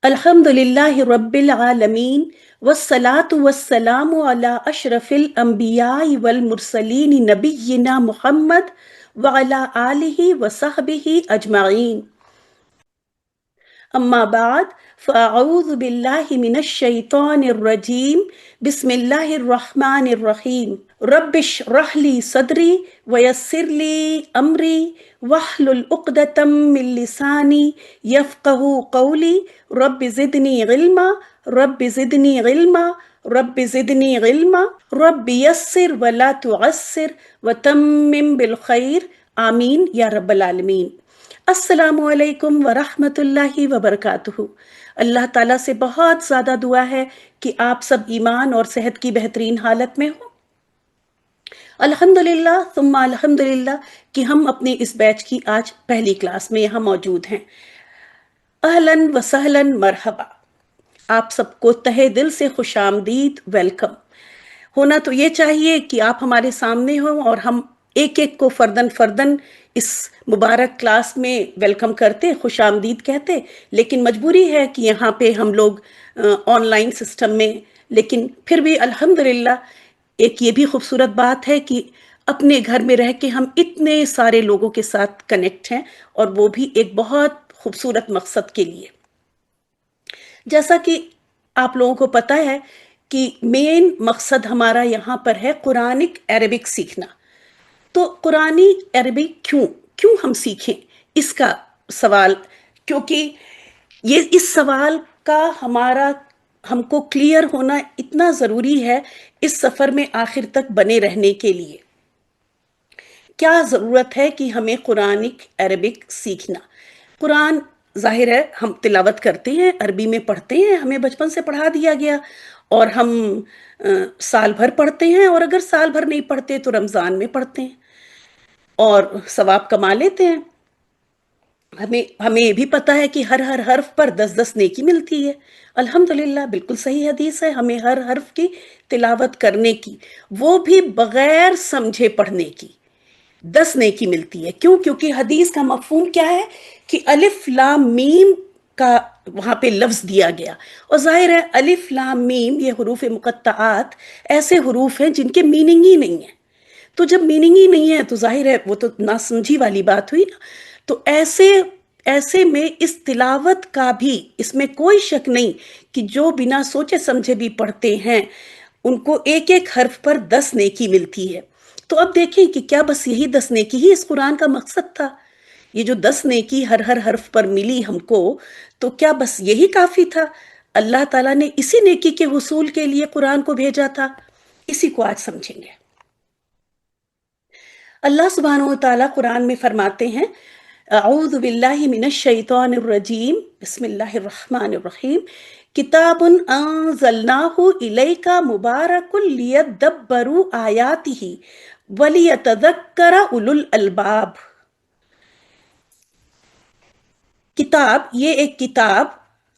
الحمدللہ رب العالمین والصلاة والسلام علی اشرف الانبیاء والمرسلین نبینا محمد وعلی آلہ وصحبہ اجمعین. اما بعد فاعوذ باللہ من الشیطان الرجیم. بسم اللہ الرحمن الرحیم. رب اشرح لی صدری ویسر لی امری واحلل عقدۃ من لسانی یفقہوا قولی. رب زدنی علما رب زدنی علما رب زدنی علما رب یسر ولا تعسر وتمم بالخیر آمین یا رب العالمین. السلام علیکم ورحمۃ اللہ وبرکاتہ. اللہ تعالیٰ سے بہت زیادہ دعا ہے کہ آپ سب ایمان اور صحت کی بہترین حالت میں ہوں. الحمدللہ ثم الحمدللہ کہ ہم اپنے اس بیچ کی آج پہلی کلاس میں یہاں موجود ہیں. اہلاً و سہلاً مرحبا. آپ سب کو تہہ دل سے خوش آمدید، ویلکم. ہونا تو یہ چاہیے کہ آپ ہمارے سامنے ہوں اور ہم ایک ایک کو فردن فردن اس مبارک کلاس میں ویلکم کرتے، خوش آمدید کہتے، لیکن مجبوری ہے کہ یہاں پہ ہم لوگ آن لائن سسٹم میں، لیکن پھر بھی الحمدللہ ایک یہ بھی خوبصورت بات ہے کہ اپنے گھر میں رہ کے ہم اتنے سارے لوگوں کے ساتھ کنیکٹ ہیں، اور وہ بھی ایک بہت خوبصورت مقصد کے لیے. جیسا کہ آپ لوگوں کو پتہ ہے کہ مین مقصد ہمارا یہاں پر ہے قرآنک عربک سیکھنا. تو قرآنی عربک کیوں ہم سیکھیں، اس کا سوال، کیونکہ یہ اس سوال کا ہم کو کلیئر ہونا اتنا ضروری ہے اس سفر میں آخر تک بنے رہنے کے لیے. کیا ضرورت ہے کہ ہمیں قرآنک عربک سیکھنا؟ قرآن ظاہر ہے ہم تلاوت کرتے ہیں، عربی میں پڑھتے ہیں، ہمیں بچپن سے پڑھا دیا گیا، اور ہم سال بھر پڑھتے ہیں، اور اگر سال بھر نہیں پڑھتے تو رمضان میں پڑھتے ہیں اور ثواب کما لیتے ہیں. ہمیں یہ بھی پتہ ہے کہ ہر حرف پر 10 نیکی ملتی ہے. الحمدللہ بالکل صحیح حدیث ہے، ہمیں ہر حرف کی تلاوت کرنے کی، وہ بھی بغیر سمجھے پڑھنے کی 10 نیکی ملتی ہے. کیونکہ حدیث کا مفہوم کیا ہے کہ الف لام میم کا وہاں پہ لفظ دیا گیا، اور ظاہر ہے الف لام میم یہ حروف مقطعات ایسے حروف ہیں جن کے میننگ ہی نہیں ہے. تو جب میننگ ہی نہیں ہے تو ظاہر ہے وہ تو ناسمجھی والی بات ہوئی نا. تو ایسے میں اس تلاوت کا بھی، اس میں کوئی شک نہیں کہ جو بنا سوچے سمجھے بھی پڑھتے ہیں ان کو ایک ایک حرف پر 10 نیکی ملتی ہے. تو اب دیکھیں کہ کیا بس یہی 10 نیکی ہی اس قرآن کا مقصد تھا؟ یہ جو 10 نیکی ہر حرف پر ملی ہم کو، تو کیا بس یہی کافی تھا؟ اللہ تعالیٰ نے اسی نیکی کے حصول کے لیے قرآن کو بھیجا تھا. اسی کو آج سمجھیں گے. اللہ سبحانہ و تعالیٰ قرآن میں فرماتے ہیں، اعوذ باللہ من الشیطان الرجیم، بسم اللہ الرحمن الرحیم. کتاب انزلناہ الیک مبارک لیدبروا آیاتہ ولیتذکر اولو الالباب. کتاب، یہ ایک کتاب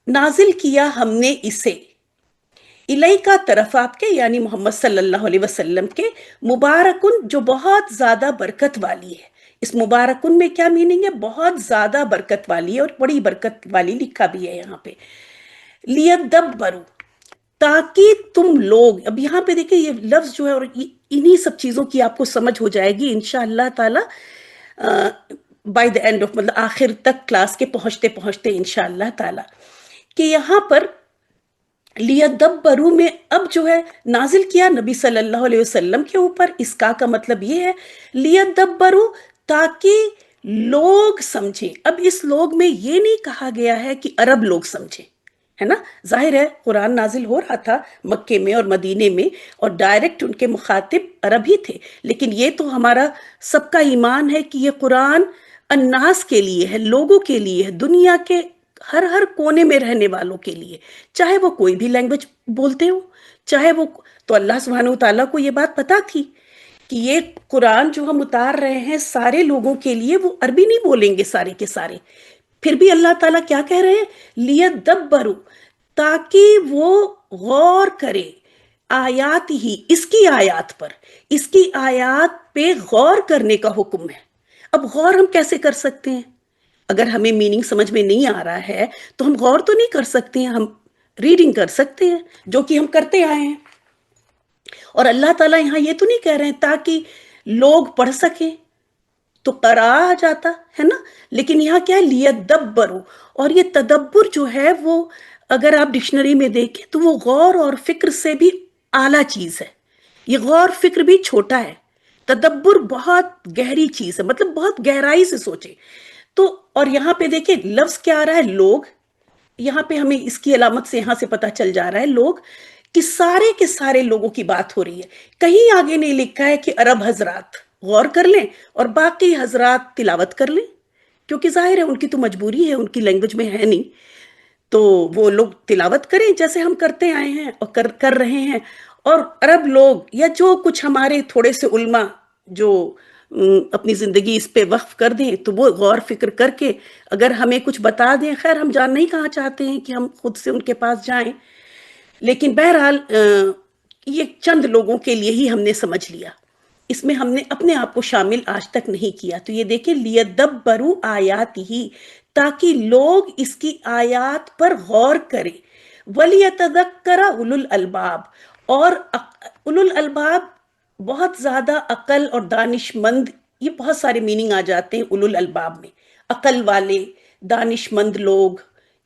نازل کیا ہم نے اسے الیکا طرف آپ کے، یعنی محمد صلی اللہ علیہ وسلم کے، مبارکن جو بہت زیادہ برکت والی ہے. اس مبارکن میں کیا میننگ ہے؟ بہت زیادہ برکت والی ہے، اور بڑی برکت والی لکھا بھی ہے یہاں پہ. لیدبروا، تاکہ تم لوگ، اب یہاں پہ دیکھیں یہ لفظ جو ہے، اور انہی سب چیزوں کی آپ کو سمجھ ہو جائے گی انشاءاللہ تعالی بائی دا اینڈ آف، مطلب آخر تک کلاس کے پہنچتے پہنچتے انشاءاللہ تعالی، کہ یہاں پر لیدبروا میں اب جو ہے نازل کیا نبی صلی اللہ علیہ وسلم کے اوپر. اس کا مطلب یہ ہے لیدبروا، تاکہ لوگ سمجھیں. اب اس لوگ میں یہ نہیں کہا گیا ہے کہ عرب لوگ سمجھیں، ہے نا. ظاہر ہے قرآن نازل ہو رہا تھا مکے میں اور مدینے میں، اور ڈائریکٹ ان کے مخاطب عرب ہی تھے، لیکن یہ تو ہمارا سب کا ایمان ہے کہ یہ قرآن الناس کے لیے ہے، لوگوں کے لیے ہے، دنیا کے ہر کونے میں رہنے والوں کے لیے، چاہے وہ کوئی بھی لینگویج بولتے ہو، چاہے وہ. تو اللہ سبحانہ وتعالیٰ کو یہ بات پتا تھی کہ یہ قرآن جو ہم اتار رہے ہیں سارے لوگوں کے لیے، وہ عربی نہیں بولیں گے سارے کے سارے. پھر بھی اللہ تعالیٰ کیا کہہ رہے ہیں؟ لیدبروا، تاکہ وہ غور کرے آیات ہی، اس کی آیات پر، اس کی آیات پہ غور کرنے کا حکم ہے. اب غور ہم کیسے کر سکتے ہیں؟ اگر ہمیں میننگ سمجھ میں نہیں آ رہا ہے تو ہم غور تو نہیں کر سکتے ہیں، ہم ریڈنگ کر سکتے ہیں، جو کہ ہم کرتے آئے ہیں. اور اللہ تعالیٰ یہاں یہ تو نہیں کہہ رہے ہیں تاکہ لوگ پڑھ سکیں تو قرآ آ جاتا ہے نا، لیکن یہاں کیا ہے لیدبرو. اور یہ تدبر جو ہے وہ اگر آپ ڈکشنری میں دیکھیں تو وہ غور اور فکر سے بھی اعلیٰ چیز ہے. یہ غور فکر بھی چھوٹا ہے، تدبر بہت گہری چیز ہے، مطلب بہت گہرائی سے سوچے. تو اور یہاں پہ دیکھیں لفظ کیا آ رہا ہے، لوگ. یہاں پہ ہمیں اس کی علامت سے یہاں سے پتہ چل جا رہا ہے لوگ کہ سارے کے سارے لوگوں کی بات ہو رہی ہے. کہیں آگے نہیں لکھا ہے کہ عرب حضرات غور کر لیں اور باقی حضرات تلاوت کر لیں، کیونکہ ظاہر ہے ان کی تو مجبوری ہے، ان کی لینگویج میں ہے نہیں، تو وہ لوگ تلاوت کریں جیسے ہم کرتے آئے ہیں اور کر رہے ہیں. اور عرب لوگ یا جو کچھ ہمارے تھوڑے سے علماء جو اپنی زندگی اس پہ وقف کر دیں تو وہ غور فکر کر کے اگر ہمیں کچھ بتا دیں. خیر ہم جان نہیں کہاں چاہتے ہیں کہ ہم خود سے ان کے پاس جائیں، لیکن بہرحال یہ چند لوگوں کے لیے ہی ہم نے سمجھ لیا، اس میں ہم نے اپنے آپ کو شامل آج تک نہیں کیا. تو یہ دیکھیں لیدبروا آیاتہ، تاکہ لوگ اس کی آیات پر غور کریں. ولیتذکر اولو الالباب، اور اولو الالباب بہت زیادہ عقل اور دانش مند، یہ بہت سارے میننگ آ جاتے ہیں اولو الالباب میں. عقل والے، دانش مند لوگ،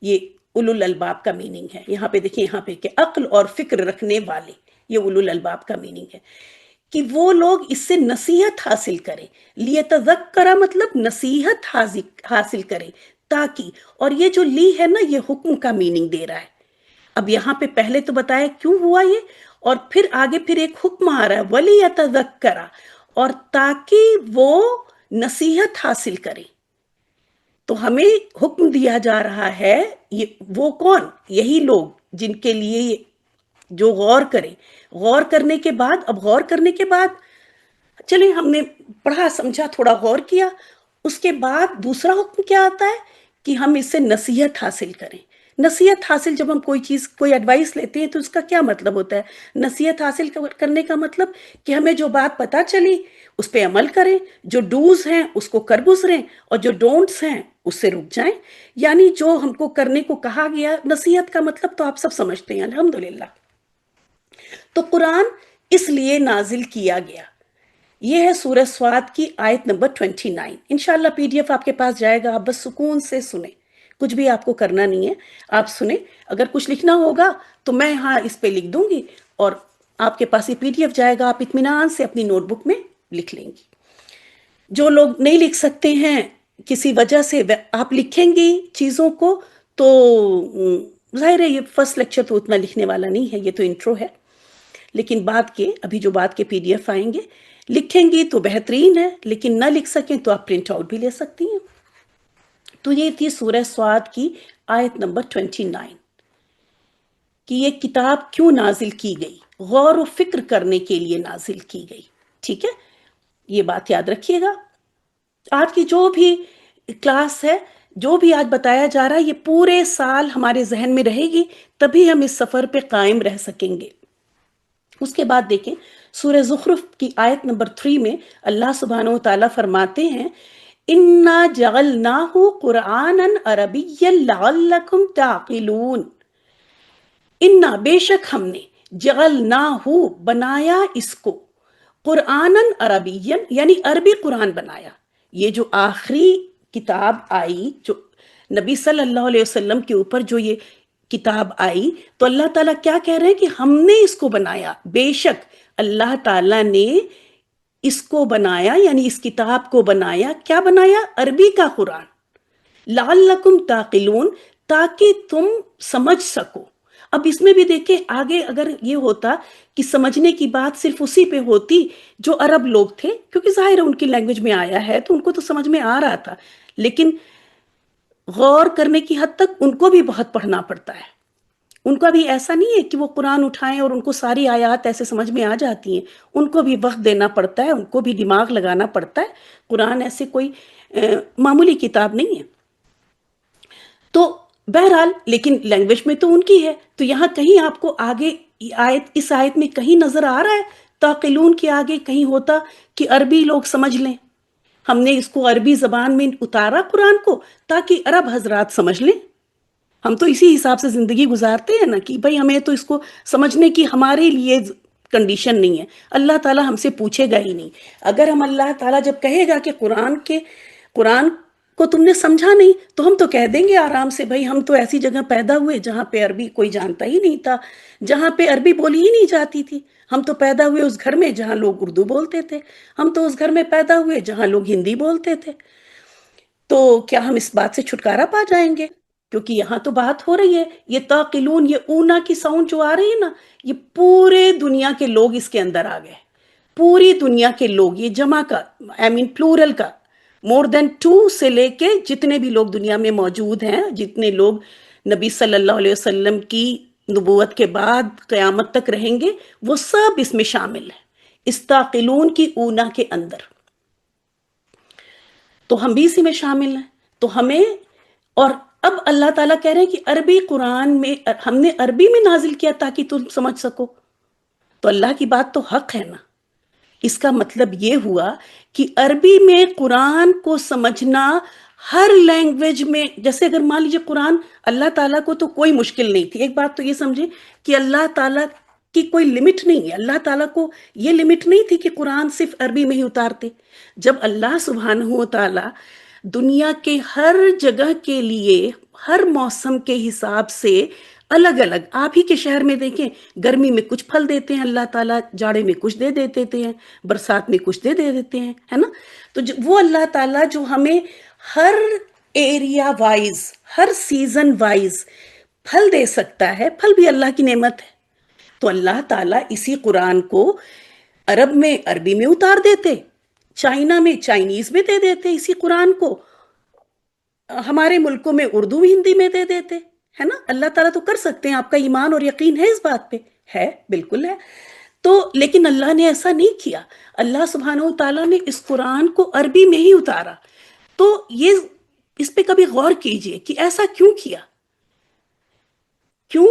یہ اولو الالباب کا میننگ ہے. یہاں پہ دیکھیں، یہاں پہ کہ عقل اور فکر رکھنے والے، یہ اولو الالباب کا میننگ ہے کہ وہ لوگ اس سے نصیحت حاصل کریں. لیتذکر مطلب نصیحت حاصل کریں تاکہ. اور یہ جو لی ہے نا، یہ حکم کا میننگ دے رہا ہے. اب یہاں پہ پہلے تو بتایا کیوں ہوا یہ، اور پھر آگے پھر ایک حکم آ رہا ہے ولیتذکر، اور تاکہ وہ نصیحت حاصل کریں. تو ہمیں حکم دیا جا رہا ہے، یہ وہ کون؟ یہی لوگ جن کے لیے جو غور کریں. غور کرنے کے بعد، اب غور کرنے کے بعد چلیں ہم نے پڑھا سمجھا تھوڑا غور کیا، اس کے بعد دوسرا حکم کیا آتا ہے کہ ہم اس سے نصیحت حاصل کریں. نصیحت حاصل، جب ہم کوئی چیز کوئی ایڈوائس لیتے ہیں تو اس کا کیا مطلب ہوتا ہے؟ نصیحت حاصل کرنے کا مطلب کہ ہمیں جو بات پتہ چلی اس پہ عمل کریں، جو ڈوز ہیں اس کو کر گزریں، اور جو ڈونٹس ہیں اس سے رک جائیں. یعنی جو ہم کو کرنے کو کہا گیا، نصیحت کا مطلب تو آپ سب سمجھتے ہیں الحمدللہ. تو قرآن اس لیے نازل کیا گیا. یہ ہے سورہ صاد کی آیت نمبر 29. انشاءاللہ پی ڈی ایف آپ کے پاس جائے گا، آپ بس سکون سے سنیں، کچھ بھی آپ کو کرنا نہیں ہے، آپ سنیں. اگر کچھ لکھنا ہوگا تو میں یہاں اس پہ لکھ دوں گی اور آپ کے پاس یہ پی ڈی ایف جائے گا، آپ اطمینان سے اپنی نوٹ بک میں لکھ لیں گی. جو لوگ نہیں لکھ سکتے ہیں کسی وجہ سے، آپ لکھیں گی چیزوں کو تو ظاہر ہے یہ فرسٹ لیکچر تو اتنا لکھنے والا نہیں ہے، یہ تو انٹرو ہے، لیکن بعد کے ابھی جو بعد کے پی ڈی ایف آئیں گے لکھیں گی تو بہترین ہے، لیکن نہ لکھ سکیں تو آپ پرنٹ آؤٹ بھی لے سکتی ہیں. تو یہ تھی سورہ صاد کی آیت نمبر 29 کہ یہ کتاب کیوں نازل کی گئی، غور و فکر کرنے کے لیے نازل کی گئی. ٹھیک ہے، یہ بات یاد رکھیے گا. آج کی جو بھی کلاس ہے، جو بھی آج بتایا جا رہا ہے، یہ پورے سال ہمارے ذہن میں رہے گی، تبھی ہم اس سفر پہ قائم رہ سکیں گے. اس کے بعد دیکھیں سورہ زخرف کی آیت نمبر 3 میں اللہ سبحانہ و تعالیٰ فرماتے ہیں اِنَّا جَعَلْنَاهُ قُرْآنًا عَرَبِيًّا لَعَلَّكُمْ تَعْقِلُونَ. اِنَّا بے شک ہم نے، جَعَلْنَاهُ بنایا اس کو، قرآنًا عربیًا یعنی عربی قرآن بنایا. یہ جو آخری کتاب آئی، جو نبی صلی اللہ علیہ وسلم کے اوپر جو یہ کتاب آئی، تو اللہ تعالیٰ کیا کہہ رہے ہیں کہ ہم نے اس کو بنایا. بے شک اللہ تعالیٰ نے اس کو بنایا، یعنی اس کتاب کو بنایا. کیا بنایا؟ عربی کا قرآن. لعلکم تعقلون، تاکہ تم سمجھ سکو. اب اس میں بھی دیکھیں آگے اگر یہ ہوتا کہ سمجھنے کی بات صرف اسی پہ ہوتی جو عرب لوگ تھے، کیونکہ ظاہر ہے ان کی لینگویج میں آیا ہے تو ان کو تو سمجھ میں آ رہا تھا، لیکن غور کرنے کی حد تک ان کو بھی بہت پڑھنا پڑتا ہے. ان کا بھی ایسا نہیں ہے کہ وہ قرآن اٹھائیں اور ان کو ساری آیات ایسے سمجھ میں آ جاتی ہیں. ان کو بھی وقت دینا پڑتا ہے، ان کو بھی دماغ لگانا پڑتا ہے. قرآن ایسے کوئی معمولی کتاب نہیں ہے. تو بہرحال لیکن لینگویج میں تو ان کی ہے. تو یہاں کہیں آپ کو آگے اس آیت میں کہیں نظر آ رہا ہے تعقلون کے آگے کہیں ہوتا کہ عربی لوگ سمجھ لیں؟ ہم نے اس کو عربی زبان میں اتارا قرآن کو تاکہ عرب حضرات سمجھ لیں. ہم تو اسی حساب سے زندگی گزارتے ہیں نا کہ بھائی ہمیں تو اس کو سمجھنے کی ہمارے لیے کنڈیشن نہیں ہے. اللہ تعالیٰ ہم سے پوچھے گا ہی نہیں. اگر ہم اللہ تعالیٰ جب کہے گا کہ قرآن کو تم نے سمجھا نہیں تو ہم تو کہہ دیں گے آرام سے بھائی ہم تو ایسی جگہ پیدا ہوئے جہاں پہ عربی کوئی جانتا ہی نہیں تھا, جہاں پہ عربی بولی ہی نہیں جاتی تھی. ہم تو پیدا ہوئے اس گھر میں جہاں لوگ اردو بولتے تھے, ہم تو اس گھر میں پیدا ہوئے جہاں لوگ ہندی بولتے تھے. تو کیا ہم اس بات سے چھٹکارا پا جائیں گے؟ کیونکہ یہاں تو بات ہو رہی ہے یہ تاقلون, یہ اونا کی ساؤنڈ جو آ رہی ہے نا, یہ پورے دنیا کے لوگ اس کے اندر آ گئے. پوری دنیا کے لوگ, یہ جمع کا پلورل کا, مور دین 2 سے لے کے جتنے بھی لوگ دنیا میں موجود ہیں, جتنے لوگ نبی صلی اللہ علیہ وسلم کی نبوت کے بعد قیامت تک رہیں گے, وہ سب اس میں شامل ہیں اس تاقلون کی اونا کے اندر. تو ہم بھی اسی میں شامل ہیں. تو ہمیں, اور اب اللہ تعالیٰ کہہ رہے ہیں کہ عربی قرآن میں ہم نے عربی میں نازل کیا تاکہ تم سمجھ سکو. تو اللہ کی بات تو حق ہے نا. اس کا مطلب یہ ہوا کہ عربی میں قرآن کو سمجھنا ہر لینگویج میں, جیسے اگر مان لیجیے قرآن اللہ تعالیٰ کو تو کوئی مشکل نہیں تھی. ایک بات تو یہ سمجھیں کہ اللہ تعالیٰ کی کوئی لمٹ نہیں ہے. اللہ تعالیٰ کو یہ لمٹ نہیں تھی کہ قرآن صرف عربی میں ہی اتارتے. جب اللہ سبحانہ و تعالیٰ دنیا کے ہر جگہ کے لیے ہر موسم کے حساب سے الگ الگ, آپ ہی کے شہر میں دیکھیں گرمی میں کچھ پھل دیتے ہیں اللہ تعالیٰ, جاڑے میں کچھ دے دیتے ہیں, برسات میں کچھ دے دیتے ہیں, ہے نا. تو وہ اللہ تعالیٰ جو ہمیں ہر ایریا وائز, ہر سیزن وائز پھل دے سکتا ہے, پھل بھی اللہ کی نعمت ہے. تو اللہ تعالیٰ اسی قرآن کو عرب میں عربی میں اتار دیتے, چائنا میں چائنیز میں دے دیتے اسی قرآن کو, ہمارے ملکوں میں اردو ہندی میں دے دیتے, ہے نا. اللہ تعالیٰ تو کر سکتے ہیں. آپ کا ایمان اور یقین ہے اس بات پہ؟ ہے, بالکل ہے. تو لیکن اللہ نے ایسا نہیں کیا. اللہ سبحانہ و تعالیٰ نے اس قرآن کو عربی میں ہی اتارا. تو یہ اس پہ کبھی غور کیجئے کہ ایسا کیوں کیا. کیوں؟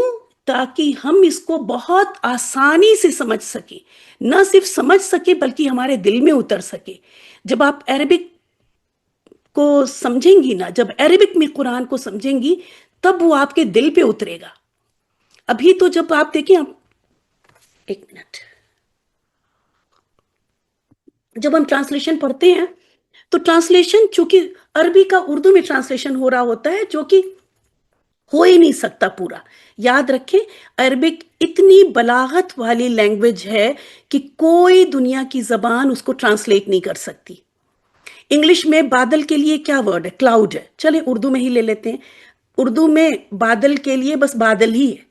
تاکہ ہم اس کو بہت آسانی سے سمجھ سکیں, نہ صرف سمجھ سکے بلکہ ہمارے دل میں اتر سکے. جب آپ عربک کو سمجھیں گی نا, جب عربک میں قرآن کو سمجھیں گی تب وہ آپ کے دل پہ اترے گا. ابھی تو جب آپ دیکھیں, ایک منٹ, جب ہم ٹرانسلیشن پڑھتے ہیں تو ٹرانسلیشن چونکہ عربی کا اردو میں ٹرانسلیشن ہو رہا ہوتا ہے جو کہ ہو ہی نہیں سکتا پورا. یاد رکھیں عربک اتنی بلاغت والی لینگویج ہے کہ کوئی دنیا کی زبان اس کو ٹرانسلیٹ نہیں کر سکتی. انگلش میں بادل کے لیے کیا ورڈ ہے؟ کلاؤڈ ہے. چلیں اردو میں ہی لے لیتے ہیں. اردو میں بادل کے لیے بس بادل ہی ہے,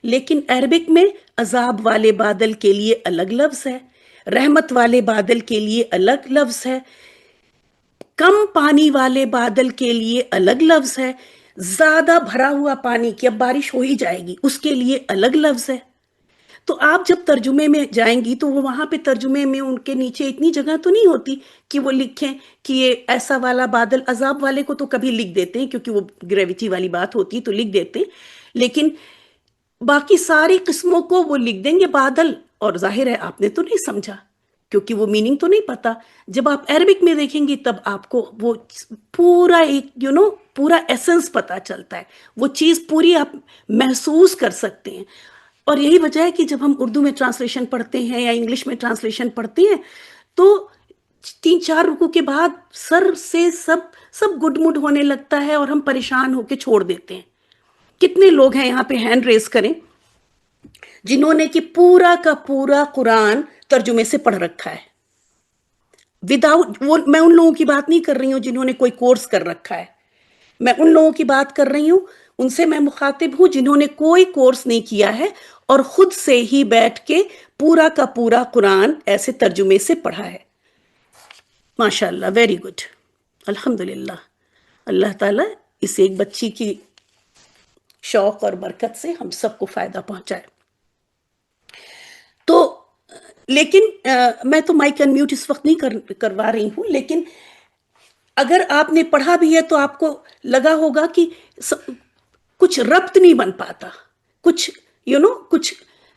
لیکن عربک میں عذاب والے بادل کے لیے الگ لفظ ہے, رحمت والے بادل کے لیے الگ لفظ ہے, کم پانی والے بادل کے لیے الگ لفظ ہے, زیادہ بھرا ہوا پانی کی اب بارش ہو ہی جائے گی اس کے لیے الگ لفظ ہے. تو آپ جب ترجمے میں جائیں گی تو وہ وہاں پہ ترجمے میں ان کے نیچے اتنی جگہ تو نہیں ہوتی کہ وہ لکھیں کہ یہ ایسا والا بادل, عذاب والے کو تو کبھی لکھ دیتے ہیں کیونکہ وہ گریویٹی والی بات ہوتی ہے تو لکھ دیتے ہیں, لیکن باقی ساری قسموں کو وہ لکھ دیں گے بادل, اور ظاہر ہے آپ نے تو نہیں سمجھا کیونکہ وہ میننگ تو نہیں پتا. جب آپ عربک میں دیکھیں گی تب آپ کو وہ پورا ایک پورا ایسنس پتا چلتا ہے, وہ چیز پوری آپ محسوس کر سکتے ہیں. اور یہی وجہ ہے کہ جب ہم اردو میں ٹرانسلیشن پڑھتے ہیں یا انگلش میں ٹرانسلیشن پڑھتے ہیں تو 3-4 رکوع کے بعد سر سے سب گڈ مڈ ہونے لگتا ہے اور ہم پریشان ہو کے چھوڑ دیتے ہیں. کتنے لوگ ہیں یہاں پہ, ہینڈ ریز کریں, جنہوں نے کہ پورا کا پورا قرآن ترجمے سے پڑھ رکھا ہے وداؤٹ وہ. میں ان لوگوں کی بات نہیں کر رہی ہوں جنہوں نے کوئی کورس کر رکھا ہے, میں ان لوگوں کی بات کر رہی ہوں, ان سے میں مخاطب ہوں جنہوں نے کوئی کورس نہیں کیا ہے اور خود سے ہی بیٹھ کے پورا کا پورا قرآن ایسے ترجمے سے پڑھا ہے. ماشاءاللہ, ویری گڈ, الحمدللہ. اللہ تعالیٰ اس ایک بچی کی شوق اور برکت سے ہم سب کو فائدہ پہنچائے. تو لیکن میں تو مائک انمیوٹ اس وقت نہیں کروا رہی ہوں, لیکن اگر آپ نے پڑھا بھی ہے تو آپ کو لگا ہوگا کہ کچھ ربط نہیں بن پاتا, کچھ کچھ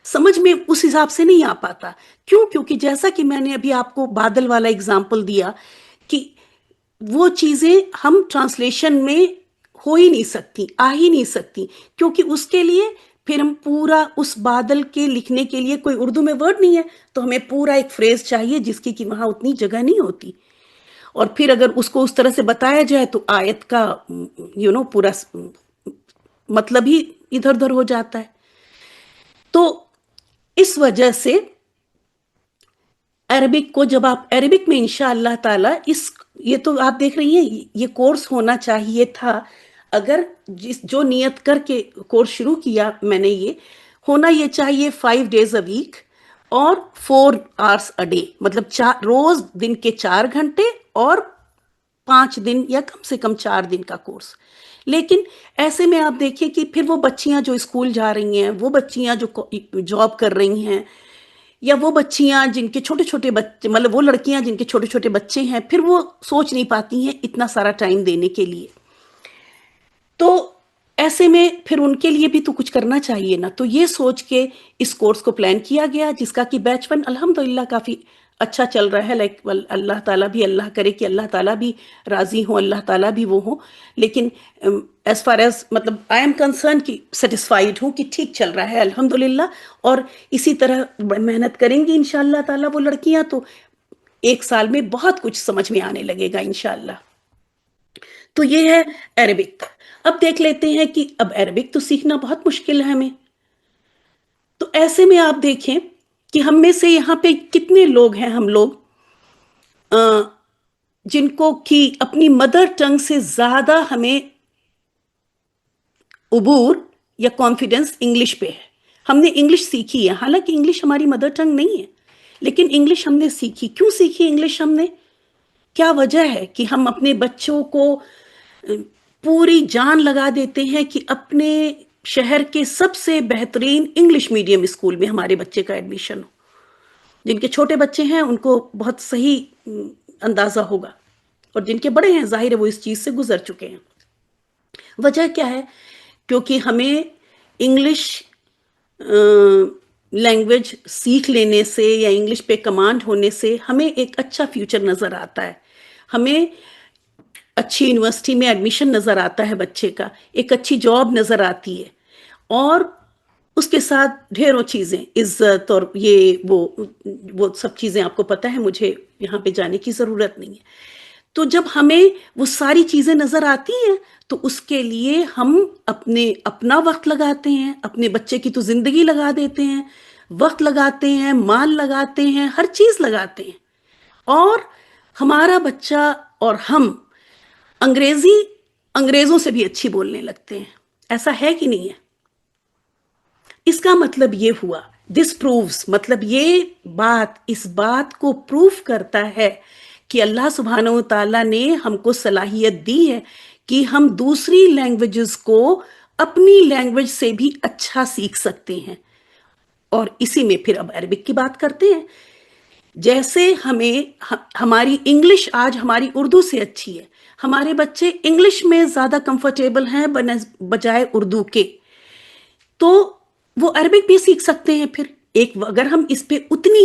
سمجھ میں اس حساب سے نہیں آ پاتا. کیوں؟ کیونکہ جیسا کہ میں نے ابھی آپ کو بادل والا اگزامپل دیا کہ وہ چیزیں ہم ٹرانسلیشن میں ہو ہی نہیں سکتی، آ ہی نہیں سکتی، کیونکہ اس کے لیے پھر ہم پورا اس بادل کے لکھنے کے لیے کوئی اردو میں ورڈ نہیں ہے، تو ہمیں پورا ایک فریز چاہیے جس کی کہ وہاں اتنی جگہ نہیں ہوتی، اور پھر اگر اس کو اس طرح سے بتایا جائے تو آیت کا پورا مطلب ہی ادھر ادھر ہو جاتا ہے. تو اس وجہ سے عربک کو جب آپ عربک میں انشاء اللہ تعالی یہ تو آپ دیکھ رہی ہیں یہ کورس ہونا چاہیے تھا، اگر جو نیت کر کے کورس شروع کیا میں نے، یہ ہونا یہ چاہیے 5 days a week اور 4 hours a day، مطلب روز دن کے 4 گھنٹے اور 5 دن یا کم سے کم 4 دن کا کورس. لیکن ایسے میں آپ دیکھیں کہ پھر وہ بچیاں جو اسکول جا رہی ہیں، وہ بچیاں جو جاب کر رہی ہیں، یا وہ بچیاں جن کے چھوٹے چھوٹے بچے، مطلب وہ لڑکیاں جن کے چھوٹے چھوٹے بچے ہیں، پھر وہ سوچ نہیں پاتی ہیں اتنا سارا ٹائم دینے کے لیے. تو ایسے میں پھر ان کے لیے بھی تو کچھ کرنا چاہیے نا. تو یہ سوچ کے اس کورس کو پلان کیا گیا، جس کا کہ بیچ 1 الحمدللہ کافی اچھا چل رہا ہے. لائک اللہ تعالیٰ بھی، اللہ کرے کہ اللہ تعالیٰ بھی راضی ہوں، اللہ تعالیٰ بھی وہ ہوں. لیکن ایز فار ایز مطلب آئی ایم کنسرن کہ سیٹسفائیڈ ہوں کہ ٹھیک چل رہا ہے الحمدللہ. اور اسی طرح محنت کریں گی انشاءاللہ تعالیٰ وہ لڑکیاں، تو 1 سال میں بہت کچھ سمجھ میں آنے لگے گا انشاءاللہ. تو یہ ہے عربک. اب دیکھ لیتے ہیں کہ اب عربک تو سیکھنا بہت مشکل ہے ہمیں. تو ایسے میں آپ دیکھیں کہ ہم میں سے یہاں پہ کتنے لوگ ہیں، ہم لوگ جن کو کہ اپنی مدر ٹنگ سے زیادہ ہمیں عبور یا کانفیڈنس انگلش پہ ہے. ہم نے انگلش سیکھی ہے، حالانکہ انگلش ہماری مدر ٹنگ نہیں ہے، لیکن انگلش ہم نے سیکھی. کیوں سیکھی انگلش ہم نے؟ کیا وجہ ہے کہ ہم اپنے بچوں کو پوری جان لگا دیتے ہیں کہ اپنے شہر کے سب سے بہترین انگلش میڈیم اسکول میں ہمارے بچے کا ایڈمیشن ہو. جن کے چھوٹے بچے ہیں ان کو بہت صحیح اندازہ ہوگا، اور جن کے بڑے ہیں ظاہر ہے وہ اس چیز سے گزر چکے ہیں. وجہ کیا ہے؟ کیونکہ ہمیں انگلش لینگویج سیکھ لینے سے یا انگلش پہ کمانڈ ہونے سے ہمیں ایک اچھا فیوچر نظر آتا ہے، ہمیں اچھی یونیورسٹی میں ایڈمیشن نظر آتا ہے بچے کا، ایک اچھی جاب نظر آتی ہے، اور اس کے ساتھ ڈھیروں چیزیں، عزت اور یہ وہ سب چیزیں آپ کو پتہ ہے، مجھے یہاں پہ جانے کی ضرورت نہیں ہے. تو جب ہمیں وہ ساری چیزیں نظر آتی ہیں تو اس کے لیے ہم اپنا وقت لگاتے ہیں، اپنے بچے کی تو زندگی لگا دیتے ہیں، وقت لگاتے ہیں، مال لگاتے ہیں، ہر چیز لگاتے ہیں. اور ہمارا بچہ اور ہم انگریزوں سے بھی اچھی بولنے لگتے ہیں. ایسا ہے کہ نہیں ہے؟ اس کا مطلب یہ ہوا، دس پرووز، مطلب یہ بات اس بات کو پروف کرتا ہے کہ اللہ سبحانہ و تعالیٰ نے ہم کو صلاحیت دی ہے کہ ہم دوسری لینگویجز کو اپنی لینگویج سے بھی اچھا سیکھ سکتے ہیں. اور اسی میں پھر اب عربک کی بات کرتے ہیں. جیسے ہماری انگلش آج ہماری اردو سے اچھی ہے، ہمارے بچے انگلش میں زیادہ کمفرٹیبل ہیں بجائے اردو کے، تو وہ عربک بھی سیکھ سکتے ہیں. پھر اگر ہم اس پہ اتنی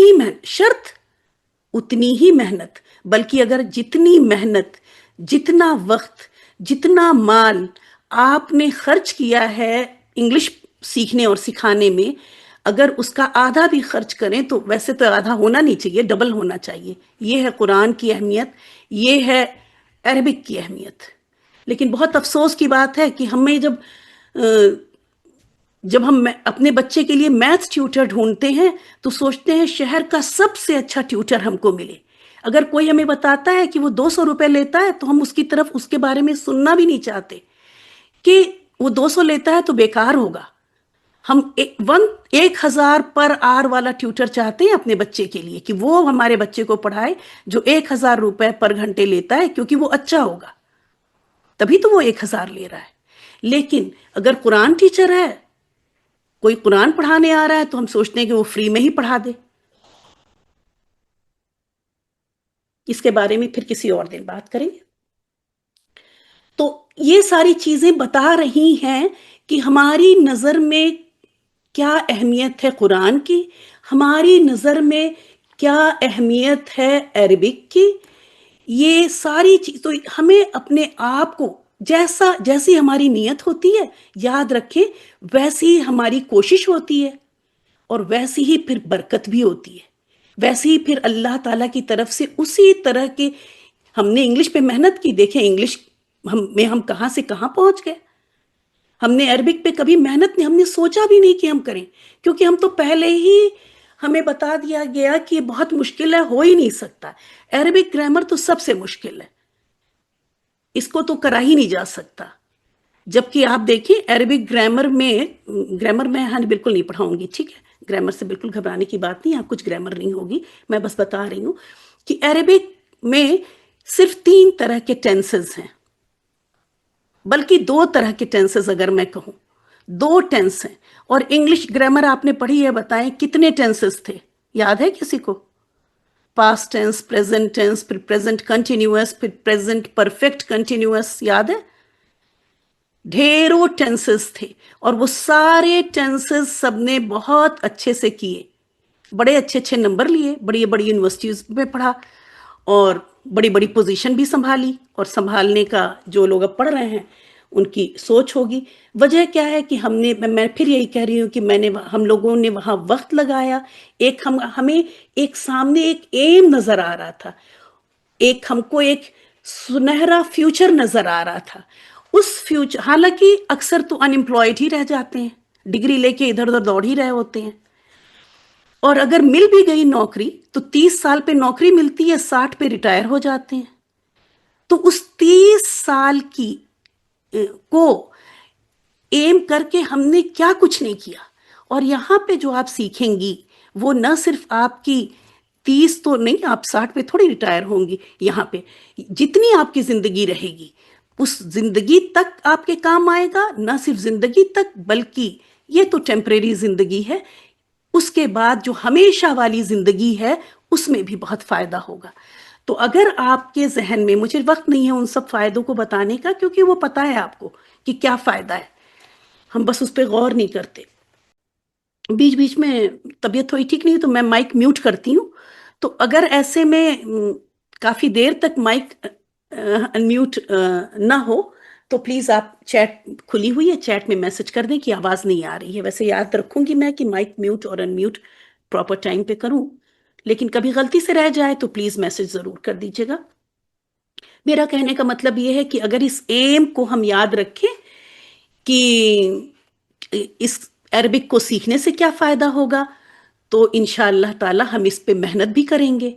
ہی محنت، بلکہ اگر جتنی محنت، جتنا وقت، جتنا مال آپ نے خرچ کیا ہے انگلش سیکھنے اور سکھانے میں، اگر اس کا آدھا بھی خرچ کریں تو ویسے تو آدھا ہونا نہیں چاہیے، ڈبل ہونا چاہیے. یہ ہے قرآن کی اہمیت، یہ ہے عربک کی اہمیت. لیکن بہت افسوس کی بات ہے کہ ہمیں جب ہم اپنے بچے کے لیے میتھ ٹیوٹر ڈھونڈتے ہیں تو سوچتے ہیں شہر کا سب سے اچھا ٹیوٹر ہم کو ملے. اگر کوئی ہمیں بتاتا ہے کہ وہ 200 روپے لیتا ہے تو ہم اس کی طرف اس کے بارے میں سننا بھی نہیں چاہتے کہ وہ 200 لیتا ہے تو بیکار ہوگا. ہم 1000 پر آر والا ٹیوٹر چاہتے ہیں اپنے بچے کے لیے کہ وہ ہمارے بچے کو پڑھائے جو 1000 روپے پر گھنٹے لیتا ہے، کیونکہ وہ اچھا ہوگا تبھی تو وہ 1000 لے رہا ہے. لیکن اگر قرآن ٹیچر ہے، کوئی قرآن پڑھانے آ رہا ہے، تو ہم سوچتے ہیں کہ وہ فری میں ہی پڑھا دے. اس کے بارے میں پھر کسی اور دن بات کریں گے. تو یہ ساری چیزیں بتا رہی ہیں کہ ہماری نظر میں کیا اہمیت ہے قرآن کی، ہماری نظر میں کیا اہمیت ہے عربک کی. یہ ساری چیز تو ہمیں اپنے آپ کو جیسی ہماری نیت ہوتی ہے یاد رکھیں، ویسی ہماری کوشش ہوتی ہے، اور ویسی ہی پھر برکت بھی ہوتی ہے، ویسی ہی پھر اللہ تعالیٰ کی طرف سے اسی طرح کے. ہم نے انگلش پہ محنت کی، دیکھیں انگلش ہم کہاں سے کہاں پہنچ گئے. ہم نے عربک پہ کبھی محنت نہیں، ہم نے سوچا بھی نہیں کہ ہم کریں، کیونکہ ہم تو پہلے ہی ہمیں بتا دیا گیا کہ یہ بہت مشکل ہے، ہو ہی نہیں سکتا. عربک گرامر تو سب سے مشکل ہے، اس کو تو کرا ہی نہیں جا سکتا. جبکہ آپ دیکھیں عربک گرامر میں ہاں بالکل نہیں پڑھاؤں گی، ٹھیک ہے، گرامر سے بالکل گھبرانے کی بات نہیں، آپ کچھ گرامر نہیں ہوگی، میں بس بتا رہی ہوں کہ عربک میں صرف 3 طرح کے ٹینسز ہیں، بلکہ 2 طرح کے ٹینسز اگر میں کہوں، 2 ٹینس ہیں. اور انگلش گرامر آپ نے پڑھی ہے، بتائیں کتنے ٹینسز تھے، یاد ہے کسی کو؟ پاسٹ ٹینس، پریزنٹ ٹینس، پھر پریزنٹ کنٹینیوس، پھر پریزنٹ پرفیکٹ کنٹینیوس، یاد ہے؟ ڈھیروں ٹینسز تھے، اور وہ سارے ٹینسز سب نے بہت اچھے سے کیے، بڑے اچھے اچھے نمبر لیے، بڑی بڑی یونیورسٹیز میں پڑھا، اور بڑی بڑی پوزیشن بھی سنبھالی. اور سنبھالنے کا جو لوگ اب پڑھ رہے ہیں ان کی سوچ ہوگی. وجہ کیا ہے کہ میں پھر یہی کہہ رہی ہوں کہ ہم لوگوں نے وہاں وقت لگایا. ہمیں ایک سامنے ایک ایم نظر آ رہا تھا، ہم کو ایک سنہرا فیوچر نظر آ رہا تھا. اس فیوچر، حالانکہ اکثر تو ان امپلائڈ ہی رہ جاتے ہیں، ڈگری لے کے ادھر ادھر دوڑ ہی رہے ہوتے ہیں، اور اگر مل بھی گئی نوکری تو 30 سال پہ نوکری ملتی ہے، 60 پہ ریٹائر ہو جاتے ہیں. تو اس 30 سال کی کو ایم کر کے ہم نے کیا کچھ نہیں کیا. اور یہاں پہ جو آپ سیکھیں گی وہ نہ صرف آپ کی 30 تو نہیں، آپ 60 پہ تھوڑی ریٹائر ہوں گی، یہاں پہ جتنی آپ کی زندگی رہے گی اس زندگی تک آپ کے کام آئے گا. نہ صرف زندگی تک، بلکہ یہ تو ٹیمپریری زندگی ہے، اس کے بعد جو ہمیشہ والی زندگی ہے اس میں بھی بہت فائدہ ہوگا. تو اگر آپ کے ذہن میں، مجھے وقت نہیں ہے ان سب فائدوں کو بتانے کا کیونکہ وہ پتہ ہے آپ کو کہ کیا فائدہ ہے، ہم بس اس پہ غور نہیں کرتے. بیچ بیچ میں طبیعت تھوڑی ٹھیک نہیں تو میں مائک میوٹ کرتی ہوں، تو اگر ایسے میں کافی دیر تک مائک انمیوٹ نہ ہو تو پلیز آپ، چیٹ کھلی ہوئی ہے، چیٹ میں میسج کر دیں کہ آواز نہیں آ رہی ہے. ویسے یاد رکھوں گی میں کہ مائک میوٹ اور انمیوٹ پراپر ٹائم پہ کروں، لیکن کبھی غلطی سے رہ جائے تو پلیز میسج ضرور کر دیجیے گا. میرا کہنے کا مطلب یہ ہے کہ اگر اس ایم کو ہم یاد رکھیں کہ اس عربک کو سیکھنے سے کیا فائدہ ہوگا، تو انشاءاللہ تعالی ہم اس پہ محنت بھی کریں گے،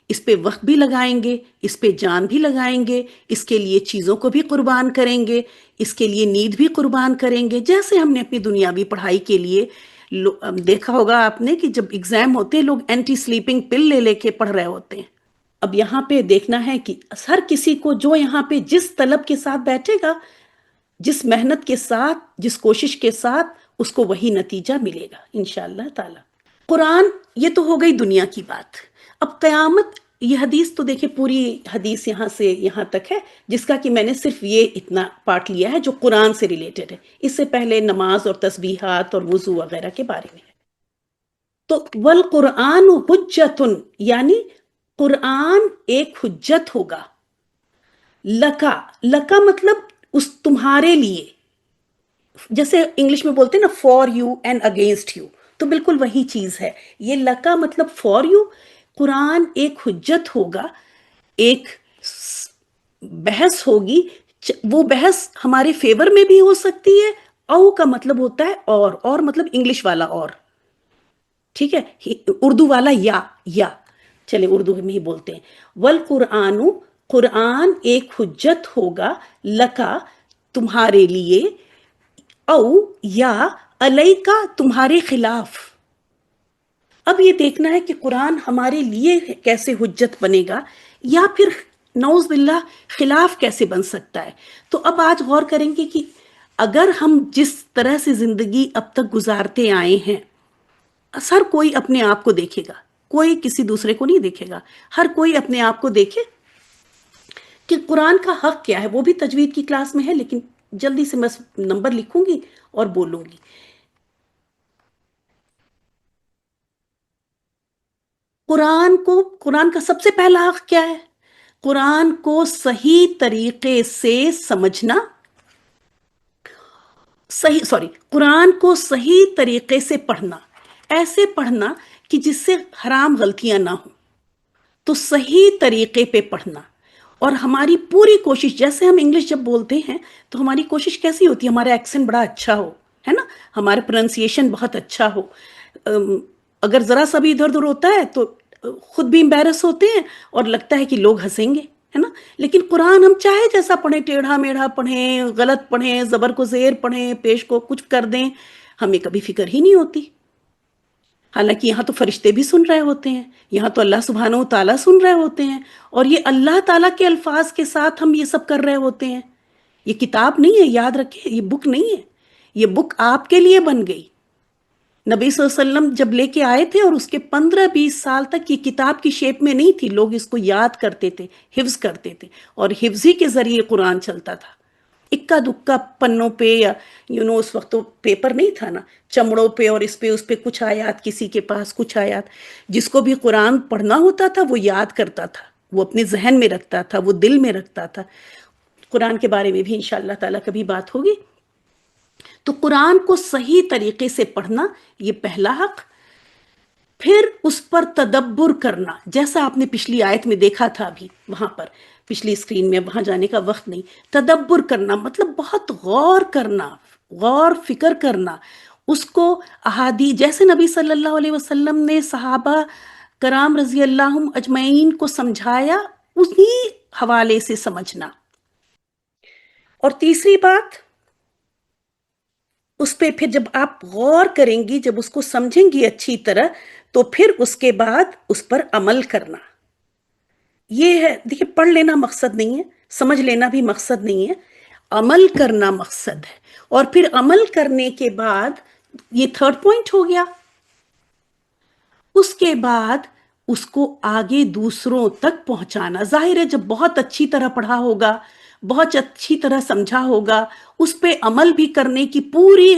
اس پہ وقت بھی لگائیں گے، اس پہ جان بھی لگائیں گے، اس کے لیے چیزوں کو بھی قربان کریں گے، اس کے لیے نیند بھی قربان کریں گے. جیسے ہم نے اپنی دنیاوی پڑھائی کے لیے دیکھا ہوگا آپ نے کہ جب ایگزام ہوتے ہیں لوگ اینٹی سلیپنگ پل لے لے کے پڑھ رہے ہوتے ہیں. اب یہاں پہ دیکھنا ہے کہ ہر کسی کو جو یہاں پہ جس طلب کے ساتھ بیٹھے گا، جس محنت کے ساتھ، جس کوشش کے ساتھ، اس کو وہی نتیجہ ملے گا انشاءاللہ تعالی. قرآن، یہ تو ہو گئی دنیا کی بات. اب قیامت، یہ حدیث تو دیکھیں پوری حدیث یہاں سے یہاں تک ہے، جس کا کہ میں نے صرف یہ اتنا پارٹ لیا ہے جو قرآن سے ریلیٹڈ ہے. اس سے پہلے نماز اور تسبیحات اور وضو وغیرہ کے بارے میں ہے. تو والقرآن حجت، یعنی قرآن ایک حجت ہوگا. لکا مطلب اس تمہارے لیے، جیسے انگلش میں بولتے ہیں نا for you and against you, تو بالکل وہی چیز ہے. یہ لکا مطلب فار یو، قرآن ایک حجت ہوگا، ایک بحث ہوگی. وہ بحث ہمارے فیور میں بھی ہو سکتی ہے. او کا مطلب ہوتا ہے اور مطلب انگلش والا اور، ٹھیک ہے، اردو والا یا چلے اردو میں ہی بولتے ہیں. والقرآن، قرآن ایک حجت ہوگا، لکا تمہارے لیے، او یا علیکا تمہارے خلاف. اب یہ دیکھنا ہے کہ قرآن ہمارے لیے کیسے حجت بنے گا، یا پھر نعوذ باللہ خلاف کیسے بن سکتا ہے. تو اب آج غور کریں گے کہ اگر ہم جس طرح سے زندگی اب تک گزارتے آئے ہیں، ہر کوئی اپنے آپ کو دیکھے گا، کوئی کسی دوسرے کو نہیں دیکھے گا، ہر کوئی اپنے آپ کو دیکھے کہ قرآن کا حق کیا ہے. وہ بھی تجوید کی کلاس میں ہے، لیکن جلدی سے میں نمبر لکھوں گی اور بولوں گی. قرآن کا سب سے پہلا حق کیا ہے؟ قرآن کو صحیح طریقے سے سمجھنا، قرآن کو صحیح طریقے سے پڑھنا، ایسے پڑھنا کہ جس سے حرام غلطیاں نہ ہوں، تو صحیح طریقے پہ پڑھنا۔ اور ہماری پوری کوشش، جیسے ہم انگلش جب بولتے ہیں تو ہماری کوشش کیسی ہوتی ہے، ہمارا ایکسنٹ بڑا اچھا ہو، ہے نا، ہمارا پروننسیشن بہت اچھا ہو۔ اگر ذرا سا بھی ادھر ادھر ہوتا ہے تو خود بھی امبیرس ہوتے ہیں اور لگتا ہے کہ لوگ ہنسیں گے، ہے نا۔ لیکن قرآن ہم چاہے جیسا پڑھیں، ٹیڑھا میڑھا پڑھیں، غلط پڑھیں، زبر کو زیر پڑھیں، پیش کو کچھ کر دیں، ہمیں کبھی فکر ہی نہیں ہوتی۔ حالانکہ یہاں تو فرشتے بھی سن رہے ہوتے ہیں، یہاں تو اللہ سبحانہ و تعالیٰ سن رہے ہوتے ہیں، اور یہ اللہ تعالیٰ کے الفاظ کے ساتھ ہم یہ سب کر رہے ہوتے ہیں۔ یہ کتاب نہیں ہے، یاد رکھیں، یہ بک نہیں ہے، یہ بک آپ کے لیے بن گئی۔ نبی صلی اللہ علیہ وسلم جب لے کے آئے تھے اور اس کے 15-20 سال تک یہ کتاب کی شیپ میں نہیں تھی، لوگ اس کو یاد کرتے تھے، حفظ کرتے تھے، اور حفظ ہی کے ذریعے قرآن چلتا تھا۔ اکا دکا پنوں پہ، یا اس وقت تو پیپر نہیں تھا نا، چمڑوں پہ اور اس پہ کچھ آیات، کسی کے پاس کچھ آیات، جس کو بھی قرآن پڑھنا ہوتا تھا وہ یاد کرتا تھا، وہ اپنے ذہن میں رکھتا تھا، وہ دل میں رکھتا تھا۔ قرآن کے بارے میں بھی انشاءاللہ تعالیٰ کبھی بات ہوگی۔ تو قرآن کو صحیح طریقے سے پڑھنا، یہ پہلا حق۔ پھر اس پر تدبر کرنا، جیسا آپ نے پچھلی آیت میں دیکھا تھا، ابھی وہاں پر پچھلی اسکرین میں، وہاں جانے کا وقت نہیں۔ تدبر کرنا مطلب بہت غور کرنا، غور فکر کرنا، اس کو احادیث، جیسے نبی صلی اللہ علیہ وسلم نے صحابہ کرام رضی اللہ اجمعین کو سمجھایا، اسی حوالے سے سمجھنا۔ اور تیسری بات، اس پہ پھر جب آپ غور کریں گی، جب اس کو سمجھیں گی اچھی طرح، تو پھر اس کے بعد اس پر عمل کرنا۔ یہ ہے، دیکھیں، پڑھ لینا مقصد نہیں ہے، سمجھ لینا بھی مقصد نہیں ہے، عمل کرنا مقصد ہے۔ اور پھر عمل کرنے کے بعد، یہ تھرڈ پوائنٹ ہو گیا، اس کے بعد اس کو آگے دوسروں تک پہنچانا۔ ظاہر ہے جب بہت اچھی طرح پڑھا ہوگا، بہت اچھی طرح سمجھا ہوگا، اس پہ عمل بھی کرنے کی پوری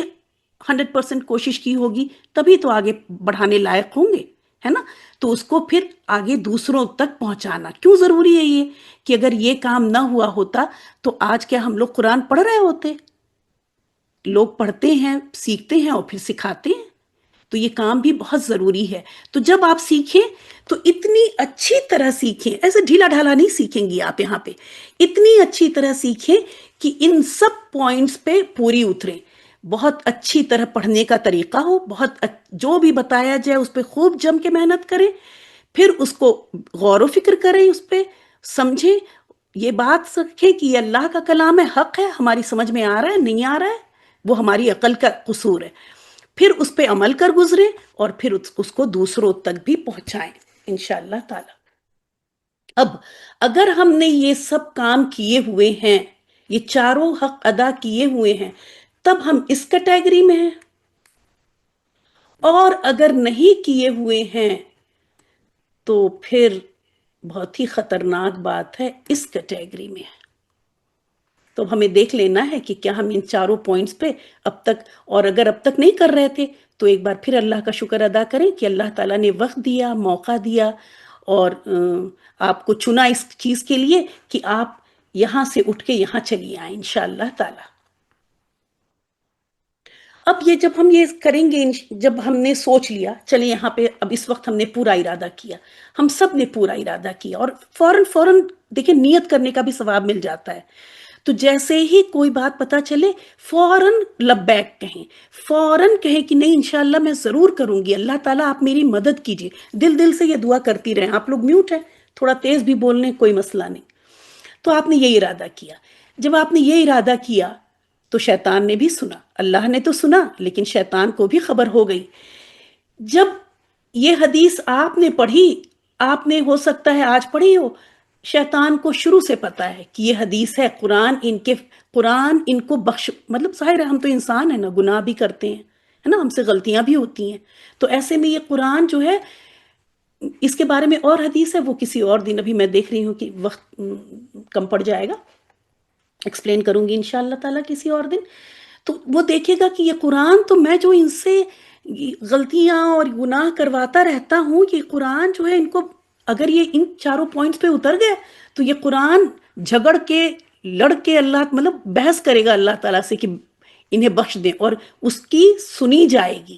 100% کوشش کی ہوگی، تبھی تو آگے بڑھانے لائق ہوں گے، ہے نا۔ تو اس کو پھر آگے دوسروں تک پہنچانا کیوں ضروری ہے، یہ کہ اگر یہ کام نہ ہوا ہوتا تو آج کیا ہم لوگ قرآن پڑھ رہے ہوتے؟ لوگ پڑھتے ہیں، سیکھتے ہیں اور پھر سکھاتے ہیں، تو یہ کام بھی بہت ضروری ہے۔ تو جب آپ سیکھیں تو اتنی اچھی طرح سیکھیں، ایسے ڈھیلا ڈھالا نہیں سیکھیں گی آپ، یہاں پہ اتنی اچھی طرح سیکھیں کہ ان سب پوائنٹس پہ پوری اتریں۔ بہت اچھی طرح پڑھنے کا طریقہ ہو، جو بھی بتایا جائے اس پہ خوب جم کے محنت کریں، پھر اس کو غور و فکر کریں، اس پہ سمجھیں، یہ بات سکھیں کہ یہ اللہ کا کلام ہے، حق ہے، ہماری سمجھ میں آ رہا ہے نہیں آ رہا ہے، وہ ہماری عقل کا قصور ہے۔ پھر اس پہ عمل کر گزرے اور پھر اس کو دوسروں تک بھی پہنچائیں انشاءاللہ تعالی۔ اب اگر ہم نے یہ سب کام کیے ہوئے ہیں، یہ چاروں حق ادا کیے ہوئے ہیں، تب ہم اس کیٹیگری میں ہیں، اور اگر نہیں کیے ہوئے ہیں تو پھر بہت ہی خطرناک بات ہے، اس کیٹیگری میں ہے۔ تو ہمیں دیکھ لینا ہے کہ کیا ہم ان چاروں پوائنٹس پہ اب تک، اور اگر اب تک نہیں کر رہے تھے تو ایک بار پھر اللہ کا شکر ادا کریں کہ اللہ تعالیٰ نے وقت دیا، موقع دیا، اور آپ کو چنا اس چیز کے لیے کہ آپ یہاں سے اٹھ کے یہاں چلی آئیں انشاءاللہ تعالیٰ۔ اب یہ جب ہم یہ کریں گے، جب ہم نے سوچ لیا، چلے یہاں پہ اب اس وقت ہم نے پورا ارادہ کیا، ہم سب نے پورا ارادہ کیا، اور فوراً دیکھیں نیت کرنے کا بھی ثواب مل جاتا ہے۔ تو جیسے ہی کوئی بات پتا چلے، فوراً لبیک کہیں، فوراً کہیں کہ نہیں انشاءاللہ میں ضرور کروں گی، اللہ تعالیٰ آپ میری مدد کیجیے، دل سے یہ دعا کرتی رہیں۔ آپ لوگ میوٹ ہیں، تھوڑا تیز بھی بولنے کوئی مسئلہ نہیں۔ تو آپ نے یہ ارادہ کیا، جب آپ نے یہ ارادہ کیا تو شیطان نے بھی سنا، اللہ نے تو سنا لیکن شیطان کو بھی خبر ہو گئی۔ جب یہ حدیث آپ نے پڑھی، آپ نے ہو سکتا ہے آج پڑھی ہو، شیطان کو شروع سے پتا ہے کہ یہ حدیث ہے، قرآن ان کو بخش، مطلب ظاہر ہے ہم تو انسان ہیں نا، گناہ بھی کرتے ہیں، ہے نا، ہم سے غلطیاں بھی ہوتی ہیں، تو ایسے میں یہ قرآن جو ہے، اس کے بارے میں اور حدیث ہے، وہ کسی اور دن، ابھی میں دیکھ رہی ہوں کہ وقت کم پڑ جائے گا، ایکسپلین کروں گی انشاءاللہ تعالیٰ کسی اور دن۔ تو وہ دیکھے گا کہ یہ قرآن تو میں جو ان سے غلطیاں اور گناہ کرواتا رہتا ہوں، یہ قرآن جو ہے ان کو، اگر یہ ان چاروں پوائنٹس پہ اتر گئے تو یہ قرآن جھگڑ کے لڑ کے اللہ مطلب بحث کرے گا اللہ تعالیٰ سے کہ انہیں بخش دیں، اور اس کی سنی جائے گی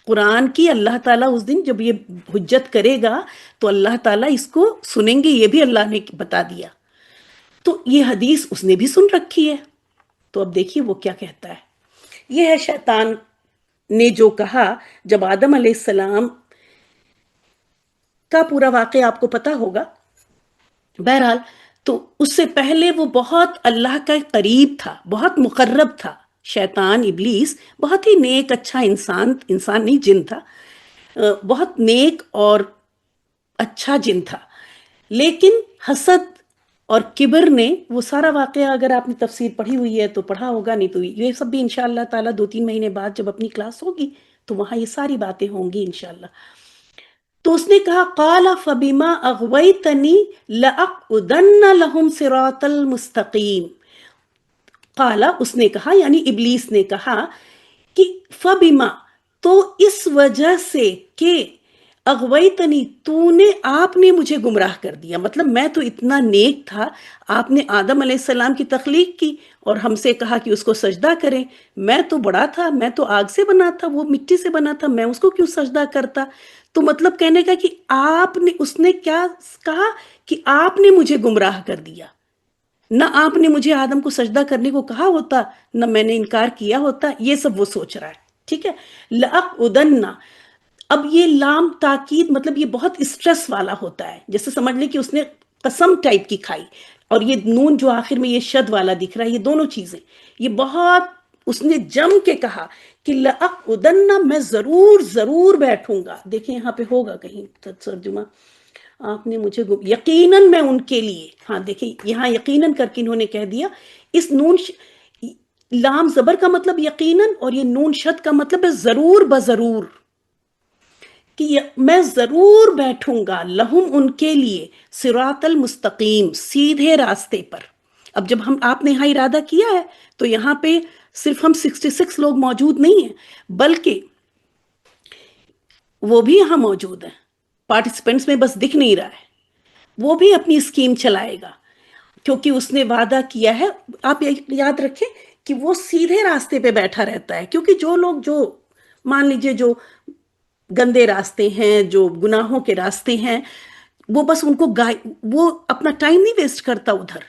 قرآن کی۔ اللہ تعالیٰ اس دن جب یہ حجت کرے گا تو اللہ تعالیٰ اس کو سنیں گے، یہ بھی اللہ نے بتا دیا۔ تو یہ حدیث اس نے بھی سن رکھی ہے۔ تو اب دیکھیے وہ کیا کہتا ہے۔ یہ ہے شیطان نے جو کہا جب آدم علیہ السلام کا پورا واقعہ آپ کو پتا ہوگا، بہرحال تو اس سے پہلے وہ بہت اللہ کا قریب تھا، بہت مقرب تھا۔ شیطان ابلیس بہت ہی نیک اچھا انسان نہیں جن تھا، بہت نیک اور اچھا جن تھا، لیکن حسد اور کبر نے وہ سارا واقعہ، اگر آپ نے تفسیر پڑھی ہوئی ہے تو پڑھا ہوگا، نہیں تو یہ سب بھی انشاءاللہ تعالیٰ 2-3 مہینے بعد جب اپنی کلاس ہوگی تو وہاں یہ ساری باتیں ہوں گی انشاءاللہ۔ تو اس نے کہا قال فبما اغویتنی لاقعدن لهم صراط المستقیم۔ قال اس نے کہا یعنی ابلیس نے کہا کہ فبما تو اس وجہ سے کہ اغویتنی تو نے آپ نے مجھے گمراہ کر دیا، مطلب میں تو اتنا نیک تھا، آپ نے آدم علیہ السلام کی تخلیق کی اور ہم سے کہا کہ اس کو سجدہ کریں، میں تو بڑا تھا، میں تو آگ سے بنا تھا، وہ مٹی سے بنا تھا، میں اس کو کیوں سجدہ کرتا؟ تو مطلب کہنے کا کہ آپ نے، اس نے کیا کہا کہ آپ نے مجھے گمراہ کر دیا، نہ آپ نے مجھے آدم کو سجدہ کرنے کو کہا ہوتا، نہ میں نے انکار کیا ہوتا، یہ سب وہ سوچ رہا ہے، ٹھیک ہے۔ لأقعدن، اب یہ لام تاکید مطلب یہ بہت اسٹریس والا ہوتا ہے، جیسے سمجھ لیں کہ اس نے قسم ٹائپ کی کھائی، اور یہ نون جو آخر میں یہ شد والا دکھ رہا ہے، یہ دونوں چیزیں یہ بہت اس نے جم کے کہا کہ لأقعدن، میں ضرور ضرور بیٹھوں گا۔ دیکھیں یہاں پہ ہوگا کہیں ترجمہ، آپ نے مجھے یقیناً میں ان کے لیے، ہاں دیکھیں یہاں یقیناً کر کے انہوں نے کہہ دیا، اس نون لام زبر کا مطلب یقیناً، اور یہ نون شد کا مطلب ہے ضرور بضرور، کہ میں ضرور بیٹھوں گا لہم ان کے لیے صراط المستقیم، سیدھے راستے پر۔ اب جب آپ نے یہاں ارادہ کیا ہے تو یہاں پہ صرف ہم 66 لوگ موجود نہیں ہیں، بلکہ وہ بھی یہاں موجود ہیں، پارٹیسپینٹس میں بس دکھ نہیں رہا ہے، وہ بھی اپنی اسکیم چلائے گا، کیونکہ اس نے وعدہ کیا ہے۔ آپ یاد رکھیں کہ وہ سیدھے راستے پہ بیٹھا رہتا ہے، کیونکہ جو لوگ جو مان لیجئے جو گندے راستے ہیں، جو گناہوں کے راستے ہیں، وہ بس ان کو وہ اپنا ٹائم نہیں ویسٹ کرتا ادھر،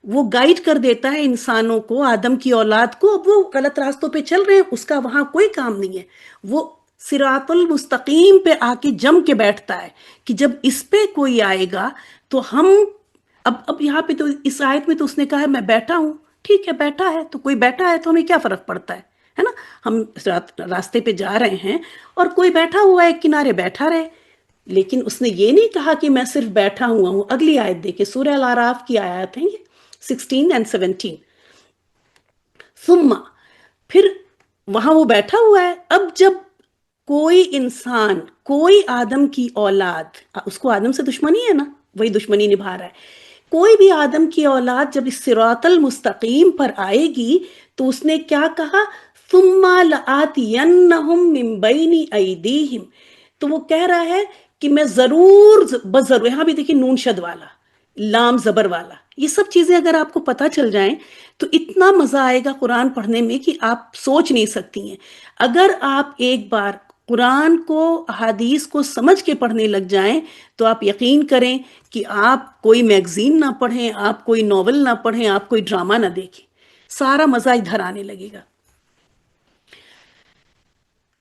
وہ گائیڈ کر دیتا ہے انسانوں کو، آدم کی اولاد کو، اب وہ غلط راستوں پہ چل رہے ہیں، اس کا وہاں کوئی کام نہیں ہے، وہ صراط المستقیم پہ آ کے جم کے بیٹھتا ہے کہ جب اس پہ کوئی آئے گا تو ہم اب یہاں پہ تو اس آیت میں تو اس نے کہا ہے میں بیٹھا ہوں، ٹھیک ہے بیٹھا ہے تو کوئی بیٹھا ہے تو ہمیں کیا فرق پڑتا ہے نا، ہم راستے پہ جا رہے ہیں اور کوئی بیٹھا ہوا ہے کنارے بیٹھا رہے، لیکن اس نے یہ نہیں کہا کہ میں صرف بیٹھا ہوا ہوں۔ اگلی آیت دیکھیں، سورہ الاعراف کی آیات ہیں یہ 16 اور 17۔ ثم، پھر وہاں وہ بیٹھا ہوا ہے، اب جب کوئی انسان، کوئی آدم کی اولاد، اس کو آدم سے دشمنی ہے نا، وہی دشمنی نبھا رہا ہے، کوئی بھی آدم کی اولاد جب اس صراط المستقیم پر آئے گی تو اس نے کیا کہا، ثم لآتینہم من بین ایدیہم، تو وہ کہہ رہا ہے کہ میں ضرور بضرور، یہاں بھی دیکھیں نون شد والا، لام زبر والا، یہ سب چیزیں اگر آپ کو پتہ چل جائیں تو اتنا مزہ آئے گا قرآن پڑھنے میں کہ آپ سوچ نہیں سکتی ہیں۔ اگر آپ ایک بار قرآن کو، احادیث کو سمجھ کے پڑھنے لگ جائیں تو آپ یقین کریں کہ آپ کوئی میگزین نہ پڑھیں، آپ کوئی ناول نہ پڑھیں، آپ کوئی ڈرامہ نہ دیکھیں، سارا مزہ ادھر آنے لگے گا۔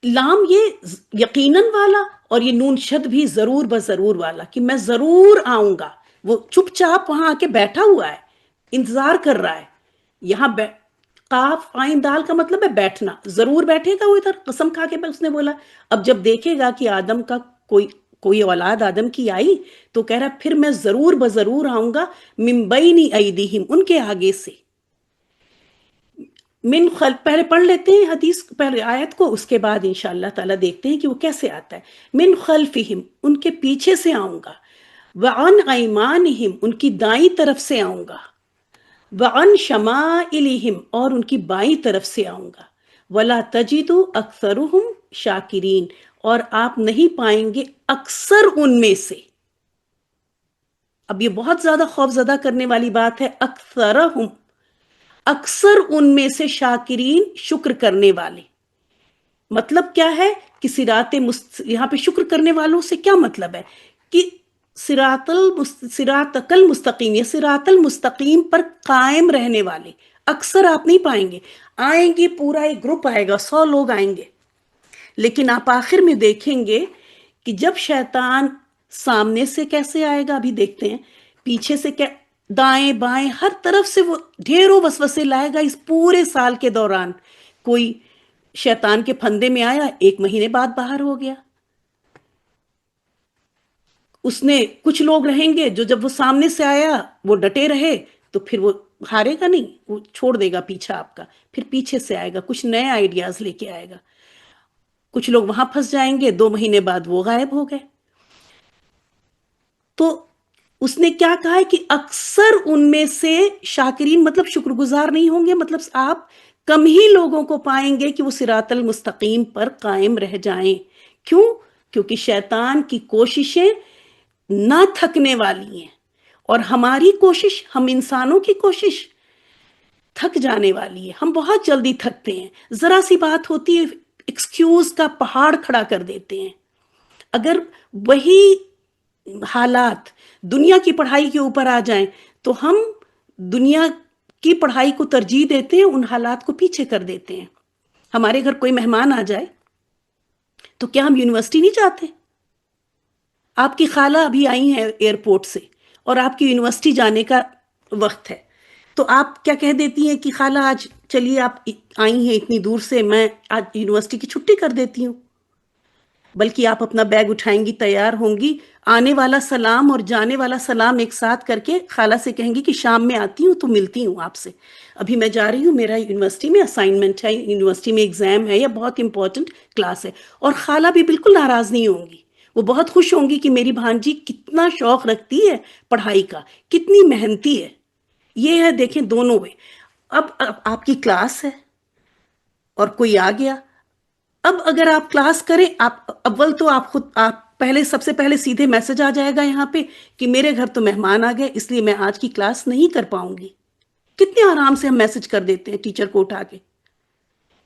لام یہ یقیناً والا، اور یہ نون شد بھی ضرور بضرور والا، کہ میں ضرور آؤں گا۔ وہ چپ چاپ وہاں آ کے بیٹھا ہوا ہے، انتظار کر رہا ہے۔ یہاں قاف عین دال کا مطلب ہے بیٹھنا، ضرور بیٹھے گا وہ ادھر، قسم کھا کے اس نے بولا۔ اب جب دیکھے گا کہ آدم کا کوئی اولاد آدم کی آئی تو کہہ رہا پھر میں ضرور بضرور آؤں گا، من بین ایدیہم، ان کے آگے سے، من خلف، پہلے پڑھ لیتے ہیں حدیث پہلے آیت کو، اس کے بعد انشاءاللہ تعالیٰ دیکھتے ہیں کہ وہ کیسے آتا ہے۔ من خلفہم، ان کے پیچھے سے آؤں گا، وعن ایمانہم، ان کی دائیں طرف سے آؤں گا، وعن شمائلہم، اور ان کی بائیں طرف سے آؤں گا، ولا تجد اکثرہم شاکرین، اور آپ نہیں پائیں گے اکثر ان میں سے، اب یہ بہت زیادہ خوف زدہ کرنے والی بات ہے، اکثرہم، اکثر ان میں سے شاکرین، شکر کرنے والے۔ مطلب کیا ہے کہ یہاں پہ شکر کرنے والوں سے کیا مطلب ہے کہ صراط المستقیم یا صراط المستقیم پر قائم رہنے والے اکثر آپ نہیں پائیں گے۔ آئیں گے، پورا ایک گروپ آئے گا، 100 لوگ آئیں گے، لیکن آپ آخر میں دیکھیں گے کہ جب شیطان سامنے سے کیسے آئے گا، ابھی دیکھتے ہیں، پیچھے سے کیا، دائیں بائیں ہر طرف سے وہ ڈھیروں وسوسے لائے گا۔ اس پورے سال کے دوران کوئی شیطان کے پھندے میں آیا، 1 مہینے بعد باہر ہو گیا۔ اس نے کچھ لوگ رہیں گے جو جب وہ سامنے سے آیا وہ ڈٹے رہے، تو پھر وہ ہارے گا نہیں، وہ چھوڑ دے گا پیچھا آپ کا، پھر پیچھے سے آئے گا، کچھ نئے آئیڈیاز لے کے آئے گا۔ کچھ لوگ وہاں پھنس جائیں گے، 2 مہینے بعد وہ غائب ہو گئے۔ تو اس نے کیا کہا ہے کہ اکثر ان میں سے شاکرین، مطلب شکر گزار نہیں ہوں گے، مطلب آپ کم ہی لوگوں کو پائیں گے کہ وہ صراط المستقیم پر قائم رہ جائیں۔ کیوں؟ کیونکہ شیطان کی کوششیں نہ تھکنے والی ہیں، اور ہماری کوشش، ہم انسانوں کی کوشش تھک جانے والی ہے۔ ہم بہت جلدی تھکتے ہیں، ذرا سی بات ہوتی ہے ایکسکیوز کا پہاڑ کھڑا کر دیتے ہیں۔ اگر وہی حالات دنیا کی پڑھائی کے اوپر آ جائیں تو ہم دنیا کی پڑھائی کو ترجیح دیتے ہیں، ان حالات کو پیچھے کر دیتے ہیں۔ ہمارے گھر کوئی مہمان آ جائے تو کیا ہم یونیورسٹی نہیں جاتے؟ آپ کی خالہ ابھی آئی ہیں ایئرپورٹ سے اور آپ کی یونیورسٹی جانے کا وقت ہے، تو آپ کیا کہہ دیتی ہیں کہ خالہ آج چلیے، آپ آئی ہیں اتنی دور سے، میں آج یونیورسٹی کی چھٹی کر دیتی ہوں۔ بلکہ آپ اپنا بیگ اٹھائیں گی، تیار ہوں گی، آنے والا سلام اور جانے والا سلام ایک ساتھ کر کے خالہ سے کہیں گی کہ شام میں آتی ہوں تو ملتی ہوں آپ سے، ابھی میں جا رہی ہوں، میرا یونیورسٹی میں اسائنمنٹ ہے، یونیورسٹی میں ایگزام ہے یا بہت امپورٹنٹ کلاس ہے۔ اور خالہ بھی بالکل ناراض نہیں ہوں گی، وہ بہت خوش ہوں گی کہ میری بھانجی کتنا شوق رکھتی ہے پڑھائی کا، کتنی محنتی ہے۔ یہ ہے، دیکھیں دونوں میں۔ اب آپ کی کلاس ہے اور کوئی آ گیا، اب اگر آپ کلاس کریں، آپ اول تو آپ پہلے، سب سے پہلے سیدھے میسج آ جائے گا یہاں پہ کہ میرے گھر تو مہمان آ گئے، اس لیے میں آج کی کلاس نہیں کر پاؤں گی۔ کتنے آرام سے ہم میسج کر دیتے ہیں ٹیچر کو اٹھا کے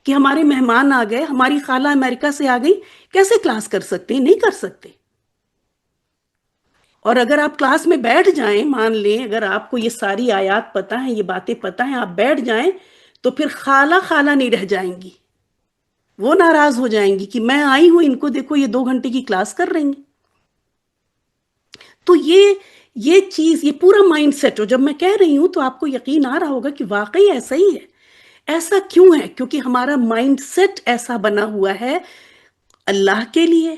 کہ ہمارے مہمان آ گئے، ہماری خالہ امریکہ سے آ گئی، کیسے کلاس کر سکتے ہیں؟ نہیں کر سکتے۔ اور اگر آپ کلاس میں بیٹھ جائیں، مان لیں اگر آپ کو یہ ساری آیات پتہ ہیں، یہ باتیں پتہ ہیں، آپ بیٹھ جائیں، تو پھر خالہ خالہ نہیں رہ جائیں گی، وہ ناراض ہو جائیں گی کہ میں آئی ہوں، ان کو دیکھو یہ 2 گھنٹے کی کلاس کر رہی ہیں۔ تو یہ چیز، یہ پورا مائنڈ سیٹ ہو، جب میں کہہ رہی ہوں تو آپ کو یقین آ رہا ہوگا کہ واقعی ایسا ہی ہے۔ ایسا کیوں ہے؟ کیونکہ ہمارا مائنڈ سیٹ ایسا بنا ہوا ہے اللہ کے لیے،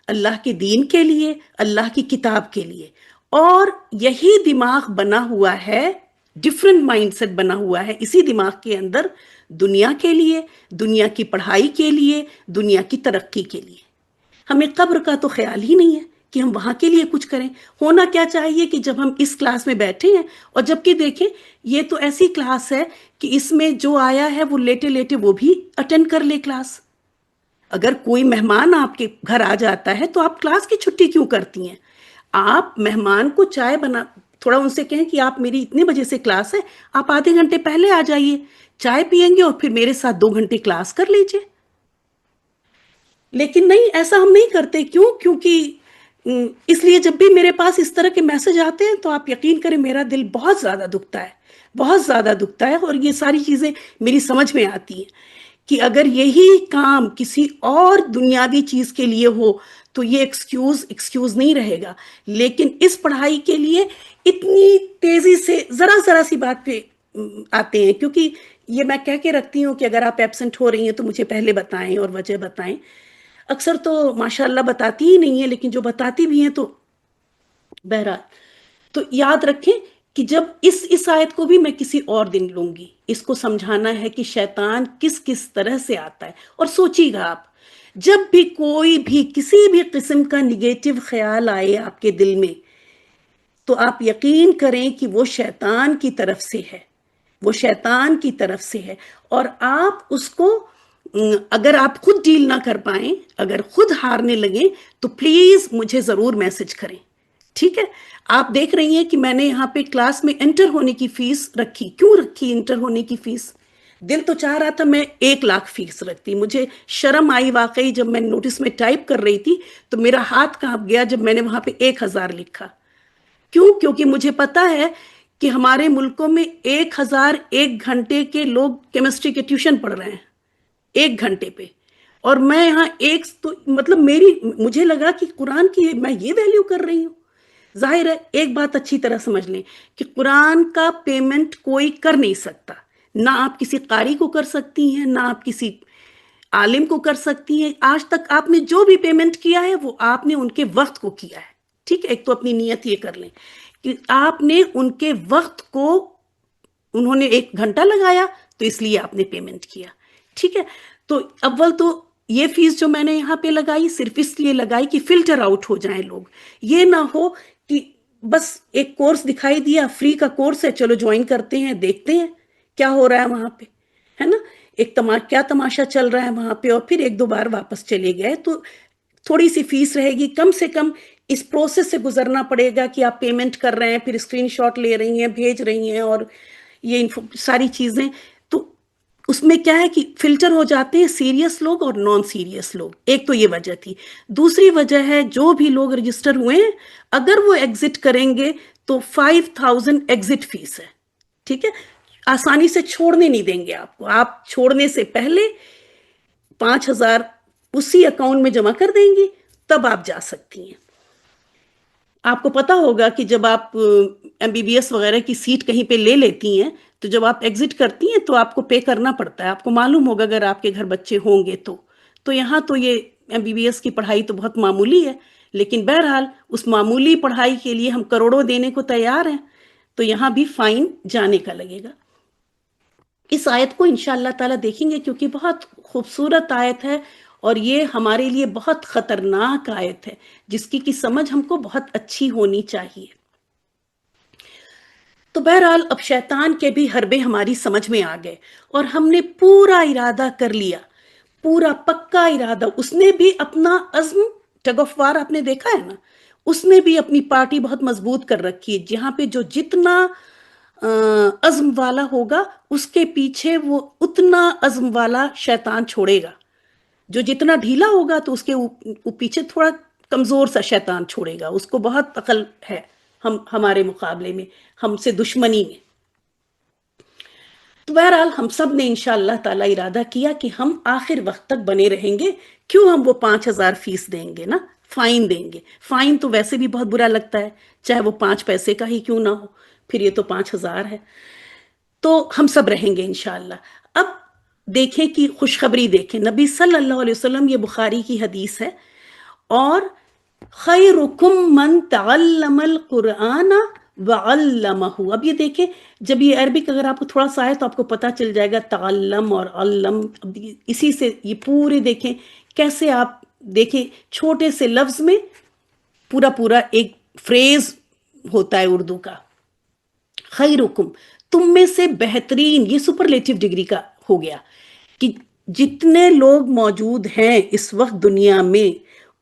اللہ کے دین کے لیے، اللہ کی کتاب کے لیے، اور یہی دماغ بنا ہوا ہے، ڈفرنٹ مائنڈ سیٹ بنا ہوا ہے اسی دماغ کے اندر، دنیا کے لیے، دنیا کی پڑھائی کے لیے، دنیا کی ترقی کے لیے۔ ہمیں قبر کا تو خیال ہی نہیں ہے کہ ہم وہاں کے لیے کچھ کریں۔ ہونا کیا چاہیے کہ جب ہم اس کلاس میں بیٹھے ہیں، اور جبکہ دیکھیں یہ تو ایسی کلاس ہے کہ اس میں جو آیا ہے وہ لیٹے لیٹے وہ بھی اٹینڈ کر لے کلاس۔ اگر کوئی مہمان آپ کے گھر آ جاتا ہے تو آپ کلاس کی چھٹی کیوں کرتی ہیں؟ آپ مہمان کو چائے بنا، تھوڑا ان سے کہیں کہ آپ میری اتنے بجے سے کلاس ہے، آپ آدھے گھنٹے پہلے آ جائیے، چائے پئیں گے اور پھر میرے ساتھ 2 گھنٹے کلاس کر لیجئے۔ لیکن نہیں، ایسا ہم نہیں کرتے۔ کیوں؟ کیونکہ اس لیے جب بھی میرے پاس اس طرح کے میسج آتے ہیں تو آپ یقین کریں میرا دل بہت زیادہ دکھتا ہے، بہت زیادہ دکھتا ہے، اور یہ ساری چیزیں میری سمجھ میں آتی ہیں کہ اگر یہی کام کسی اور دنیاوی چیز کے لیے ہو تو یہ ایکسکیوز نہیں رہے گا، لیکن اس پڑھائی کے لیے اتنی تیزی سے ذرا ذرا سی بات پہ آتے ہیں، کیونکہ یہ میں کہہ کے رکھتی ہوں کہ اگر آپ ایبسنٹ ہو رہی ہیں تو مجھے پہلے بتائیں اور وجہ بتائیں۔ اکثر تو ماشاءاللہ بتاتی ہی نہیں ہے، لیکن جو بتاتی بھی ہیں تو بہرحال، تو یاد رکھیں کہ جب اس آیت کو بھی میں کسی اور دن لوں گی، اس کو سمجھانا ہے کہ شیطان کس کس طرح سے آتا ہے۔ اور سوچیے گا آپ، جب بھی کوئی بھی کسی بھی قسم کا نگیٹو خیال آئے آپ کے دل میں، تو آپ یقین کریں کہ وہ شیطان کی طرف سے ہے، وہ شیطان کی طرف سے ہے۔ اور آپ اس کو، اگر آپ خود ڈیل نہ کر پائیں، اگر خود ہارنے لگیں، تو پلیز مجھے ضرور میسج کریں، ٹھیک ہے؟ آپ دیکھ رہی ہیں کہ میں نے یہاں پہ کلاس میں انٹر ہونے کی فیس رکھی. کیوں رکھی انٹر ہونے کی فیس؟ دل تو چاہ رہا تھا میں 1 لاکھ فیس رکھتی. مجھے شرم آئی واقعی جب میں نوٹس میں ٹائپ کر رہی تھی تو میرا ہاتھ کانپ گیا جب میں نے وہاں پہ 1,000 لکھا. کیوں؟ کیونکہ مجھے پتا ہے کہ ہمارے ملکوں میں 1,000 ایک گھنٹے کے لوگ کیمسٹری کے ٹیوشن پڑھ رہے ہیں 1 گھنٹے پہ. اور میں یہاں ایک تو مطلب مجھے لگا کہ قرآن کی میں یہ ویلیو کر رہی ہوں. ظاہر ہے ایک بات اچھی طرح سمجھ لیں کہ قرآن کا پیمنٹ کوئی کر نہیں سکتا. نہ آپ کسی قاری کو کر سکتی ہیں، نہ آپ کسی عالم کو کر سکتی ہیں. آج تک آپ نے جو بھی پیمنٹ کیا ہے وہ آپ نے ان کے وقت کو کیا ہے. ٹھیک ہے، ایک تو اپنی نیت یہ کر لیں کہ آپ نے ان کے وقت کو، انہوں نے 1 گھنٹہ لگایا تو اس لیے آپ نے پیمنٹ کیا. ٹھیک ہے، تو اول تو یہ فیس جو میں نے یہاں پہ لگائی صرف اس لیے لگائی کہ فلٹر آؤٹ ہو جائیں لوگ. یہ نہ ہو کہ بس ایک کورس دکھائی دیا، فری کا کورس ہے، چلو جوائن کرتے ہیں، دیکھتے ہیں کیا ہو رہا ہے وہاں پہ، ہے نا. کیا تماشا چل رہا ہے وہاں پہ، اور پھر 1-2 بار واپس چلے گئے. تو تھوڑی سی فیس رہے گی، کم سے کم اس پروسیس سے گزرنا پڑے گا کہ آپ پیمنٹ کر رہے ہیں، پھر اسکرین شاٹ لے رہی ہیں، بھیج رہی ہیں، اور یہ ساری چیزیں. تو اس میں کیا ہے کہ فلٹر ہو جاتے ہیں سیریس لوگ اور نان سیریس لوگ. ایک تو یہ وجہ تھی. دوسری وجہ ہے جو بھی لوگ رجسٹر ہوئے ہیں اگر وہ ایگزٹ کریں گے تو 5,000 ایگزٹ فیس ہے. ٹھیک ہے، آسانی سے چھوڑنے نہیں دیں گے آپ کو. آپ چھوڑنے سے پہلے 5,000 اسی اکاؤنٹ میں جمع کر دیں گی، تب آپ جا سکتی ہیں. آپ کو پتا ہوگا کہ جب آپ MBBS وغیرہ کی سیٹ کہیں پہ لے لیتی ہیں تو جب آپ ایگزٹ کرتی ہیں تو آپ کو پے کرنا پڑتا ہے. آپ کو معلوم ہوگا اگر آپ کے گھر بچے ہوں گے تو یہاں تو یہ MBBS کی پڑھائی تو بہت معمولی ہے، لیکن بہرحال اس معمولی پڑھائی کے لیے ہم کروڑوں دینے کو تیار ہیں، تو یہاں بھی فائن جانے کا لگے گا. اس آیت کو انشاءاللہ تعالیٰ دیکھیں گے کیونکہ بہت خوبصورت آیت ہے اور یہ ہمارے لیے بہت خطرناک آیت ہے جس کی سمجھ ہم کو بہت اچھی ہونی چاہیے. تو بہرحال اب شیطان کے بھی حربے ہماری سمجھ میں آ گئے اور ہم نے پورا ارادہ کر لیا، پورا پکا ارادہ. اس نے بھی اپنا عزم ٹگ آف وار آپ نے دیکھا ہے نا، اس نے بھی اپنی پارٹی بہت مضبوط کر رکھی ہے. جہاں پہ جو جتنا عزم والا ہوگا اس کے پیچھے وہ اتنا عزم والا شیطان چھوڑے گا. جو جتنا ڈھیلا ہوگا تو اس کے پیچھے تھوڑا کمزور سا شیطان چھوڑے گا. اس کو بہت عقل ہے ہمارے مقابلے میں، ہم سے دشمنی میں. تو بہرحال ہم سب نے انشاءاللہ تعالی ارادہ کیا کہ ہم آخر وقت تک بنے رہیں گے. کیوں ہم وہ 5,000 فیس دیں گے نا، فائن دیں گے. فائن تو ویسے بھی بہت برا لگتا ہے، چاہے وہ 5 پیسے کا ہی کیوں نہ ہو، پھر یہ تو 5,000 ہے. تو ہم سب رہیں گے انشاءاللہ. اب دیکھیں کہ خوشخبری دیکھیں، نبی صلی اللہ علیہ وسلم، یہ بخاری کی حدیث ہے، اور خیرکم من تعلم القرآن وعلمہ. اب یہ دیکھیں، جب یہ عربک اگر آپ کو تھوڑا سا آئے تو آپ کو پتا چل جائے گا تعلم اور علم. اسی سے یہ پورے دیکھیں کیسے، آپ دیکھیں چھوٹے سے لفظ میں پورا ایک فریز ہوتا ہے اردو کا. خیرکم، تم میں سے بہترین، یہ سپرلیٹو ڈگری کا ہو گیا کہ جتنے لوگ موجود ہیں اس وقت دنیا میں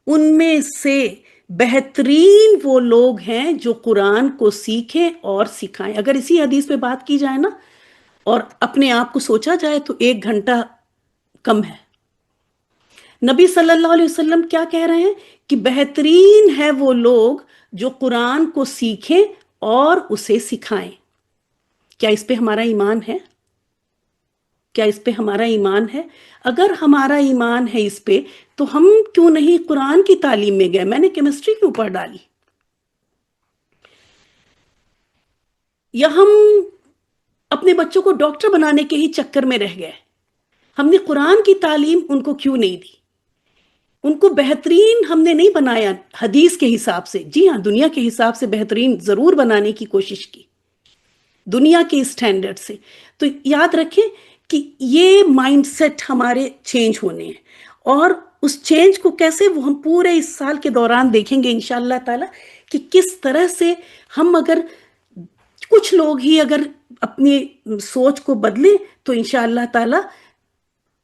ان میں سے بہترین وہ لوگ ہیں جو قرآن کو سیکھیں اور سکھائیں. اگر اسی حدیث پہ بات کی جائے نا اور اپنے آپ کو سوچا جائے تو 1 گھنٹہ کم ہے. نبی صلی اللہ علیہ وسلم کیا کہہ رہے ہیں کہ بہترین ہے وہ لوگ جو قرآن کو سیکھیں اور اسے سکھائیں. کیا اس پہ ہمارا ایمان ہے؟ کیا اس پہ ہمارا ایمان ہے؟ اگر ہمارا ایمان ہے اس پہ تو ہم کیوں نہیں قرآن کی تعلیم میں گئے؟ میں نے کیمسٹری کے اوپر ڈالی، یا ہم اپنے بچوں کو ڈاکٹر بنانے کے ہی چکر میں رہ گئے؟ ہم نے قرآن کی تعلیم ان کو کیوں نہیں دی؟ ان کو بہترین ہم نے نہیں بنایا حدیث کے حساب سے. جی ہاں، دنیا کے حساب سے بہترین ضرور بنانے کی کوشش کی، دنیا کے اسٹینڈرڈ سے. تو یاد رکھیں کہ یہ مائنڈ سیٹ ہمارے چینج ہونے ہیں، اور اس چینج کو کیسے وہ ہم پورے اس سال کے دوران دیکھیں گے انشاءاللہ تعالی کہ کس طرح سے ہم اگر کچھ لوگ ہی اگر اپنی سوچ کو بدلیں تو انشاءاللہ تعالی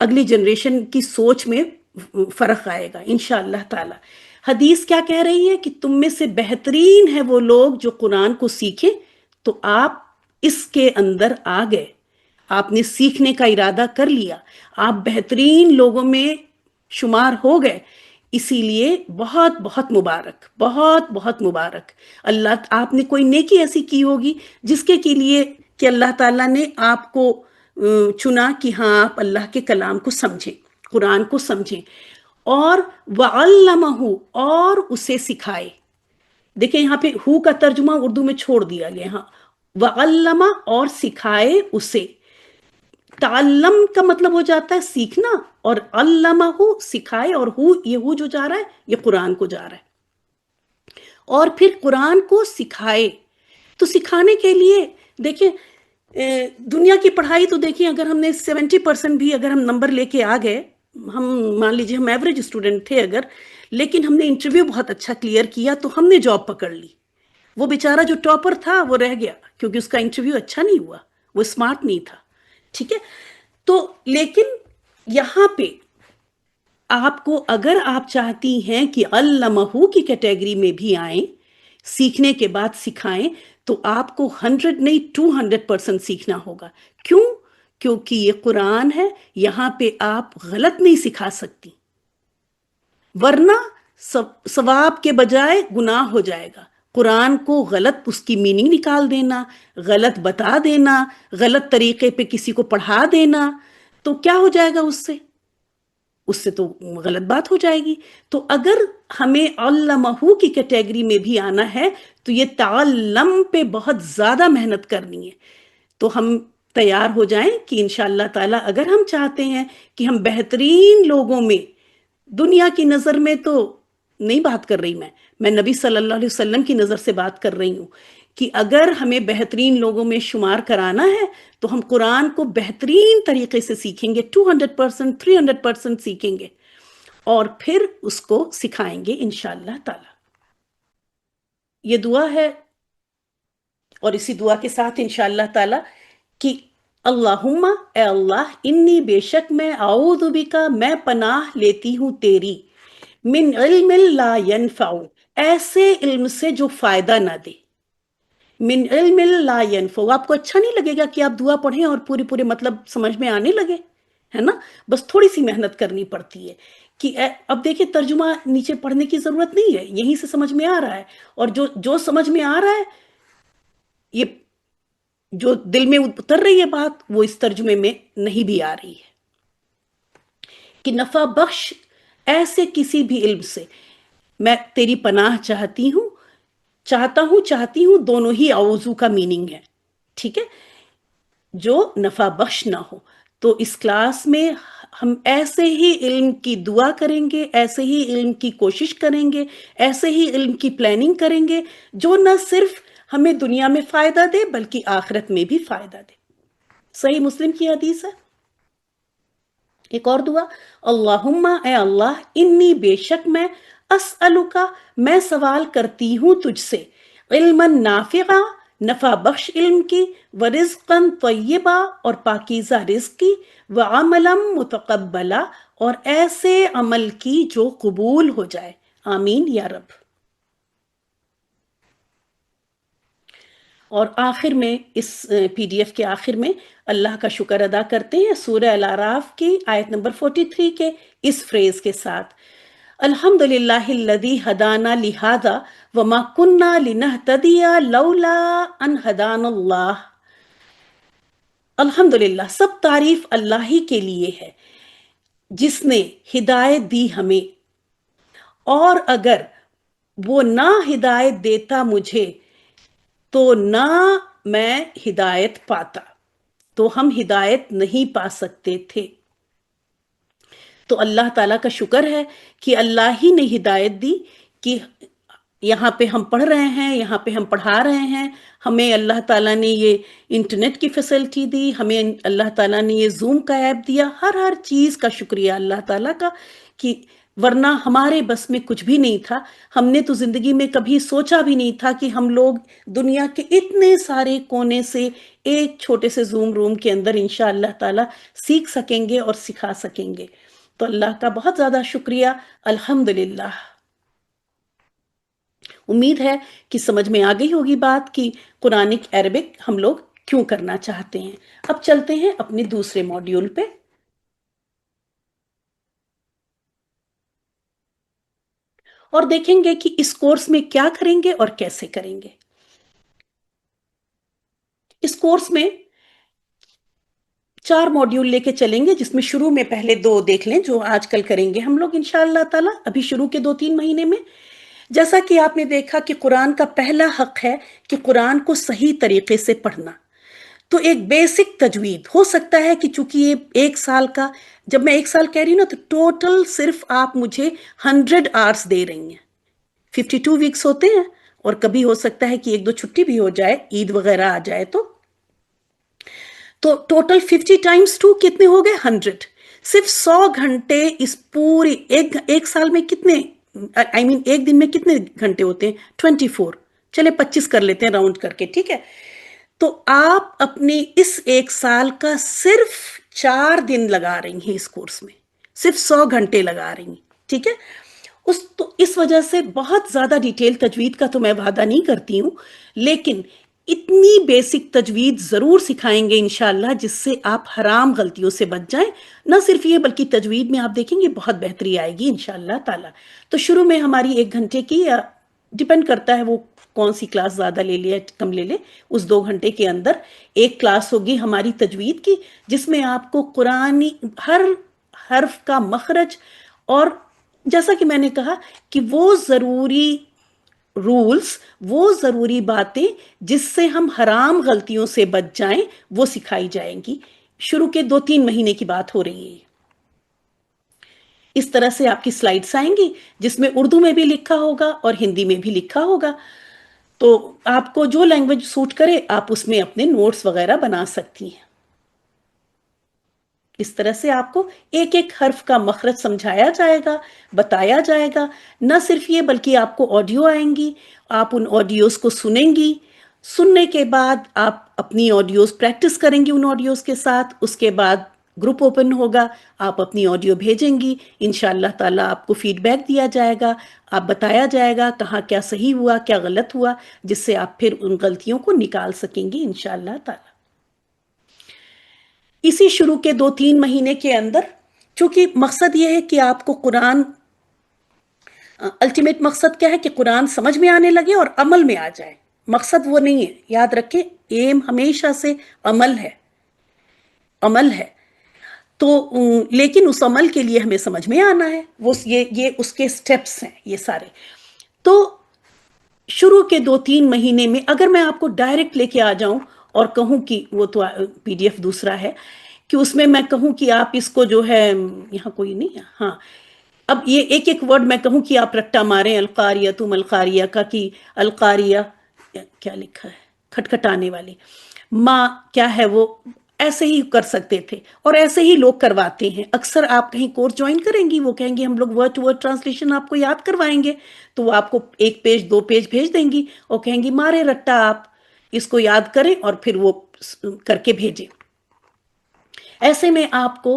اگلی جنریشن کی سوچ میں فرق آئے گا انشاءاللہ تعالی. حدیث کیا کہہ رہی ہے کہ تم میں سے بہترین ہے وہ لوگ جو قرآن کو سیکھیں. تو آپ اس کے اندر آ گئے، آپ نے سیکھنے کا ارادہ کر لیا، آپ بہترین لوگوں میں شمار ہو گئے. اسی لیے بہت بہت مبارک، بہت بہت مبارک. اللہ، آپ نے کوئی نیکی ایسی کی ہوگی جس کے لیے کہ اللہ تعالیٰ نے آپ کو چنا کہ ہاں آپ اللہ کے کلام کو سمجھیں، قرآن کو سمجھیں. اور وَعَلَّمَهُ، اور اسے سکھائے. دیکھیں یہاں پہ ہو کا ترجمہ اردو میں چھوڑ دیا گیا. ہاں، وَعَلَّمَ، اور سکھائے اسے. تعلم کا مطلب ہو جاتا ہے سیکھنا، اور علمہ سکھائے، اور یہ ہو جو جا رہا ہے یہ قرآن کو جا رہا ہے. اور پھر قرآن کو سکھائے. تو سکھانے کے لیے دیکھیں دنیا کی پڑھائی تو دیکھیں، اگر ہم نے 70% بھی اگر ہم نمبر لے کے آ گئے، ہم مان لیجیے ہم ایوریج اسٹوڈنٹ تھے اگر، لیکن ہم نے انٹرویو بہت اچھا کلیئر کیا تو ہم نے جاب پکڑ لی. وہ بیچارہ جو ٹاپر تھا وہ رہ گیا کیونکہ اس کا انٹرویو اچھا نہیں ہوا، وہ اسمارٹ نہیں تھا. ٹھیک ہے، تو لیکن یہاں پہ آپ کو اگر آپ چاہتی ہیں کہ علمہ کی کیٹیگری میں بھی آئیں، سیکھنے کے بعد سکھائیں، تو آپ کو 100 نہیں 200% سیکھنا ہوگا. کیوں؟ کیونکہ یہ قرآن ہے، یہاں پہ آپ غلط نہیں سکھا سکتی، ورنہ ثواب کے بجائے گناہ ہو جائے گا. قرآن کو غلط اس کی میننگ نکال دینا، غلط بتا دینا، غلط طریقے پہ کسی کو پڑھا دینا، تو کیا ہو جائے گا اس سے تو غلط بات ہو جائے گی. تو اگر ہمیں علمہ کی کیٹیگری میں بھی آنا ہے تو یہ تعلم پہ بہت زیادہ محنت کرنی ہے. تو ہم تیار ہو جائیں کہ انشاءاللہ تعالی اگر ہم چاہتے ہیں کہ ہم بہترین لوگوں میں، دنیا کی نظر میں تو نہیں بات کر رہی، میں نبی صلی اللہ علیہ وسلم کی نظر سے بات کر رہی ہوں، کہ اگر ہمیں بہترین لوگوں میں شمار کرانا ہے تو ہم قرآن کو بہترین طریقے سے سیکھیں گے، 200% 300% سیکھیں گے، اور پھر اس کو سکھائیں گے انشاءاللہ تعالی. یہ دعا ہے، اور اسی دعا کے ساتھ انشاءاللہ تعالی کہ اللہم، اے اللہ، انی بے شک میں، اعوذ بکا، میں پناہ لیتی ہوں تیری، من علم لا ینفع، ایسے علم سے جو فائدہ نہ دے. من علم لا ینفع، آپ کو اچھا نہیں لگے گا کہ آپ دعا پڑھیں اور پورے مطلب سمجھ میں آنے لگے، ہے نا؟ بس تھوڑی سی محنت کرنی پڑتی ہے کہ اب دیکھیں ترجمہ نیچے پڑھنے کی ضرورت نہیں ہے، یہیں سے سمجھ میں آ رہا ہے، اور جو سمجھ میں آ رہا ہے، یہ جو دل میں اتر رہی ہے بات، وہ اس ترجمے میں نہیں بھی آ رہی ہے. کہ نفع بخش ایسے کسی بھی علم سے میں تیری پناہ چاہتی ہوں، دونوں ہی اعوذو کا میننگ ہے. ٹھیک ہے، جو نفع بخش نہ ہو. تو اس کلاس میں ہم ایسے ہی علم کی دعا کریں گے، ایسے ہی علم کی کوشش کریں گے، ایسے ہی علم کی پلاننگ کریں گے جو نہ صرف ہمیں دنیا میں فائدہ دے بلکہ آخرت میں بھی فائدہ دے. صحیح مسلم کی حدیث ہے. ایک اور دعا، اللہم، اے اللہ، انی بے شک میں، اسألوکا، میں سوال کرتی ہوں تجھ سے، علما نافعا، نفع بخش علم کی، ورزقا طیبا، اور پاکیزہ رزق کی، وعملا متقبلا، اور ایسے عمل کی جو قبول ہو جائے. آمین یا رب. اور آخر میں اس پی ڈی ایف کے آخر میں اللہ کا شکر ادا کرتے ہیں سورہ الاعراف کی آیت نمبر 43 کے اس فریز کے ساتھ، الحمدللہ الذی ہدانا لہذا وما کننا لنہتدی لولا ان ہدانا اللہ. الحمدللہ، سب تعریف اللہ ہی کے لیے ہے جس نے ہدایت دی ہمیں، اور اگر وہ نہ ہدایت دیتا مجھے تو نہ میں ہدایت پاتا، تو ہم ہدایت نہیں پا سکتے تھے. تو اللہ تعالیٰ کا شکر ہے کہ اللہ ہی نے ہدایت دی کہ یہاں پہ ہم پڑھ رہے ہیں، یہاں پہ ہم پڑھا رہے ہیں. ہمیں اللہ تعالیٰ نے یہ انٹرنیٹ کی فیسلٹی دی، ہمیں اللہ تعالیٰ نے یہ زوم کا ایپ دیا، ہر چیز کا شکریہ اللہ تعالیٰ کا، کہ ورنہ ہمارے بس میں کچھ بھی نہیں تھا. ہم نے تو زندگی میں کبھی سوچا بھی نہیں تھا کہ ہم لوگ دنیا کے اتنے سارے کونے سے ایک چھوٹے سے زوم روم کے اندر انشاء اللہ تعالیٰ سیکھ سکیں گے اور سکھا سکیں گے. تو اللہ کا بہت زیادہ شکریہ. الحمدللہ. امید ہے کہ سمجھ میں آ گئی ہوگی بات کہ قرآنک عربک ہم لوگ کیوں کرنا چاہتے ہیں۔ اب چلتے ہیں اپنے دوسرے ماڈیول پہ، اور دیکھیں گے کہ اس کورس میں کیا کریں گے اور کیسے کریں گے۔ اس کورس میں 4 ماڈیول لے کے چلیں گے، جس میں شروع میں پہلے 2 دیکھ لیں جو آج کل کریں گے ہم لوگ انشاءاللہ تعالی ابھی شروع کے 2-3 مہینے میں۔ جیسا کہ آپ نے دیکھا کہ قرآن کا پہلا حق ہے کہ قرآن کو صحیح طریقے سے پڑھنا، تو ایک بیسک تجوید ہو سکتا ہے کہ چونکہ یہ 1 سال کا، جب میں 1 سال کہہ رہی ہوں نا تو ٹوٹل صرف آپ مجھے 100 آورس دے رہی ہیں، 52 ویکس ہوتے ہیں، اور کبھی ہو سکتا ہے کہ 1-2 چھٹی بھی ہو جائے، عید وغیرہ آ جائے تو ٹوٹل 50 ٹائمز 2 کتنے ہو گئے؟ 100۔ صرف 100 گھنٹے اس پوری ایک سال میں کتنے، ایک دن میں کتنے گھنٹے ہوتے ہیں؟ 24۔ چلے 25 کر لیتے ہیں راؤنڈ کر کے، ٹھیک ہے؟ تو آپ اپنے اس 1 سال کا صرف 4 دن لگا رہی ہیں اس کورس میں، صرف 100 گھنٹے لگا رہی ہیں، ٹھیک ہے؟ تو اس وجہ سے بہت زیادہ ڈیٹیل تجوید کا تو میں وعدہ نہیں کرتی ہوں، لیکن اتنی بیسک تجوید ضرور سکھائیں گے انشاءاللہ جس سے آپ حرام غلطیوں سے بچ جائیں۔ نہ صرف یہ بلکہ تجوید میں آپ دیکھیں گے بہت بہتری آئے گی انشاءاللہ تعالی۔ تو شروع میں ہماری 1 گھنٹے کی، یا ڈیپینڈ کرتا ہے وہ کون سی کلاس زیادہ لے لے یا کم لے لے، اس 2 گھنٹے کے اندر ایک کلاس ہوگی ہماری تجوید کی، جس میں آپ کو قرآنی ہر حرف کا مخرج، اور جیسا کہ میں نے کہا کہ وہ ضروری رولز، وہ ضروری باتیں جس سے ہم حرام غلطیوں سے بچ جائیں، وہ سکھائی جائیں گی۔ شروع کے 2-3 مہینے کی بات ہو رہی ہے۔ اس طرح سے آپ کی سلائیڈز آئیں گی جس میں اردو میں بھی لکھا ہوگا اور ہندی میں بھی لکھا ہوگا، تو آپ کو جو لینگویج سوٹ کرے آپ اس میں اپنے نوٹس وغیرہ بنا سکتی ہیں۔ اس طرح سے آپ کو ایک ایک حرف کا مخرج سمجھایا جائے گا، بتایا جائے گا۔ نہ صرف یہ بلکہ آپ کو آڈیو آئیں گی، آپ ان آڈیوز کو سنیں گی، سننے کے بعد آپ اپنی آڈیوز پریکٹس کریں گی ان آڈیوز کے ساتھ، اس کے بعد گروپ اوپن ہوگا، آپ اپنی آڈیو بھیجیں گی، انشاءاللہ تعالیٰ آپ کو فیڈ بیک دیا جائے گا، آپ بتایا جائے گا کہاں کیا صحیح ہوا کیا غلط ہوا، جس سے آپ پھر ان غلطیوں کو نکال سکیں گی انشاءاللہ تعالیٰ۔ اسی شروع کے 2-3 مہینے کے اندر، چونکہ مقصد یہ ہے کہ آپ کو قرآن، الٹیمیٹ مقصد کیا ہے کہ قرآن سمجھ میں آنے لگے اور عمل میں آ جائے، مقصد وہ نہیں ہے، یاد رکھیں ایم ہمیشہ سے عمل ہے، عمل ہے تو لیکن اس عمل کے لیے ہمیں سمجھ میں آنا ہے، وہ یہ اس کے سٹیپس ہیں یہ سارے۔ تو شروع کے 2-3 مہینے میں اگر میں آپ کو ڈائریکٹ لے کے آ جاؤں اور کہوں کہ وہ تو PDF دوسرا ہے، کہ اس میں کہوں کہ آپ اس کو جو ہے، یہاں کوئی نہیں ہے، ہاں، اب یہ ایک ایک ورڈ میں کہوں کہ آپ رٹا ماریں، القاریہ تم القاریہ کا، کہ القاریہ کیا لکھا ہے، کھٹکھٹانے والی، ماں کیا ہے وہ، ایسے ہی کر سکتے تھے، اور ایسے ہی لوگ کرواتے ہیں اکثر۔ آپ کہیں کورس جوائن کریں گی، وہ کہیں گے ہم لوگ ورڈ ٹو ورڈ ٹرانسلیشن آپ کو یاد کروائیں گے، تو وہ آپ کو 1 پیج 2 پیج بھیج دیں گی اور کہیں گی مارے رٹا آپ اس کو یاد کریں اور پھر وہ کر کے بھیجیں۔ ایسے میں آپ کو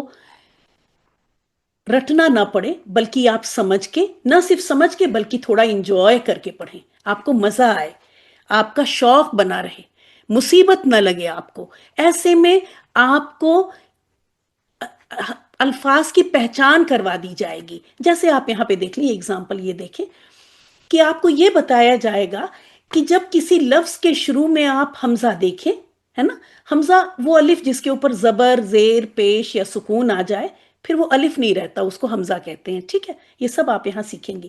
رٹنا نہ پڑے بلکہ آپ سمجھ کے، نہ صرف سمجھ کے بلکہ تھوڑا انجوائے کر کے پڑھیں، آپ کو مزہ آئے، آپ کا شوق بنا رہے، مصیبت نہ لگے آپ کو۔ ایسے میں آپ کو الفاظ کی پہچان کروا دی جائے گی، جیسے آپ یہاں پہ دیکھ لیں ایگزامپل، یہ دیکھیں کہ آپ کو یہ بتایا جائے گا کہ جب کسی لفظ کے شروع میں آپ حمزہ دیکھیں، ہے نا، حمزہ وہ الف جس کے اوپر زبر، زیر، پیش یا سکون آ جائے، پھر وہ الف نہیں رہتا، اس کو حمزہ کہتے ہیں، ٹھیک ہے؟ یہ سب آپ یہاں سیکھیں گی۔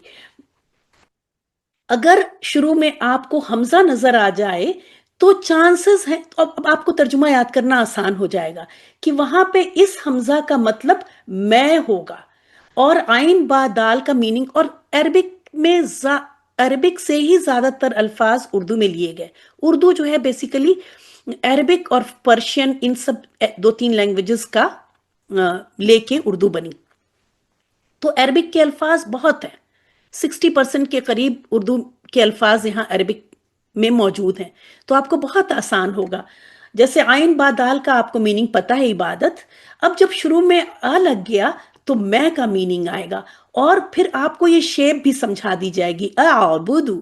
اگر شروع میں آپ کو حمزہ نظر آ جائے تو چانسز ہیں، تو اب آپ کو ترجمہ یاد کرنا آسان ہو جائے گا کہ وہاں پہ اس حمزہ کا مطلب میں ہوگا، اور عین با دال کا میننگ، اور عربک میں عربک سے ہی زیادہ تر الفاظ اردو میں لیے گئے۔ اردو جو ہے بیسیکلی عربک اور پرشین، ان سب 2-3 لینگویجز کا لے کے اردو بنی، تو عربک کے الفاظ بہت ہیں، 60% کے قریب اردو کے الفاظ یہاں عربک میں موجود ہیں، تو آپ کو بہت آسان ہوگا۔ جیسے عین با دال کا آپ کو میننگ پتہ ہے، عبادت، اب جب شروع میں آ لگ گیا تو میں کا میننگ آئے گا، اور پھر آپ کو یہ شیپ بھی سمجھا دی جائے گی، اعبدو،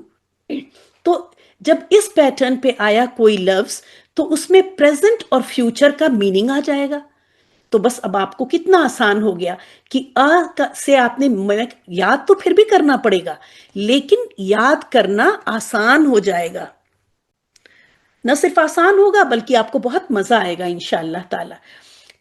تو جب اس پیٹرن پہ آیا کوئی لفظ تو اس میں پریزنٹ اور فیوچر کا میننگ آ جائے گا. تو بس اب آپ کو کتنا آسان ہو گیا کہ سے آپ نے یاد تو پھر بھی کرنا پڑے گا لیکن یاد کرنا آسان ہو جائے گا. نہ صرف آسان ہوگا بلکہ آپ کو بہت مزہ آئے گا انشاءاللہ تعالی.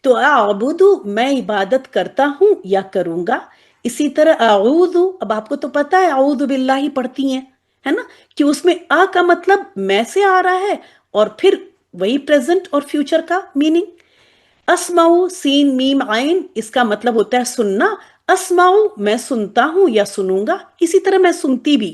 تو اعبدو میں عبادت کرتا ہوں یا کروں گا. اسی طرح اعوذ اب آپ کو تو پتا ہے اعوذ باللہ ہی پڑھتی ہیں ہے نا کہ اس میں کا مطلب میں سے آ رہا ہے اور پھر وہی پریزنٹ اور فیوچر کا میننگ. اسمعو سین میم عین اس کا مطلب ہوتا ہے سننا. اسمعو میں سنتا ہوں یا سنوں گا. اسی طرح میں سنتی بھی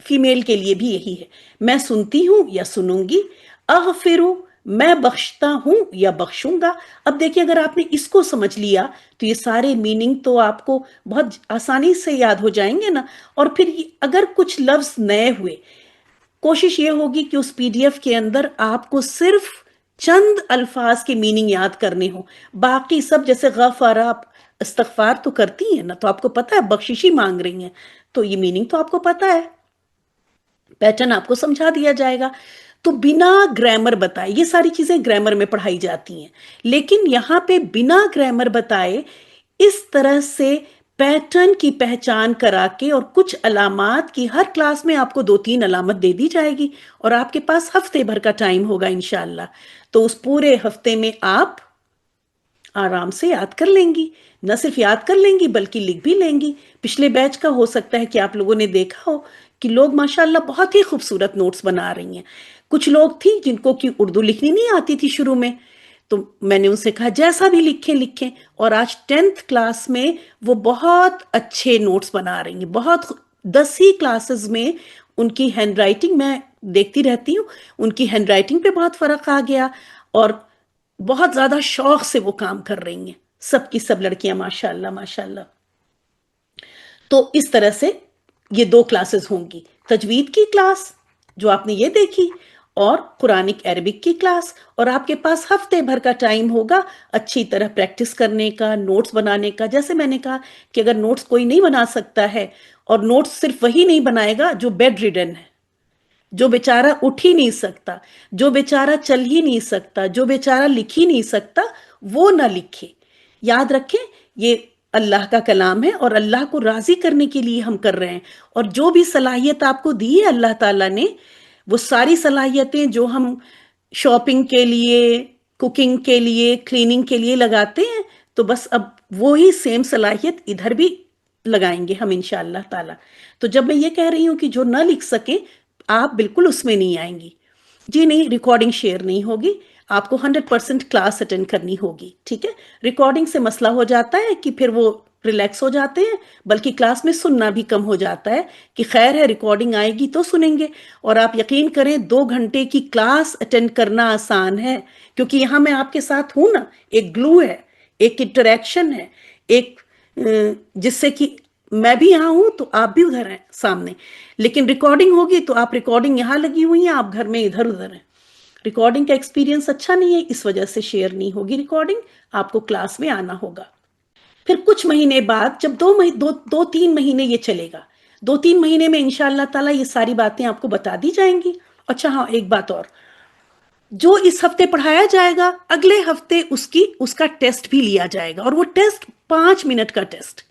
فیمیل کے لیے بھی یہی ہے میں سنتی ہوں یا سنوں گی. اغفرو میں بخشتا ہوں یا بخشوں گا. اب دیکھیں اگر آپ نے اس کو سمجھ لیا تو یہ سارے میننگ تو آپ کو بہت آسانی سے یاد ہو جائیں گے نا. اور پھر اگر کچھ لفظ نئے ہوئے کوشش یہ ہوگی کہ اس پی ڈی ایف کے اندر آپ کو صرف چند الفاظ کے میننگ یاد کرنے ہوں. باقی سب جیسے غفر آپ استغفار تو کرتی ہیں نا تو آپ کو پتا ہے بخششی مانگ رہی ہیں تو یہ میننگ تو آپ کو پتا ہے پیٹرن آپ کو سمجھا دیا جائے گا. تو بنا گرامر بتائے یہ ساری چیزیں گرامر میں پڑھائی جاتی ہیں لیکن یہاں پہ بنا گرامر بتائے اس طرح سے پیٹرن کی پہچان کرا کے اور کچھ علامات کی ہر کلاس میں آپ کو 2-3 علامت دے دی جائے گی اور آپ کے پاس ہفتے بھر کا ٹائم ہوگا انشاءاللہ. تو اس پورے ہفتے میں آپ آرام سے یاد کر لیں گی. نہ صرف یاد کر لیں گی بلکہ لکھ بھی لیں گی. پچھلے بیچ کا ہو سکتا ہے کہ آپ لوگوں نے دیکھا ہو کہ لوگ ماشاءاللہ بہت ہی خوبصورت نوٹس بنا رہی ہیں. کچھ لوگ تھی جن کو کہ اردو لکھنی نہیں آتی تھی شروع میں تو میں نے ان سے کہا جیسا بھی لکھیں اور آج 10th کلاس میں وہ بہت اچھے نوٹس بنا رہی ہیں. بہت 10 ہی کلاسز میں ان کی ہینڈ رائٹنگ میں دیکھتی رہتی ہوں ان کی ہینڈ رائٹنگ پہ بہت فرق آ گیا اور بہت زیادہ شوق سے وہ کام کر رہی ہیں. سب کی سب لڑکیاں ماشاءاللہ ماشاءاللہ. تو اس طرح سے یہ 2 کلاسز ہوں گی تجوید کی کلاس جو آپ نے یہ دیکھی اور قرآنک عربک کی کلاس. اور آپ کے پاس ہفتے بھر کا ٹائم ہوگا اچھی طرح پریکٹس کرنے کا نوٹس بنانے کا. جیسے میں نے کہا کہ اگر نوٹس کوئی نہیں بنا سکتا ہے اور نوٹس صرف وہی نہیں بنائے گا جو بیڈ ریڈن ہے جو بیچارہ اٹھ ہی نہیں سکتا جو بیچارہ چل ہی نہیں سکتا جو بیچارہ لکھ ہی نہیں سکتا وہ نہ لکھے. یاد رکھیں یہ اللہ کا کلام ہے اور اللہ کو راضی کرنے کے لیے ہم کر رہے ہیں اور جو بھی صلاحیت آپ کو دی ہے اللہ تعالیٰ نے وہ ساری صلاحیتیں جو ہم شاپنگ کے لیے کوکنگ کے لیے کلیننگ کے لیے لگاتے ہیں تو بس اب وہی سیم صلاحیت ادھر بھی لگائیں گے ہم انشاءاللہ تعالی. تو جب میں یہ کہہ رہی ہوں کہ جو نہ لکھ سکیں آپ بالکل اس میں نہیں آئیں گی. جی نہیں ریکارڈنگ شیئر نہیں ہوگی آپ کو 100% کلاس اٹینڈ کرنی ہوگی. ٹھیک ہے ریکارڈنگ سے مسئلہ ہو جاتا ہے کہ پھر وہ ریلیکس ہو جاتے ہیں بلکہ کلاس میں سننا بھی کم ہو جاتا ہے کہ خیر ہے ریکارڈنگ آئے گی تو سنیں گے. اور آپ یقین کریں 2 گھنٹے کی کلاس اٹینڈ کرنا آسان ہے کیونکہ یہاں میں آپ کے ساتھ ہوں نا. ایک گلو ہے ایک انٹریکشن ہے ایک جس سے کہ میں بھی یہاں ہوں تو آپ بھی ادھر ہیں سامنے. لیکن ریکارڈنگ ہوگی تو آپ ریکارڈنگ یہاں لگی ہوئی ہیں آپ گھر میں ادھر ادھر ہیں. ریکارڈنگ کا ایکسپیرینس اچھا نہیں ہے اس وجہ سے شیئر نہیں ہوگی ریکارڈنگ آپ کو کلاس میں آنا ہوگا. پھر کچھ مہینے بعد جب 2-3 مہینے یہ چلے گا 2-3 مہینے میں انشاءاللہ تعالی یہ ساری باتیں آپ کو بتا دی جائیں گی. اچھا ہاں ایک بات اور جو اس ہفتے پڑھایا جائے گا اگلے ہفتے اس کا ٹیسٹ بھی لیا جائے گا اور وہ ٹیسٹ 5 منٹ کا ٹیسٹ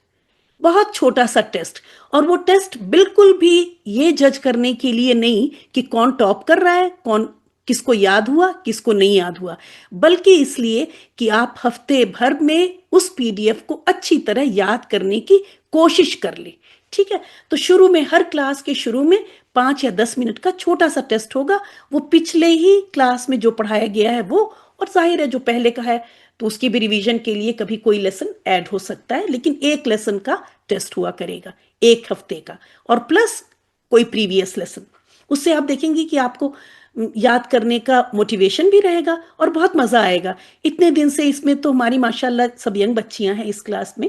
بہت چھوٹا سا ٹیسٹ. اور وہ ٹیسٹ بالکل بھی یہ جج کرنے کے لیے نہیں کہ کون ٹاپ کر رہا ہے کون کس کو یاد ہوا کس کو نہیں یاد ہوا بلکہ اس لیے کہ آپ ہفتے بھر میں اس پی ڈی ایف کو اچھی طرح یاد کرنے کی کوشش کر لیں. ٹھیک ہے تو شروع میں ہر کلاس کے شروع میں 5 یا 10 منٹ کا چھوٹا سا ٹیسٹ ہوگا. وہ پچھلے ہی کلاس میں جو پڑھایا گیا ہے وہ اور ظاہر ہے جو پہلے کا ہے تو اس کی بھی ریویژن کے لیے کبھی کوئی لیسن ایڈ ہو سکتا ہے لیکن ایک لیسن کا ٹیسٹ ہوا کرے گا ایک ہفتے کا اور پلس کوئی پریویس لیسن. اس سے آپ دیکھیں گی کہ آپ کو یاد کرنے کا موٹیویشن بھی رہے گا اور بہت مزہ آئے گا. اتنے دن سے اس میں تو ہماری ماشاءاللہ سب ینگ بچیاں ہیں اس کلاس میں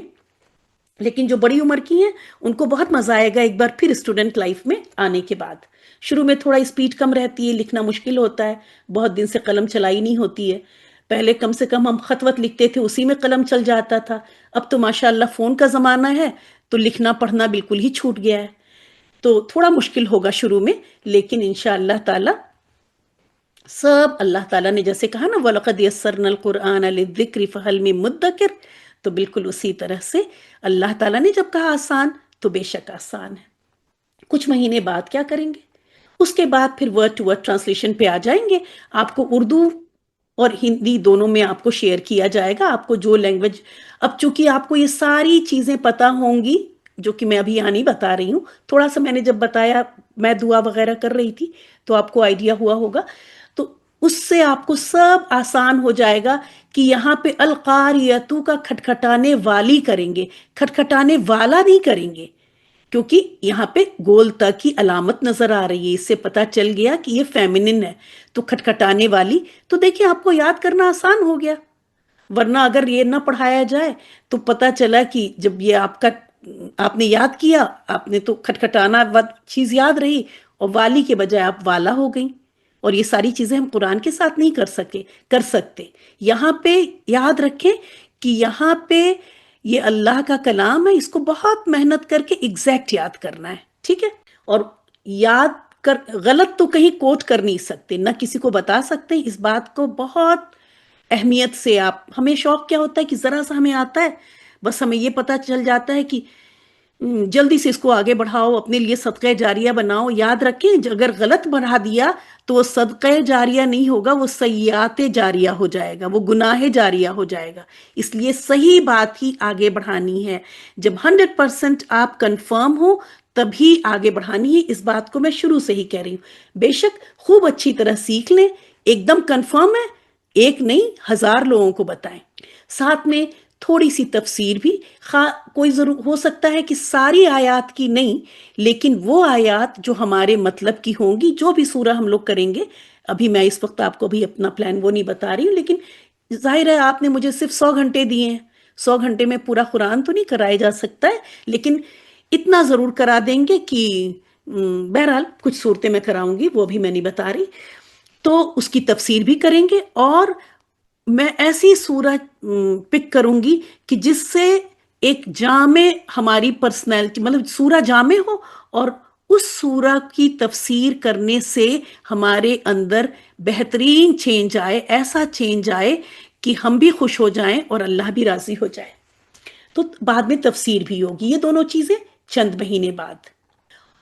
لیکن جو بڑی عمر کی ہیں ان کو بہت مزہ آئے گا ایک بار پھر اسٹوڈنٹ لائف میں آنے کے بعد. شروع میں تھوڑا اسپیڈ کم رہتی ہے لکھنا مشکل ہوتا ہے بہت دن سے قلم چلائی نہیں ہوتی ہے. پہلے کم سے کم ہم خط وط لکھتے تھے اسی میں قلم چل جاتا تھا. اب تو ماشاءاللہ فون کا زمانہ ہے تو لکھنا پڑھنا بالکل ہی چھوٹ گیا ہے. تو تھوڑا مشکل ہوگا شروع میں، لیکن انشاءاللہ تعالی سب اللہ تعالیٰ نے جیسے کہا نا وَلَقَدْ يَسَّرْنَا الْقُرْآنَ لِلذِّكْرِ فَهَلْ مِن مُدَّكِرٍ، تو بالکل اسی طرح سے اللہ تعالیٰ نے جب کہا آسان تو بے شک آسان ہے۔ کچھ مہینے بعد کیا کریں گے؟ اس کے بعد پھر ورڈ ٹو ورڈ ٹرانسلیشن پہ آ جائیں گے۔ آپ کو اردو اور ہندی دونوں میں آپ کو شیئر کیا جائے گا، آپ کو جو لینگویج، اب چونکہ آپ کو یہ ساری چیزیں پتہ ہوں گی جو کہ میں ابھی یہاں نہیں بتا رہی ہوں، تھوڑا سا میں نے جب بتایا میں دعا وغیرہ کر رہی تھی تو آپ کو آئیڈیا ہوا ہوگا، تو اس سے آپ کو سب آسان ہو جائے گا کہ یہاں پہ القاریتو کا کھٹکھٹانے والی کریں گے، کھٹکھٹانے والا نہیں کریں گے، کیونکہ یہاں پہ گول تک کی علامت نظر آ رہی ہے، اس سے پتا چل گیا کہ یہ فیمنن ہے، تو کھٹکھٹانے والی، تو دیکھیں آپ کو یاد کرنا آسان ہو گیا۔ ورنہ اگر یہ نہ پڑھایا جائے تو پتا چلا کہ جب یہ آپ نے یاد کیا، آپ نے تو کھٹکھٹانا چیز یاد رہی اور والی کے بجائے آپ والا ہو گئی، اور یہ ساری چیزیں ہم قرآن کے ساتھ نہیں کر سکتے۔ یہاں پہ یاد رکھیں کہ یہاں پہ یہ اللہ کا کلام ہے، اس کو بہت محنت کر کے ایگزیکٹ یاد کرنا ہے، ٹھیک ہے؟ اور یاد کر غلط تو کہیں کوٹ کر نہیں سکتے، نہ کسی کو بتا سکتے، اس بات کو بہت اہمیت سے ہمیں شوق کیا ہوتا ہے کہ ذرا سا ہمیں آتا ہے، بس ہمیں یہ پتا چل جاتا ہے کہ جلدی سے اس کو آگے بڑھاؤ، اپنے لیے صدقہ جاریہ بناؤ۔ یاد رکھیں اگر غلط بڑھا دیا تو وہ صدقہ جاریہ نہیں ہوگا، وہ سیئات جاریہ ہو جائے گا، وہ گناہ جاریہ ہو جائے گا۔ اس لیے صحیح بات ہی آگے بڑھانی ہے، جب 100% آپ کنفرم ہو تبھی آگے بڑھانی ہے۔ اس بات کو میں شروع سے ہی کہہ رہی ہوں، بے شک خوب اچھی طرح سیکھ لیں، ایک دم کنفرم ہے، ایک نہیں 1000 لوگوں کو بتائیں، ساتھ میں تھوڑی سی تفسیر بھی، کوئی ضرور ہو سکتا ہے کہ ساری آیات کی نہیں، لیکن وہ آیات جو ہمارے مطلب کی ہوں گی، جو بھی سورہ ہم لوگ کریں گے، ابھی میں اس وقت آپ کو بھی اپنا پلان وہ نہیں بتا رہی ہوں، لیکن ظاہر ہے آپ نے مجھے صرف 100 گھنٹے دیے ہیں، 100 گھنٹے میں پورا قرآن تو نہیں کرایا جا سکتا ہے، لیکن اتنا ضرور کرا دیں گے کہ بہرحال کچھ صورتیں میں کراؤں گی، وہ بھی میں نہیں بتا رہی، تو اس کی تفسیر بھی کریں گے، اور میں ایسی سورہ پک کروں گی کہ جس سے ایک جامع ہماری پرسنالٹی، مطلب سورہ جامع ہو، اور اس سورہ کی تفسیر کرنے سے ہمارے اندر بہترین چینج آئے، ایسا چینج آئے کہ ہم بھی خوش ہو جائیں اور اللہ بھی راضی ہو جائے۔ تو بعد میں تفسیر بھی ہوگی، یہ دونوں چیزیں چند مہینے بعد،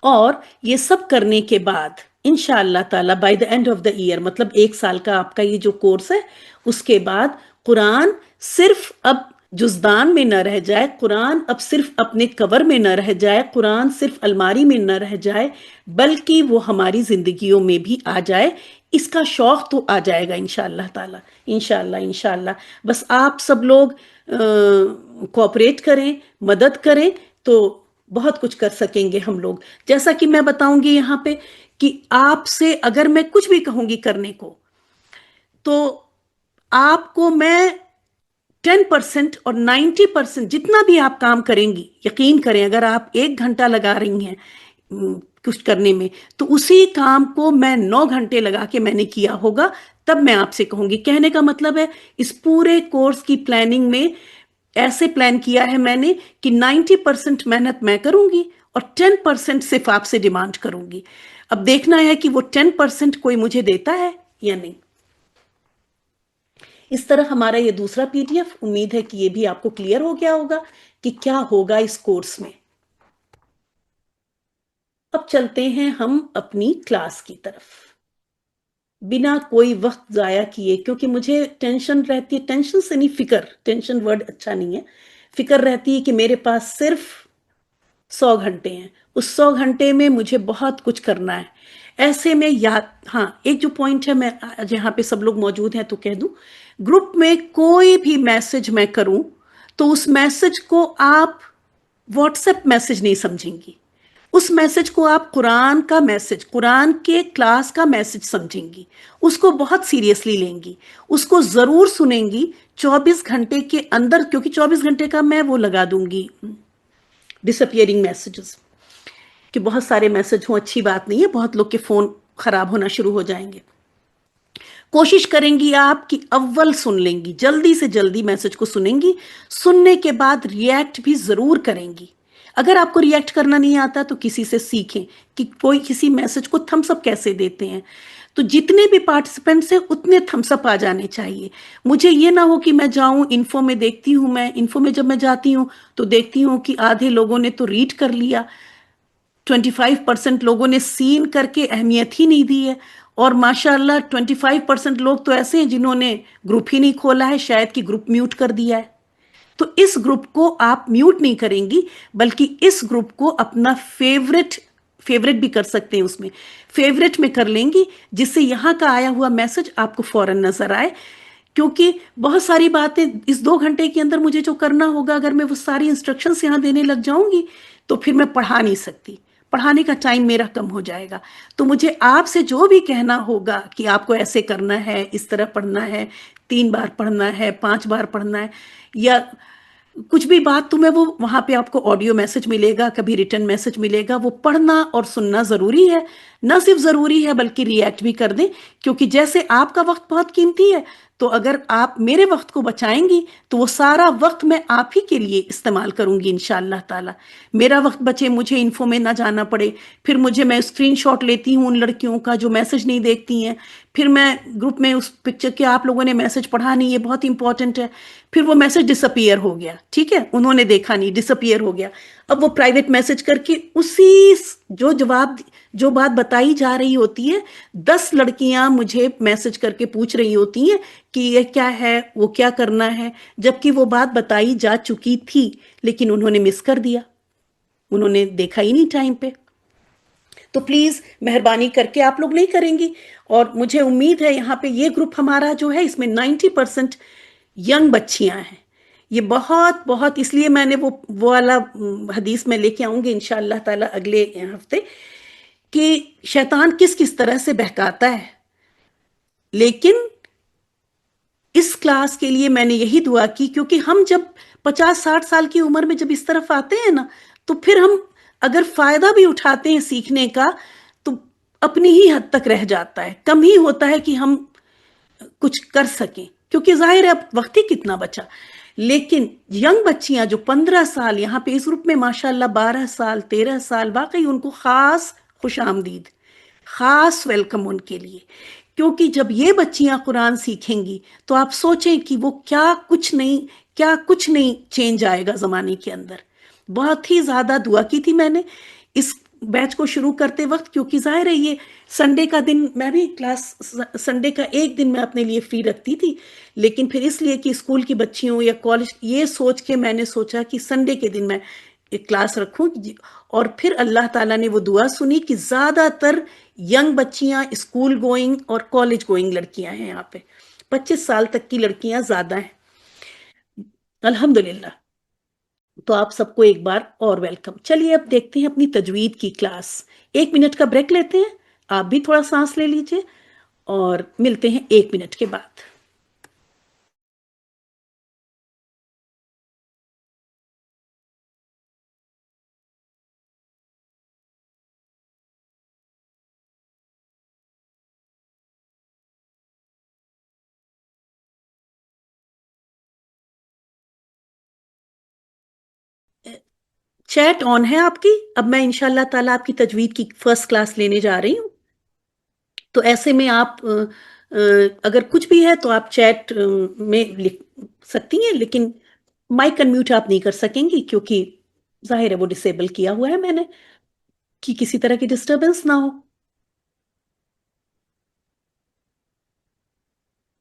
اور یہ سب کرنے کے بعد انشاءاللہ تعالی by the end of the year, مطلب 1 سال کا آپ کا یہ جو کورس ہے، اس کے بعد قرآن صرف اب جزدان میں نہ رہ جائے، قرآن اب صرف اپنے کور میں نہ رہ جائے، قرآن صرف الماری میں نہ رہ جائے، بلکہ وہ ہماری زندگیوں میں بھی آ جائے۔ اس کا شوق تو آ جائے گا انشاءاللہ تعالی، انشاءاللہ انشاءاللہ۔ بس آپ سب لوگ کوآپریٹ کریں، مدد کریں، تو بہت کچھ کر سکیں گے ہم لوگ۔ جیسا کہ میں بتاؤں گی یہاں پہ کہ آپ سے اگر میں کچھ بھی کہوں گی کرنے کو، تو آپ کو میں 10% اور 90% جتنا بھی آپ کام کریں گی، یقین کریں اگر آپ 1 گھنٹہ لگا رہی ہیں کچھ کرنے میں، تو اسی کام کو میں 9 گھنٹے لگا کے میں نے کیا ہوگا، تب میں آپ سے کہوں گی۔ کہنے کا مطلب ہے اس پورے کورس کی پلاننگ میں ایسے پلان کیا ہے میں نے کہ 90% محنت میں کروں گی اور 10% صرف آپ سے ڈیمانڈ کروں گی۔ اب دیکھنا ہے کہ وہ 10% کوئی مجھے دیتا ہے یا نہیں۔ اس طرح ہمارا یہ دوسرا PDF، امید ہے کہ یہ بھی آپ کو کلیئر ہو گیا ہوگا کہ کیا ہوگا اس کورس میں۔ اب چلتے ہیں ہم اپنی کلاس کی طرف، بنا کوئی وقت ضائع کیے، کیونکہ مجھے ٹینشن رہتی ہے، ٹینشن سے نہیں، فکر، ٹینشن ورڈ اچھا نہیں ہے، فکر رہتی ہے کہ میرے پاس صرف 100 گھنٹے ہیں، اس 100 گھنٹے میں مجھے بہت کچھ کرنا ہے۔ ایسے میں ہاں ایک جو پوائنٹ ہے، میں جہاں پہ سب لوگ موجود ہیں تو کہہ دوں، گروپ میں کوئی بھی میسج میں کروں تو اس میسج کو آپ واٹس ایپ میسج نہیں سمجھیں گی، اس میسج کو آپ قرآن کا میسج، قرآن کے کلاس کا میسج سمجھیں گی، اس کو بہت سیریسلی لیں گی، اس کو ضرور سنیں گی 24 گھنٹے کے اندر، کیونکہ 24 گھنٹے کا میں وہ لگا دوں گی ڈس اپیئرنگ میسیجز، کہ بہت سارے میسج ہوں اچھی بات نہیں ہے، بہت لوگ کے فون خراب ہونا شروع ہو جائیں گے۔ کوشش کریں گی آپ کہ اول سن لیں گی، جلدی سے جلدی میسج کو سنیں گی، سننے کے بعد ریئیکٹ بھی ضرور کریں گی۔ اگر آپ کو ریئیکٹ کرنا نہیں آتا تو کسی سے سیکھیں کہ کوئی کسی میسج کو تھمس اپ کیسے دیتے ہیں. تو جتنے بھی پارٹیسپینٹس ہیں اتنے تھمس اپ آ جانے چاہیے. مجھے یہ نہ ہو کہ میں جاؤں انفو میں دیکھتی ہوں، میں انفو میں جب میں جاتی ہوں تو دیکھتی ہوں کہ آدھے لوگوں نے تو ریڈ کر لیا، 25% لوگوں نے سین کر کے اہمیت ہی نہیں دی ہے، اور ماشاء اللہ 25% لوگ تو ایسے ہیں جنہوں نے گروپ ہی نہیں کھولا ہے، شاید کہ گروپ میوٹ کر دیا ہے. تو اس گروپ کو آپ میوٹ نہیں کریں گی، بلکہ اس گروپ کو اپنا فیوریٹ بھی کر سکتے ہیں، اس میں فیوریٹ میں کر لیں گی، جس سے یہاں کا آیا ہوا میسج آپ کو فوراً نظر آئے. کیونکہ بہت ساری باتیں اس 2 گھنٹے کے اندر مجھے جو کرنا ہوگا، اگر میں وہ ساری انسٹرکشنز یہاں دینے لگ جاؤں گی تو پھر میں پڑھا نہیں سکتی، پڑھانے کا ٹائم میرا کم ہو جائے گا. تو مجھے آپ سے جو بھی کہنا ہوگا کہ آپ کو ایسے کرنا ہے، اس طرح پڑھنا ہے، 3 بار پڑھنا ہے، 5 بار پڑھنا ہے، یا کچھ بھی بات، تو میں وہ وہاں پہ آپ کو آڈیو میسج ملے گا، کبھی ریٹن میسج ملے گا، وہ پڑھنا اور سننا ضروری ہے. نہ صرف ضروری ہے بلکہ ریئیکٹ بھی کر دیں، کیونکہ جیسے آپ کا وقت بہت قیمتی ہے، تو اگر آپ میرے وقت کو بچائیں گی تو وہ سارا وقت میں آپ ہی کے لیے استعمال کروں گی انشاءاللہ تعالی. میرا وقت بچے، مجھے انفو میں نہ جانا پڑے، پھر میں اسکرین شاٹ لیتی ہوں ان لڑکیوں کا جو میسج نہیں دیکھتی ہیں، پھر میں گروپ میں اس پکچر کے آپ لوگوں نے میسج پڑھا نہیں، یہ بہت امپورٹنٹ ہے، پھر وہ میسج ڈس اپیئر ہو گیا، ٹھیک ہے، انہوں نے دیکھا نہیں، ڈس اپیئر ہو گیا. اب وہ پرائیویٹ میسج کر کے اسی جو بات بتائی جا رہی ہوتی ہے، 10 لڑکیاں مجھے میسج کر کے پوچھ رہی ہوتی ہیں کہ یہ کیا ہے، وہ کیا کرنا ہے، جبکہ وہ بات بتائی جا چکی تھی، لیکن انہوں نے مس کر دیا، انہوں نے دیکھا ہی نہیں ٹائم پہ. تو پلیز مہربانی کر کے آپ لوگ نہیں کریں گی. اور مجھے امید ہے یہاں پہ یہ گروپ ہمارا جو ہے، اس میں 90% ینگ بچیاں ہیں. یہ بہت بہت، اس لیے میں نے وہ والا حدیث میں لے کے آؤں گی انشاءاللہ تعالی اگلے ہفتے، کہ شیطان کس کس طرح سے بہکاتا ہے. لیکن اس کلاس کے لیے میں نے یہی دعا کی، کیونکہ ہم جب 50-60 سال کی عمر میں جب اس طرف آتے ہیں نا، تو پھر ہم اگر فائدہ بھی اٹھاتے ہیں سیکھنے کا تو اپنی ہی حد تک رہ جاتا ہے، کم ہی ہوتا ہے کہ ہم کچھ کر سکیں، کیونکہ ظاہر ہے اب وقت ہی کتنا بچا. لیکن ینگ بچیاں جو 15 سال، یہاں پہ اس گروپ میں ماشاءاللہ 12 سال 13 سال، واقعی ان کو خاص خوش آمدید، خاص ویلکم ان کے لیے. کیونکہ جب یہ بچیاں قرآن سیکھیں گی تو آپ سوچیں کہ وہ کیا کچھ نہیں چینج آئے گا زمانے کے اندر. بہت ہی زیادہ دعا کی تھی میں نے اس بیچ کو شروع کرتے وقت، کیونکہ ظاہر ہے یہ سنڈے کا دن، میں بھی کلاس سنڈے کا ایک دن میں اپنے لیے فری رکھتی تھی، لیکن پھر اس لیے کہ اسکول کی بچیوں یا کالج، یہ سوچ کے میں نے سوچا کہ سنڈے کے دن میں ایک کلاس رکھوں. اور پھر اللہ تعالیٰ نے وہ دعا سنی کہ زیادہ تر ینگ بچیاں، اسکول گوئنگ اور کالج گوئنگ لڑکیاں ہیں یہاں پہ، 25 سال تک کی لڑکیاں زیادہ ہیں الحمدللہ. تو آپ سب کو ایک بار اور ویلکم. چلیے اب دیکھتے ہیں اپنی تجوید کی کلاس. 1 منٹ کا بریک لیتے ہیں، آپ بھی تھوڑا سانس لے لیجئے، اور ملتے ہیں 1 منٹ کے بعد. چیٹ آن ہے آپ کی؟ اب میں انشاءاللہ تعالیٰ آپ کی تجوید کی فرسٹ کلاس لینے جا رہی ہوں. تو ایسے میں آپ اگر کچھ بھی ہے تو آپ چیٹ میں لکھ سکتی ہیں، لیکن مائک انمیوٹ آپ نہیں کر سکیں گی، کیونکہ ظاہر ہے وہ ڈسیبل کیا ہوا ہے میں نے، کہ کسی طرح کی ڈسٹربنس نہ ہو.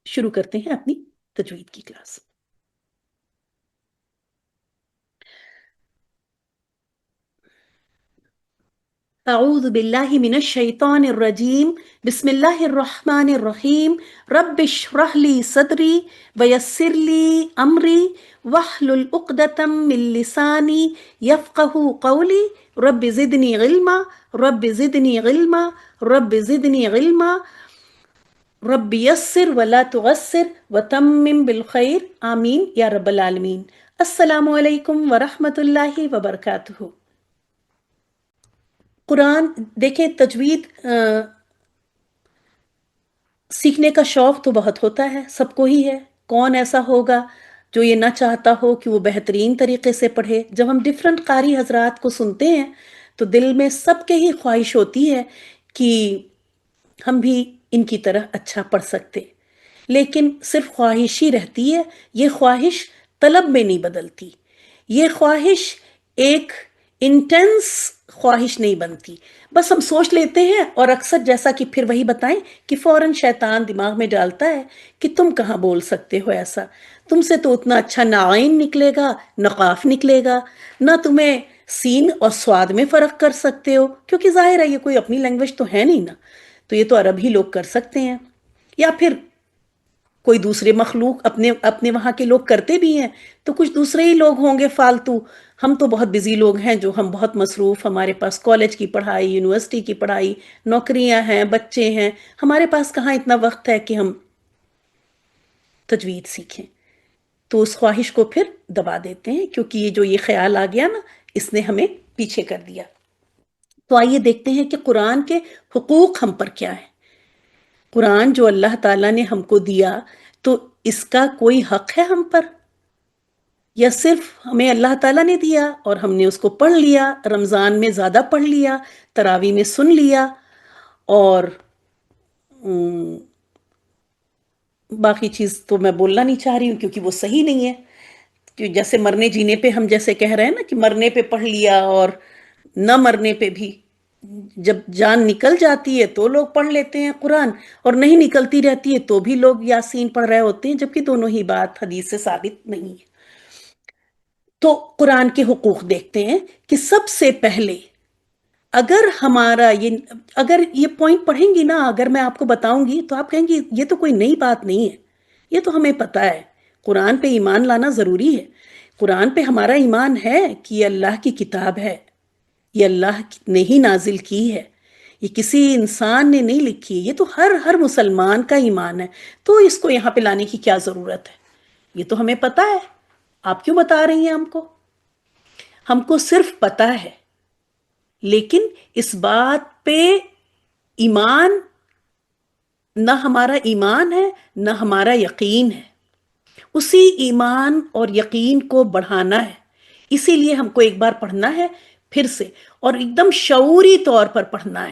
شروع کرتے ہیں اپنی تجوید کی کلاس. اعوذ باللہ من الشیطان الرجیم، بسم اللہ الرحمن الرحیم. رب اشرح لی صدری ویسر لی امری واحلل عقدۃ من لسانی یفقہوا قولی. رب زدنی علما، رب زدنی علما، رب زدنی علما. رب یسر ولا تعسر وتمم بالخیر، آمین یا رب العالمین. السلام علیکم ورحمۃ اللہ وبرکاتہ. قرآن دیکھیں، تجوید سیکھنے کا شوق تو بہت ہوتا ہے، سب کو ہی ہے. کون ایسا ہوگا جو یہ نہ چاہتا ہو کہ وہ بہترین طریقے سے پڑھے. جب ہم ڈفرینٹ قاری حضرات کو سنتے ہیں تو دل میں سب کے ہی خواہش ہوتی ہے کہ ہم بھی ان کی طرح اچھا پڑھ سکتے. لیکن صرف خواہش ہی رہتی ہے، یہ خواہش طلب میں نہیں بدلتی، یہ خواہش ایک انٹینس خواہش نہیں بنتی. بس ہم سوچ لیتے ہیں اور اکثر جیسا کہ پھر وہی بتائیں کہ فوراً شیطان دماغ میں ڈالتا ہے کہ تم کہاں بول سکتے ہو ایسا، تم سے تو اتنا اچھا نہ عین نکلے گا نہ قاف نکلے گا، نہ تمہیں سین اور سواد میں فرق کر سکتے ہو، کیونکہ ظاہر ہے یہ کوئی اپنی لینگویج تو ہے نہیں نا، تو یہ تو عرب ہی لوگ کر سکتے ہیں. یا پھر کوئی دوسرے مخلوق اپنے اپنے وہاں کے لوگ کرتے بھی ہیں تو کچھ دوسرے ہی لوگ ہوں گے فالتو. ہم تو بہت بزی لوگ ہیں، جو ہم بہت مصروف، ہمارے پاس کالج کی پڑھائی، یونیورسٹی کی پڑھائی، نوکریاں ہیں، بچے ہیں، ہمارے پاس کہاں اتنا وقت ہے کہ ہم تجوید سیکھیں. تو اس خواہش کو پھر دبا دیتے ہیں، کیونکہ یہ جو یہ خیال آ گیا نا، اس نے ہمیں پیچھے کر دیا. تو آئیے دیکھتے ہیں کہ قرآن کے حقوق ہم پر کیا ہے. قرآن جو اللہ تعالیٰ نے ہم کو دیا، تو اس کا کوئی حق ہے ہم پر، یا صرف ہمیں اللہ تعالیٰ نے دیا اور ہم نے اس کو پڑھ لیا، رمضان میں زیادہ پڑھ لیا، تراویح میں سن لیا، اور باقی چیز تو میں بولنا نہیں چاہ رہی ہوں کیونکہ وہ صحیح نہیں ہے. جیسے مرنے جینے پہ ہم جیسے کہہ رہے ہیں نا کہ مرنے پہ پڑھ لیا، اور نہ مرنے پہ بھی جب جان نکل جاتی ہے تو لوگ پڑھ لیتے ہیں قرآن، اور نہیں نکلتی رہتی ہے تو بھی لوگ یاسین پڑھ رہے ہوتے ہیں، جبکہ دونوں ہی بات حدیث سے ثابت نہیں ہے. تو قرآن کے حقوق دیکھتے ہیں کہ سب سے پہلے اگر ہمارا اگر یہ پوائنٹ پڑھیں گی نا، اگر میں آپ کو بتاؤں گی تو آپ کہیں گی یہ تو کوئی نئی بات نہیں ہے، یہ تو ہمیں پتہ ہے. قرآن پہ ایمان لانا ضروری ہے. قرآن پہ ہمارا ایمان ہے کہ یہ اللہ کی کتاب ہے، یہ اللہ نے ہی نازل کی ہے، یہ کسی انسان نے نہیں لکھی، یہ تو ہر مسلمان کا ایمان ہے. تو اس کو یہاں پہ لانے کی کیا ضرورت ہے؟ یہ تو ہمیں پتہ ہے. آپ کیوں بتا رہی ہیں ہم کو؟ ہم کو صرف پتہ ہے، لیکن اس بات پہ ایمان، نہ ہمارا ایمان ہے نہ ہمارا یقین ہے. اسی ایمان اور یقین کو بڑھانا ہے. اسی لیے ہم کو ایک بار پڑھنا ہے پھر سے، اور ایک دم شعوری طور پر پڑھنا ہے.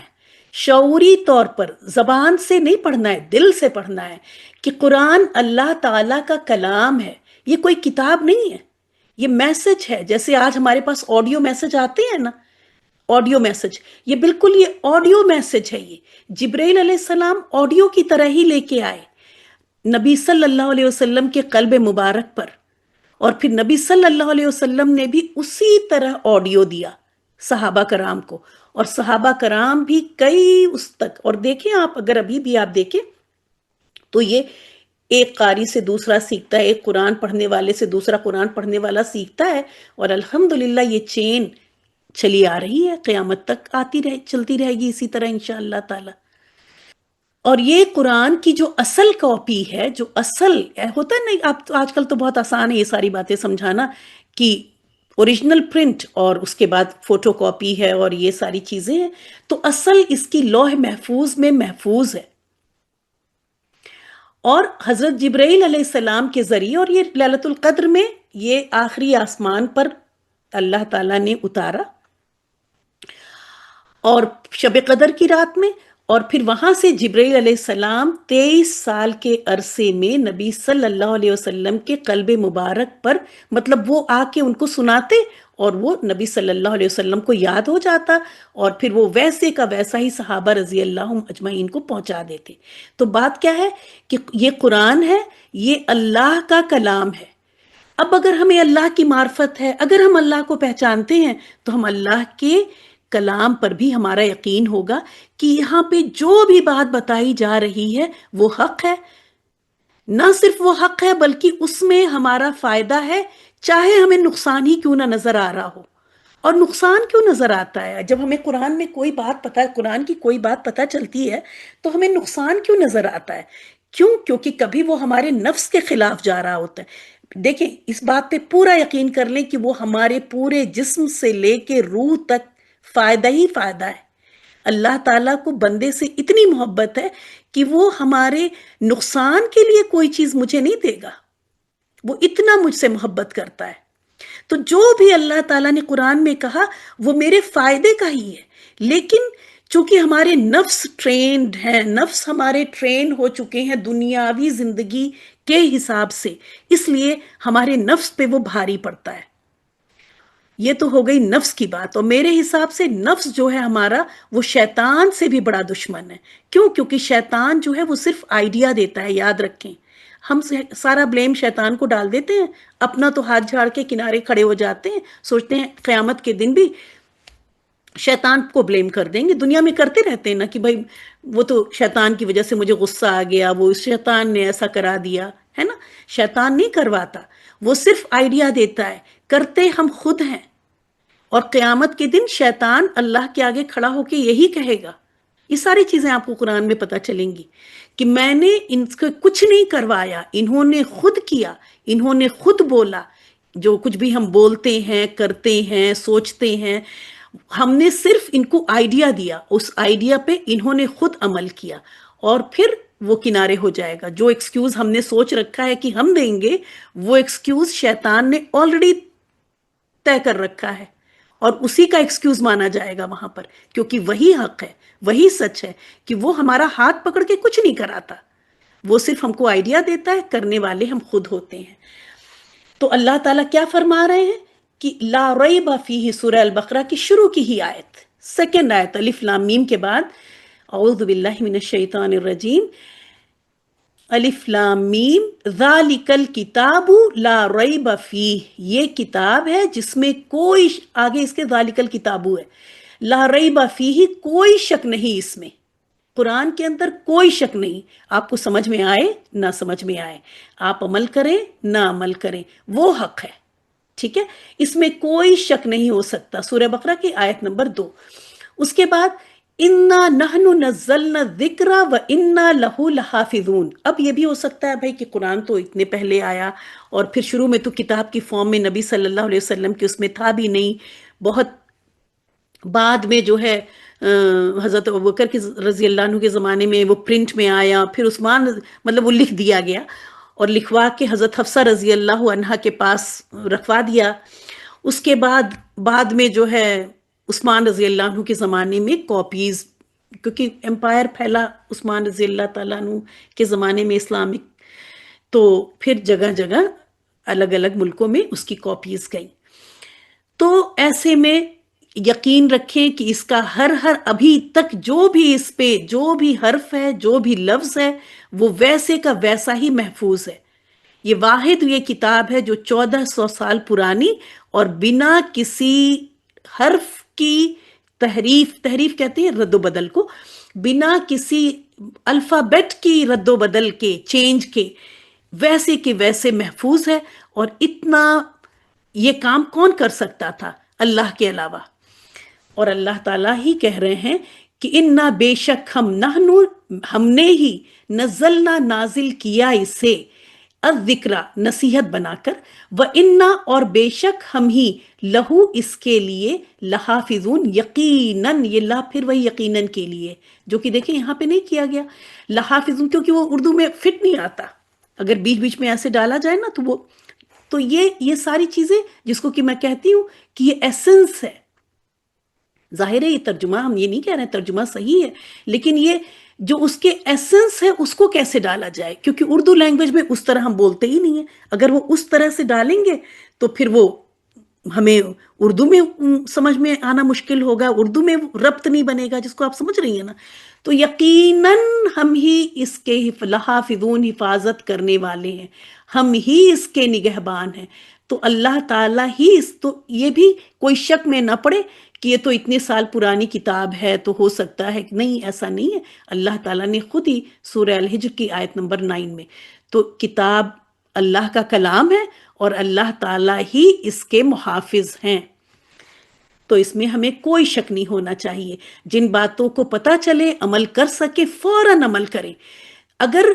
شعوری طور پر، زبان سے نہیں پڑھنا ہے، دل سے پڑھنا ہے کہ قرآن اللہ تعالیٰ کا کلام ہے، یہ کوئی کتاب نہیں ہے، یہ میسج ہے. جیسے آج ہمارے پاس آڈیو میسج آتے ہیں نا، آڈیو میسج، یہ بالکل یہ آڈیو میسج ہے. یہ جبرائیل علیہ السلام آڈیو کی طرح ہی لے کے آئے نبی صلی اللہ علیہ وسلم کے قلب مبارک پر، اور پھر نبی صلی اللہ علیہ وسلم نے بھی اسی طرح آڈیو دیا صحابہ کرام کو، اور صحابہ کرام بھی کئی اس تک. اور دیکھیں آپ، اگر ابھی بھی آپ دیکھیں تو یہ ایک قاری سے دوسرا سیکھتا ہے، ایک قرآن پڑھنے والے سے دوسرا قرآن پڑھنے والا سیکھتا ہے، اور الحمدللہ یہ چین چلی آ رہی ہے، قیامت تک چلتی رہے گی اسی طرح انشاءاللہ تعالی. اور یہ قرآن کی جو اصل کاپی ہے، جو اصل ہوتا ہے نا، آپ آج کل تو بہت آسان ہے یہ ساری باتیں سمجھانا کہ اوریجنل پرنٹ اور اس کے بعد فوٹو کاپی ہے اور یہ ساری چیزیں ہیں، تو اصل اس کی لوح محفوظ میں محفوظ ہے. اور حضرت جبرائیل علیہ السلام کے ذریعے، اور یہ لیلۃ القدر میں یہ آخری آسمان پر اللہ تعالیٰ نے اتارا، اور شب قدر کی رات میں، اور پھر وہاں سے جبرائیل علیہ السلام 23 سال کے عرصے میں نبی صلی اللہ علیہ وسلم کے قلب مبارک پر، مطلب وہ آ کے ان کو سناتے اور وہ نبی صلی اللہ علیہ وسلم کو یاد ہو جاتا، اور پھر وہ ویسے کا ویسا ہی صحابہ رضی اللہ اجمعین کو پہنچا دیتے. تو بات کیا ہے کہ یہ قرآن ہے، یہ اللہ کا کلام ہے. اب اگر ہمیں اللہ کی معرفت ہے، اگر ہم اللہ کو پہچانتے ہیں، تو ہم اللہ کے کلام پر بھی ہمارا یقین ہوگا کہ یہاں پہ جو بھی بات بتائی جا رہی ہے وہ حق ہے. نہ صرف وہ حق ہے بلکہ اس میں ہمارا فائدہ ہے، چاہے ہمیں نقصان ہی کیوں نہ نظر آ رہا ہو. اور نقصان کیوں نظر آتا ہے؟ جب ہمیں قرآن میں کوئی بات پتہ ہے، قرآن کی کوئی بات پتہ چلتی ہے، تو ہمیں نقصان کیوں نظر آتا ہے؟ کیونکہ کبھی وہ ہمارے نفس کے خلاف جا رہا ہوتا ہے. دیکھیں، اس بات پہ پورا یقین کر لیں کہ وہ ہمارے پورے جسم سے لے کے روح تک فائدہ ہی فائدہ ہے. اللہ تعالیٰ کو بندے سے اتنی محبت ہے کہ وہ ہمارے نقصان کے لیے کوئی چیز مجھے نہیں دے گا. وہ اتنا مجھ سے محبت کرتا ہے. تو جو بھی اللہ تعالیٰ نے قرآن میں کہا وہ میرے فائدے کا ہی ہے. لیکن چونکہ ہمارے نفس ٹرینڈ ہیں، نفس ہمارے ٹرین ہو چکے ہیں دنیاوی زندگی کے حساب سے، اس لیے ہمارے نفس پہ وہ بھاری پڑتا ہے. یہ تو ہو گئی نفس کی بات. اور میرے حساب سے نفس جو ہے ہمارا، وہ شیطان سے بھی بڑا دشمن ہے. کیوں؟ کیونکہ شیطان جو ہے وہ صرف آئیڈیا دیتا ہے. یاد رکھیں، ہم سارا بلیم شیطان کو ڈال دیتے ہیں، اپنا تو ہاتھ جھاڑ کے کنارے کھڑے ہو جاتے ہیں، سوچتے ہیں قیامت کے دن بھی شیطان کو بلیم کر دیں گے. دنیا میں کرتے رہتے ہیں نا کہ بھائی وہ تو شیطان کی وجہ سے مجھے غصہ آ گیا، وہ شیطان نے ایسا کرا دیا ہے نا. شیطان نہیں کرواتا، وہ صرف آئیڈیا دیتا ہے، کرتے ہم خود ہیں. اور قیامت کے دن شیطان اللہ کے آگے کھڑا ہو کے یہی کہے گا. یہ ساری چیزیں آپ کو قرآن میں پتہ چلیں گی کہ میں نے ان کو کچھ نہیں کروایا، انہوں نے خود کیا، انہوں نے خود بولا. جو کچھ بھی ہم بولتے ہیں، کرتے ہیں، سوچتے ہیں، ہم نے صرف ان کو آئیڈیا دیا، اس آئیڈیا پہ انہوں نے خود عمل کیا، اور پھر وہ کنارے ہو جائے گا. جو ایکسکیوز ہم نے سوچ رکھا ہے کہ ہم دیں گے، وہ ایکسکیوز شیطان نے آلریڈی طے کر رکھا ہے، اور اسی کا ایکسکیوز مانا جائے گا وہاں پر، کیونکہ وہی حق ہے، وہی سچ ہے کہ وہ ہمارا ہاتھ پکڑ کے کچھ نہیں کراتا، وہ صرف ہم کو آئیڈیا دیتا ہے، کرنے والے ہم خود ہوتے ہیں. تو اللہ تعالیٰ کیا فرما رہے ہیں کہ لا ریب فیہ، سورہ البقرہ کی شروع کی ہی آیت، سیکنڈ آیت الف لام میم کے بعد، اعوذ باللہ من الشیطان الرجیم، الف لام میم ذالک الکتاب لا ریب فیہ، یہ کتاب ہے جس میں کوئی، آگے اس کے ذالک الکتاب ہے، لا ریب فیہ، کوئی شک نہیں اس میں. قرآن کے اندر کوئی شک نہیں. آپ کو سمجھ میں آئے نہ سمجھ میں آئے، آپ عمل کریں نہ عمل کریں، وہ حق ہے. ٹھیک ہے، اس میں کوئی شک نہیں ہو سکتا. سورہ بقرہ کی آیت نمبر 2. اس کے بعد انا نحن نزلنا الذکر و انا لہ لحافظون. اب یہ بھی ہو سکتا ہے بھائی کہ قرآن تو اتنے پہلے آیا، اور پھر شروع میں تو کتاب کی فارم میں نبی صلی اللہ علیہ وسلم کی اس میں تھا بھی نہیں، بہت بعد میں جو ہے حضرت ابوبکر کی رضی اللہ عنہ کے زمانے میں وہ پرنٹ میں آیا، پھر عثمان، مطلب وہ لکھ دیا گیا اور لکھوا کے حضرت حفصہ رضی اللہ عنہا کے پاس رکھوا دیا. اس کے بعد میں جو ہے عثمان رضی اللہ عنہ کے زمانے میں کاپیز، کیونکہ امپائر پھیلا عثمان رضی اللہ تعالیٰ عنہ کے زمانے میں اسلامک، تو پھر جگہ جگہ الگ الگ ملکوں میں اس کی کاپیز گئیں. تو ایسے میں یقین رکھیں کہ اس کا ہر ابھی تک جو بھی اس پہ جو بھی حرف ہے، جو بھی لفظ ہے، وہ ویسے کا ویسا ہی محفوظ ہے. یہ واحد یہ کتاب ہے جو 1400 سال پرانی، اور بنا کسی حرف کی تحریف کہتے ہیں رد و بدل کو، بنا کسی الفابیٹ کی رد و بدل کے، چینج کے ویسے محفوظ ہے. اور اتنا یہ کام کون کر سکتا تھا اللہ کے علاوہ؟ اور اللہ تعالیٰ ہی کہہ رہے ہیں کہ انا، بے شک ہم نے ہی نزلنا، نازل کیا اسے، الذکر، نصیحت بنا کر، و انا، اور بے شک ہم ہی، لہو، اس کے لیے، لحافظون، یقیناً، یہ لا پھر وہی یقیناً کے لیے، جو کہ دیکھیں یہاں پہ نہیں کیا گیا لحافظون، کیونکہ وہ اردو میں فٹ نہیں آتا. اگر بیچ بیچ میں ایسے ڈالا جائے نا تو یہ ساری چیزیں جس کو کہ میں کہتی ہوں کہ یہ ایسنس ہے. ظاہر ہے یہ ترجمہ، ہم یہ نہیں کہہ رہے ہیں ترجمہ صحیح ہے، لیکن یہ جو اس کے ایسنس ہے اس کو کیسے ڈالا جائے، کیونکہ اردو لینگویج میں اس طرح ہم بولتے ہی نہیں ہیں. اگر وہ اس طرح سے ڈالیں گے تو پھر وہ ہمیں اردو میں سمجھ میں آنا مشکل ہوگا، اردو میں ربط نہیں بنے گا، جس کو آپ سمجھ رہی ہیں نا. تو یقیناً ہم ہی اس کے لحافظون، حفاظت کرنے والے ہیں، ہم ہی اس کے نگہبان ہیں. تو اللہ تعالیٰ ہی تو یہ بھی کوئی شک میں نہ پڑے کہ یہ تو اتنے سال پرانی کتاب ہے تو ہو سکتا ہے کہ نہیں، ایسا نہیں ہے. اللہ تعالیٰ نے خود ہی سورہ الحجر کی آیت نمبر 9 میں، تو کتاب اللہ کا کلام ہے اور اللہ تعالیٰ ہی اس کے محافظ ہیں. تو اس میں ہمیں کوئی شک نہیں ہونا چاہیے. جن باتوں کو پتہ چلے، عمل کر سکے، فوراً عمل کریں. اگر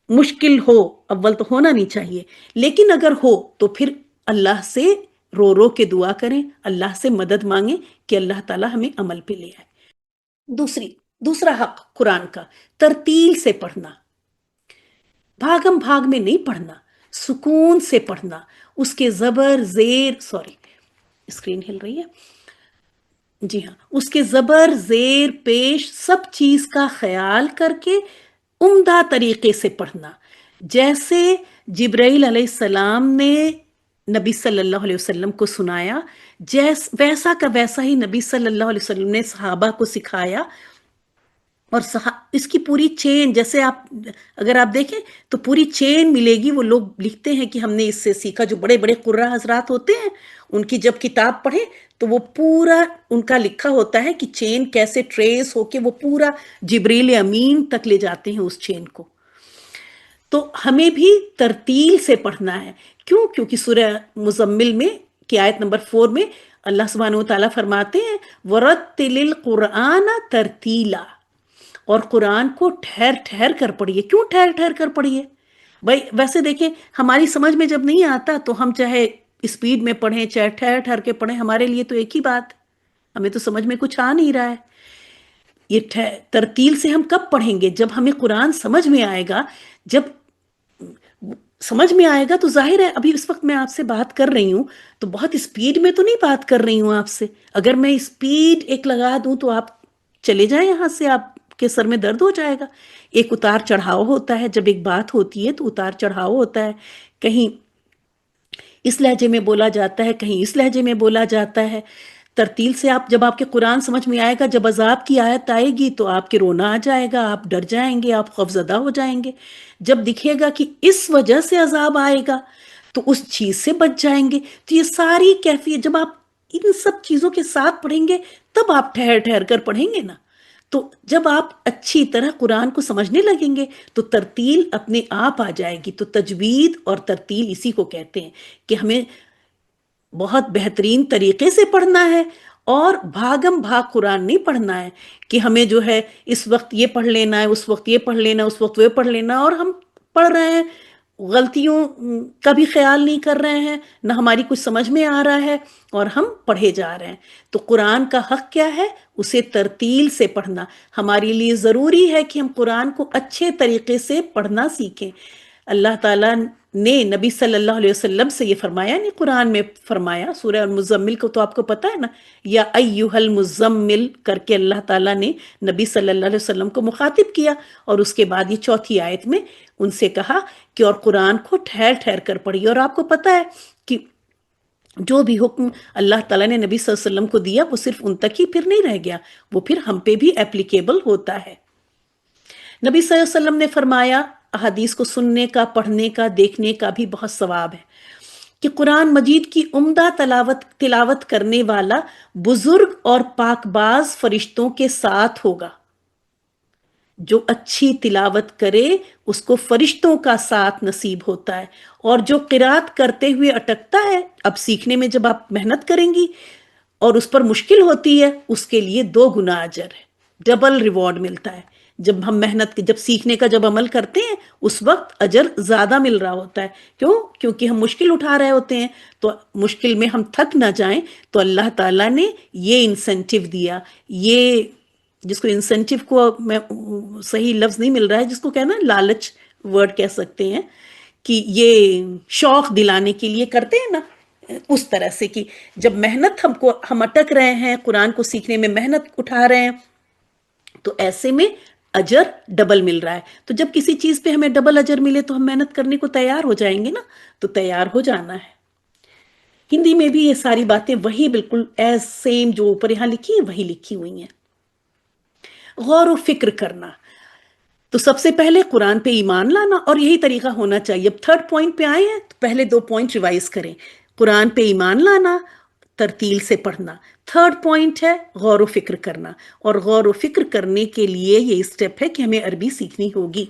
مشکل ہو، اول تو ہونا نہیں چاہیے، لیکن اگر ہو تو پھر اللہ سے رو رو کے دعا کریں، اللہ سے مدد مانگیں کہ اللہ تعالیٰ ہمیں عمل پہ لے آئے. دوسرا حق قرآن کا، ترتیل سے پڑھنا، بھاگم بھاگ میں نہیں پڑھنا. سکون سے پڑھنا، اس کے زبر زیر، سوری اسکرین ہل رہی ہے، جی ہاں، اس کے زبر زیر پیش سب چیز کا خیال کر کے عمدہ طریقے سے پڑھنا، جیسے جبرائیل علیہ السلام نے نبی صلی اللہ علیہ وسلم کو سنایا، ویسا کا ویسا ہی نبی صلی اللہ علیہ وسلم نے صحابہ کو سکھایا، اور اس کی پوری چین، جیسے اگر آپ دیکھیں تو پوری چین ملے گی. وہ لوگ لکھتے ہیں کہ ہم نے اس سے سیکھا، جو بڑے بڑے قرہ حضرات ہوتے ہیں ان کی جب کتاب پڑھیں تو وہ پورا ان کا لکھا ہوتا ہے کہ چین کیسے ٹریس ہو کے وہ پورا جبریل امین تک لے جاتے ہیں اس چین کو. تو ہمیں بھی ترتیل سے پڑھنا ہے. کیونکہ سورہ مزمل میں کی آیت نمبر 4 میں اللہ سبحانہ و تعالیٰ فرماتے ہیں وَرَتِّلِ الْقُرْآنَ تَرْتِيلًا، اور قرآن کو ٹھہر ٹھہر کر پڑھیے. کیوں ٹھہر ٹھہر کر پڑھیے بھائی؟ ویسے دیکھیں ہماری سمجھ میں جب نہیں آتا تو ہم چاہے اسپیڈ میں پڑھیں چاہے ٹھہر ٹھہر کے پڑھیں، ہمارے لیے تو ایک ہی بات، ہمیں تو سمجھ میں کچھ آ نہیں رہا ہے. یہ ترتیل سے ہم کب پڑھیں گے؟ جب ہمیں قرآن سمجھ میں آئے گا. جب سمجھ میں آئے گا تو ظاہر ہے، ابھی اس وقت میں آپ سے بات کر رہی ہوں تو بہت اسپیڈ میں تو نہیں بات کر رہی ہوں آپ سے. اگر میں اسپیڈ ایک لگا دوں تو آپ چلے جائیں یہاں سے، آپ کے سر میں درد ہو جائے گا. ایک اتار چڑھاؤ ہوتا ہے، جب ایک بات ہوتی ہے تو اتار چڑھاؤ ہوتا ہے. کہیں اس لہجے میں بولا جاتا ہے، کہیں اس لہجے میں بولا جاتا ہے. ترتیل سے جب آپ کے قرآن سمجھ میں آئے گا، جب عذاب کی آیت آئے گی تو آپ کے رونا آ جائے گا، آپ ڈر جائیں گے، آپ خوفزدہ ہو جائیں گے. جب دکھے گا کہ اس وجہ سے عذاب آئے گا تو اس چیز سے بچ جائیں گے. تو یہ ساری کیفیت جب آپ ان سب چیزوں کے ساتھ پڑھیں گے تب آپ ٹھہر ٹھہر کر پڑھیں گے نا. تو جب آپ اچھی طرح قرآن کو سمجھنے لگیں گے تو ترتیل اپنے آپ آ جائے گی. تو تجوید اور ترتیل اسی کو کہتے ہیں کہ ہمیں بہت بہترین طریقے سے پڑھنا ہے، اور بھاگم بھاگ قرآن نہیں پڑھنا ہے کہ ہمیں جو ہے اس وقت یہ پڑھ لینا ہے، اس وقت یہ پڑھ لینا ہے، اس وقت وہ پڑھ لینا ہے، اور ہم پڑھ رہے ہیں غلطیوں کا بھی خیال نہیں کر رہے ہیں، نہ ہماری کچھ سمجھ میں آ رہا ہے اور ہم پڑھے جا رہے ہیں. تو قرآن کا حق کیا ہے؟ اسے ترتیل سے پڑھنا. ہمارے لیے ضروری ہے کہ ہم قرآن کو اچھے طریقے سے پڑھنا سیکھیں. اللہ تعالیٰ نے نبی صلی اللہ علیہ وسلم سے یہ فرمایا نہیں، قرآن میں فرمایا سورہ المزمل کو تو آپ کو پتہ ہے نا، یا ایھا المزمل کر کے اللہ تعالیٰ نے نبی صلی اللہ علیہ وسلم کو مخاطب کیا، اور اس کے بعد یہ چوتھی آیت میں ان سے کہا کہ اور قرآن کو ٹھہر ٹھہر کر پڑھیے. اور آپ کو پتہ ہے کہ جو بھی حکم اللہ تعالیٰ نے نبی صلی اللہ علیہ وسلم کو دیا وہ صرف ان تک ہی پھر نہیں رہ گیا، وہ پھر ہم پہ بھی اپلیکیبل ہوتا ہے. نبی صلی اللہ علیہ وسلم نے فرمایا، احادیث کو سننے کا، پڑھنے کا، دیکھنے کا بھی بہت ثواب ہے، کہ قرآن مجید کی عمدہ تلاوت کرنے والا بزرگ اور پاک باز فرشتوں کے ساتھ ہوگا. جو اچھی تلاوت کرے اس کو فرشتوں کا ساتھ نصیب ہوتا ہے، اور جو قرات کرتے ہوئے اٹکتا ہے، اب سیکھنے میں جب آپ محنت کریں گی اور اس پر مشکل ہوتی ہے، اس کے لیے 2 گنا اجر ہے، ڈبل ریوارڈ ملتا ہے. جب ہم جب سیکھنے کا جب عمل کرتے ہیں اس وقت اجر زیادہ مل رہا ہوتا ہے. کیونکہ ہم مشکل اٹھا رہے ہوتے ہیں، تو مشکل میں ہم تھک نہ جائیں تو اللہ تعالیٰ نے یہ انسینٹیو دیا. یہ جس کو انسینٹیو کو میں صحیح لفظ نہیں مل رہا ہے، جس کو کہنا لالچ ورڈ کہہ سکتے ہیں، کہ یہ شوق دلانے کے لیے کرتے ہیں نا، اس طرح سے کہ جب محنت ہم اٹک رہے ہیں قرآن کو سیکھنے میں، محنت اٹھا رہے ہیں، تو ایسے میں اجر ڈبل مل رہا ہے. تو جب کسی چیز پہ ہمیں ڈبل اجر ملے تو ہم محنت کرنے کو تیار ہو جائیں گے نا. تو تیار ہو جانا ہے. ہندی میں بھی یہ ساری باتیں وہی بالکل ایز سیم جو اوپر یہاں لکھی ہیں وہی لکھی ہوئی ہیں. غور و فکر کرنا، تو سب سے پہلے قرآن پہ ایمان لانا، اور یہی طریقہ ہونا چاہیے. اب 3rd پوائنٹ پہ آئے ہیں تو پہلے 2 پوائنٹ ریوائز کریں. قرآن پہ ایمان لانا، ترتیل سے پڑھنا. 3rd پوائنٹ ہے غور و فکر کرنا، اور غور و فکر کرنے کے لیے یہ اسٹیپ ہے کہ ہمیں عربی سیکھنی ہوگی.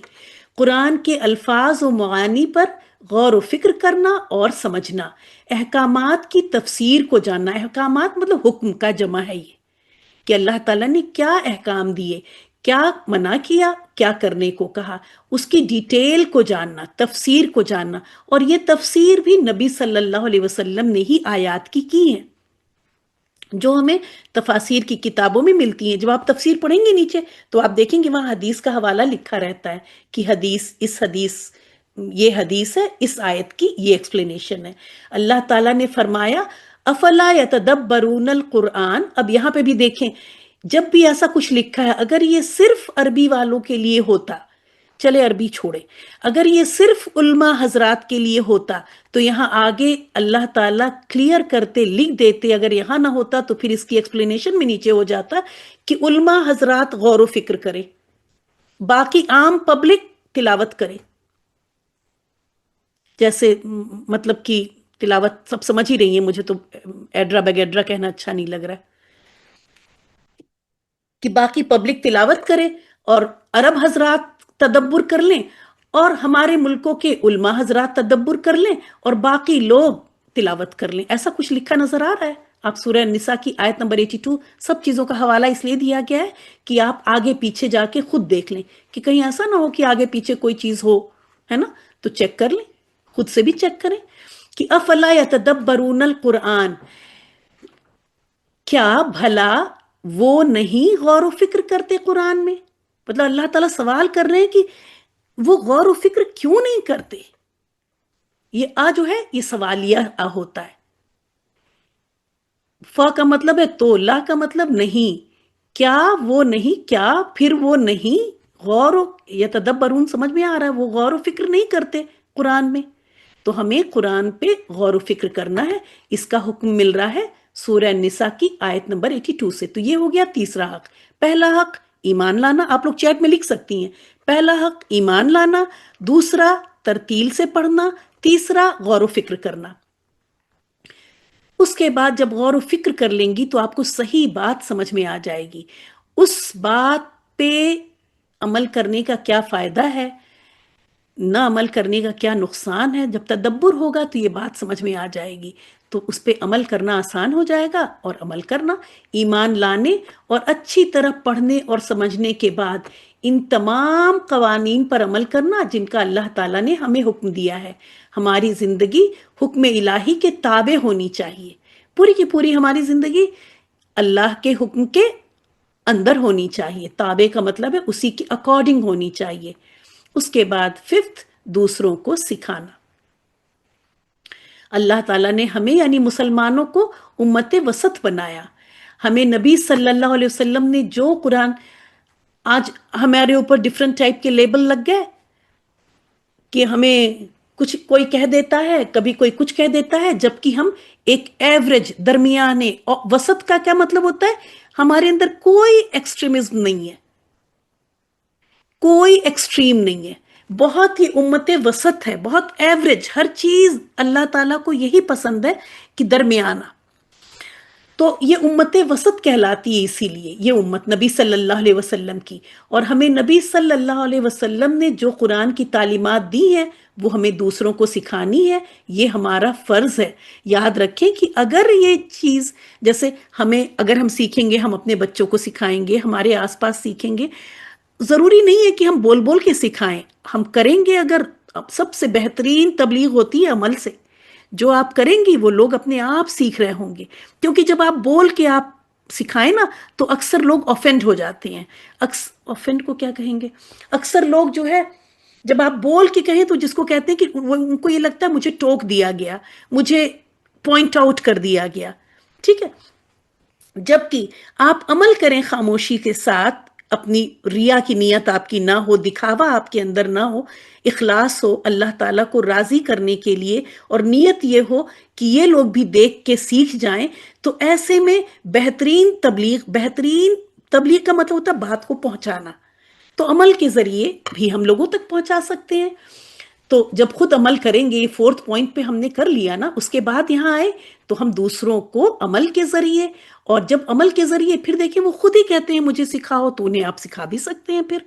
قرآن کے الفاظ و معانی پر غور و فکر کرنا اور سمجھنا. احکامات کی تفسیر کو جاننا. احکامات مطلب حکم کا جمع ہے یہ، کہ اللہ تعالیٰ نے کیا احکام دیے، کیا منع کیا، کیا کرنے کو کہا، اس کی ڈیٹیل کو جاننا، تفسیر کو جاننا. اور یہ تفسیر بھی نبی صلی اللہ علیہ وسلم نے ہی آیات کی ہیں، جو ہمیں تفاسیر کی کتابوں میں ملتی ہیں. جب آپ تفسیر پڑھیں گے نیچے تو آپ دیکھیں گے وہاں حدیث کا حوالہ لکھا رہتا ہے کہ اس حدیث یہ حدیث ہے، اس آیت کی یہ ایکسپلینیشن ہے۔ اللہ تعالیٰ نے فرمایا افلا یتدبرون القرآن۔ اب یہاں پہ بھی دیکھیں، جب بھی ایسا کچھ لکھا ہے، اگر یہ صرف عربی والوں کے لیے ہوتا، چلے عربی چھوڑے، اگر یہ صرف علماء حضرات کے لیے ہوتا تو یہاں آگے اللہ تعالیٰ کلیئر کرتے، لکھ دیتے، اگر یہاں نہ ہوتا تو پھر اس کی ایکسپلینیشن میں نیچے ہو جاتا کہ علماء حضرات غور و فکر کرے، باقی عام پبلک تلاوت کرے۔ جیسے مطلب کہ تلاوت سب سمجھ ہی رہی ہیں، مجھے تو ایڈرا بگیڈرا کہنا اچھا نہیں لگ رہا ہے، کہ باقی پبلک تلاوت کرے اور عرب حضرات تدبر کر لیں اور ہمارے ملکوں کے علماء حضرات تدبر کر لیں اور باقی لوگ تلاوت کر لیں۔ ایسا کچھ لکھا نظر آ رہا ہے؟ آپ سورہ النساء کی آیت نمبر 82، سب چیزوں کا حوالہ اس لیے دیا گیا ہے کہ آپ آگے پیچھے جا کے خود دیکھ لیں، کہ کہیں ایسا نہ ہو کہ آگے پیچھے کوئی چیز ہو، ہے نا؟ تو چیک کر لیں، خود سے بھی چیک کریں کہ افلا یتدبرون القرآن، کیا بھلا وہ نہیں غور و فکر کرتے قرآن میں؟ مطلب اللہ تعالیٰ سوال کر رہے ہیں کہ وہ غور و فکر کیوں نہیں کرتے؟ یہ جو ہے یہ سوالیہ ہوتا ہے۔ فا کا مطلب ہے تو، لا کا مطلب نہیں، کیا وہ نہیں، کیا پھر وہ نہیں غور و یتدبرون، سمجھ میں آ رہا ہے، وہ غور و فکر نہیں کرتے قرآن میں؟ تو ہمیں قرآن پہ غور و فکر کرنا ہے، اس کا حکم مل رہا ہے سورہ النساء کی آیت نمبر 82 سے۔ تو یہ ہو گیا تیسرا حق۔ پہلا حق ایمان لانا، آپ لوگ چیٹ میں لکھ سکتی ہیں، پہلا حق ایمان لانا، دوسرا ترتیل سے پڑھنا، تیسرا غور و فکر کرنا۔ اس کے بعد جب غور و فکر کر لیں گی تو آپ کو صحیح بات سمجھ میں آ جائے گی، اس بات پہ عمل کرنے کا کیا فائدہ ہے، نہ عمل کرنے کا کیا نقصان ہے۔ جب تدبر ہوگا تو یہ بات سمجھ میں آ جائے گی، تو اس پہ عمل کرنا آسان ہو جائے گا، اور عمل کرنا، ایمان لانے اور اچھی طرح پڑھنے اور سمجھنے کے بعد ان تمام قوانین پر عمل کرنا جن کا اللہ تعالیٰ نے ہمیں حکم دیا ہے۔ ہماری زندگی حکم الہی کے تابع ہونی چاہیے، پوری کی پوری ہماری زندگی اللہ کے حکم کے اندر ہونی چاہیے، تابع کا مطلب ہے اسی کے اکارڈنگ ہونی چاہیے۔ اس کے بعد ففتھ، دوسروں کو سکھانا۔ اللہ تعالیٰ نے ہمیں یعنی مسلمانوں کو امت وسط بنایا۔ ہمیں نبی صلی اللہ علیہ وسلم نے جو قرآن، آج ہمارے اوپر ڈیفرنٹ ٹائپ کے لیبل لگ گئے کہ ہمیں کچھ کوئی کہہ دیتا ہے، کبھی کوئی کچھ کہہ دیتا ہے، جبکہ ہم ایک ایوریج، درمیانے، وسط کا کیا مطلب ہوتا ہے؟ ہمارے اندر کوئی ایکسٹریمزم نہیں ہے، کوئی ایکسٹریم نہیں ہے، بہت ہی امت وسط ہے، بہت ایوریج، ہر چیز اللہ تعالیٰ کو یہی پسند ہے کہ درمیانہ۔ تو یہ امت وسط کہلاتی ہے، اسی لیے یہ امت نبی صلی اللہ علیہ وسلم کی، اور ہمیں نبی صلی اللہ علیہ وسلم نے جو قرآن کی تعلیمات دی ہیں وہ ہمیں دوسروں کو سکھانی ہے، یہ ہمارا فرض ہے۔ یاد رکھیں کہ اگر یہ چیز جیسے اگر ہم سیکھیں گے، ہم اپنے بچوں کو سکھائیں گے، ہمارے آس پاس سیکھیں گے، ضروری نہیں ہے کہ ہم بول بول کے سکھائیں، ہم کریں گے۔ اگر سب سے بہترین تبلیغ ہوتی ہے عمل سے، جو آپ کریں گی وہ لوگ اپنے آپ سیکھ رہے ہوں گے، کیونکہ جب آپ بول کے آپ سکھائیں نا تو اکثر لوگ آفینڈ ہو جاتے ہیں۔ آفینڈ کو کیا کہیں گے؟ اکثر لوگ جو ہے جب آپ بول کے کہیں تو جس کو کہتے ہیں کہ ان کو یہ لگتا ہے مجھے ٹوک دیا گیا، مجھے پوائنٹ آؤٹ کر دیا گیا، ٹھیک ہے؟ جبکہ آپ عمل کریں خاموشی کے ساتھ، اپنی ریا کی نیت آپ کی نہ ہو، دکھاوا آپ کے اندر نہ ہو، اخلاص ہو اللہ تعالیٰ کو راضی کرنے کے لیے، اور نیت یہ ہو کہ یہ لوگ بھی دیکھ کے سیکھ جائیں، تو ایسے میں بہترین تبلیغ کا مطلب ہوتا ہے بات کو پہنچانا، تو عمل کے ذریعے بھی ہم لوگوں تک پہنچا سکتے ہیں۔ تو جب خود عمل کریں گے، فورتھ پوائنٹ پہ ہم نے کر لیا نا، اس کے بعد یہاں آئے تو ہم دوسروں کو عمل کے ذریعے، اور جب عمل کے ذریعے پھر دیکھیں وہ خود ہی کہتے ہیں مجھے سکھاؤ، تو انہیں آپ سکھا بھی سکتے ہیں پھر۔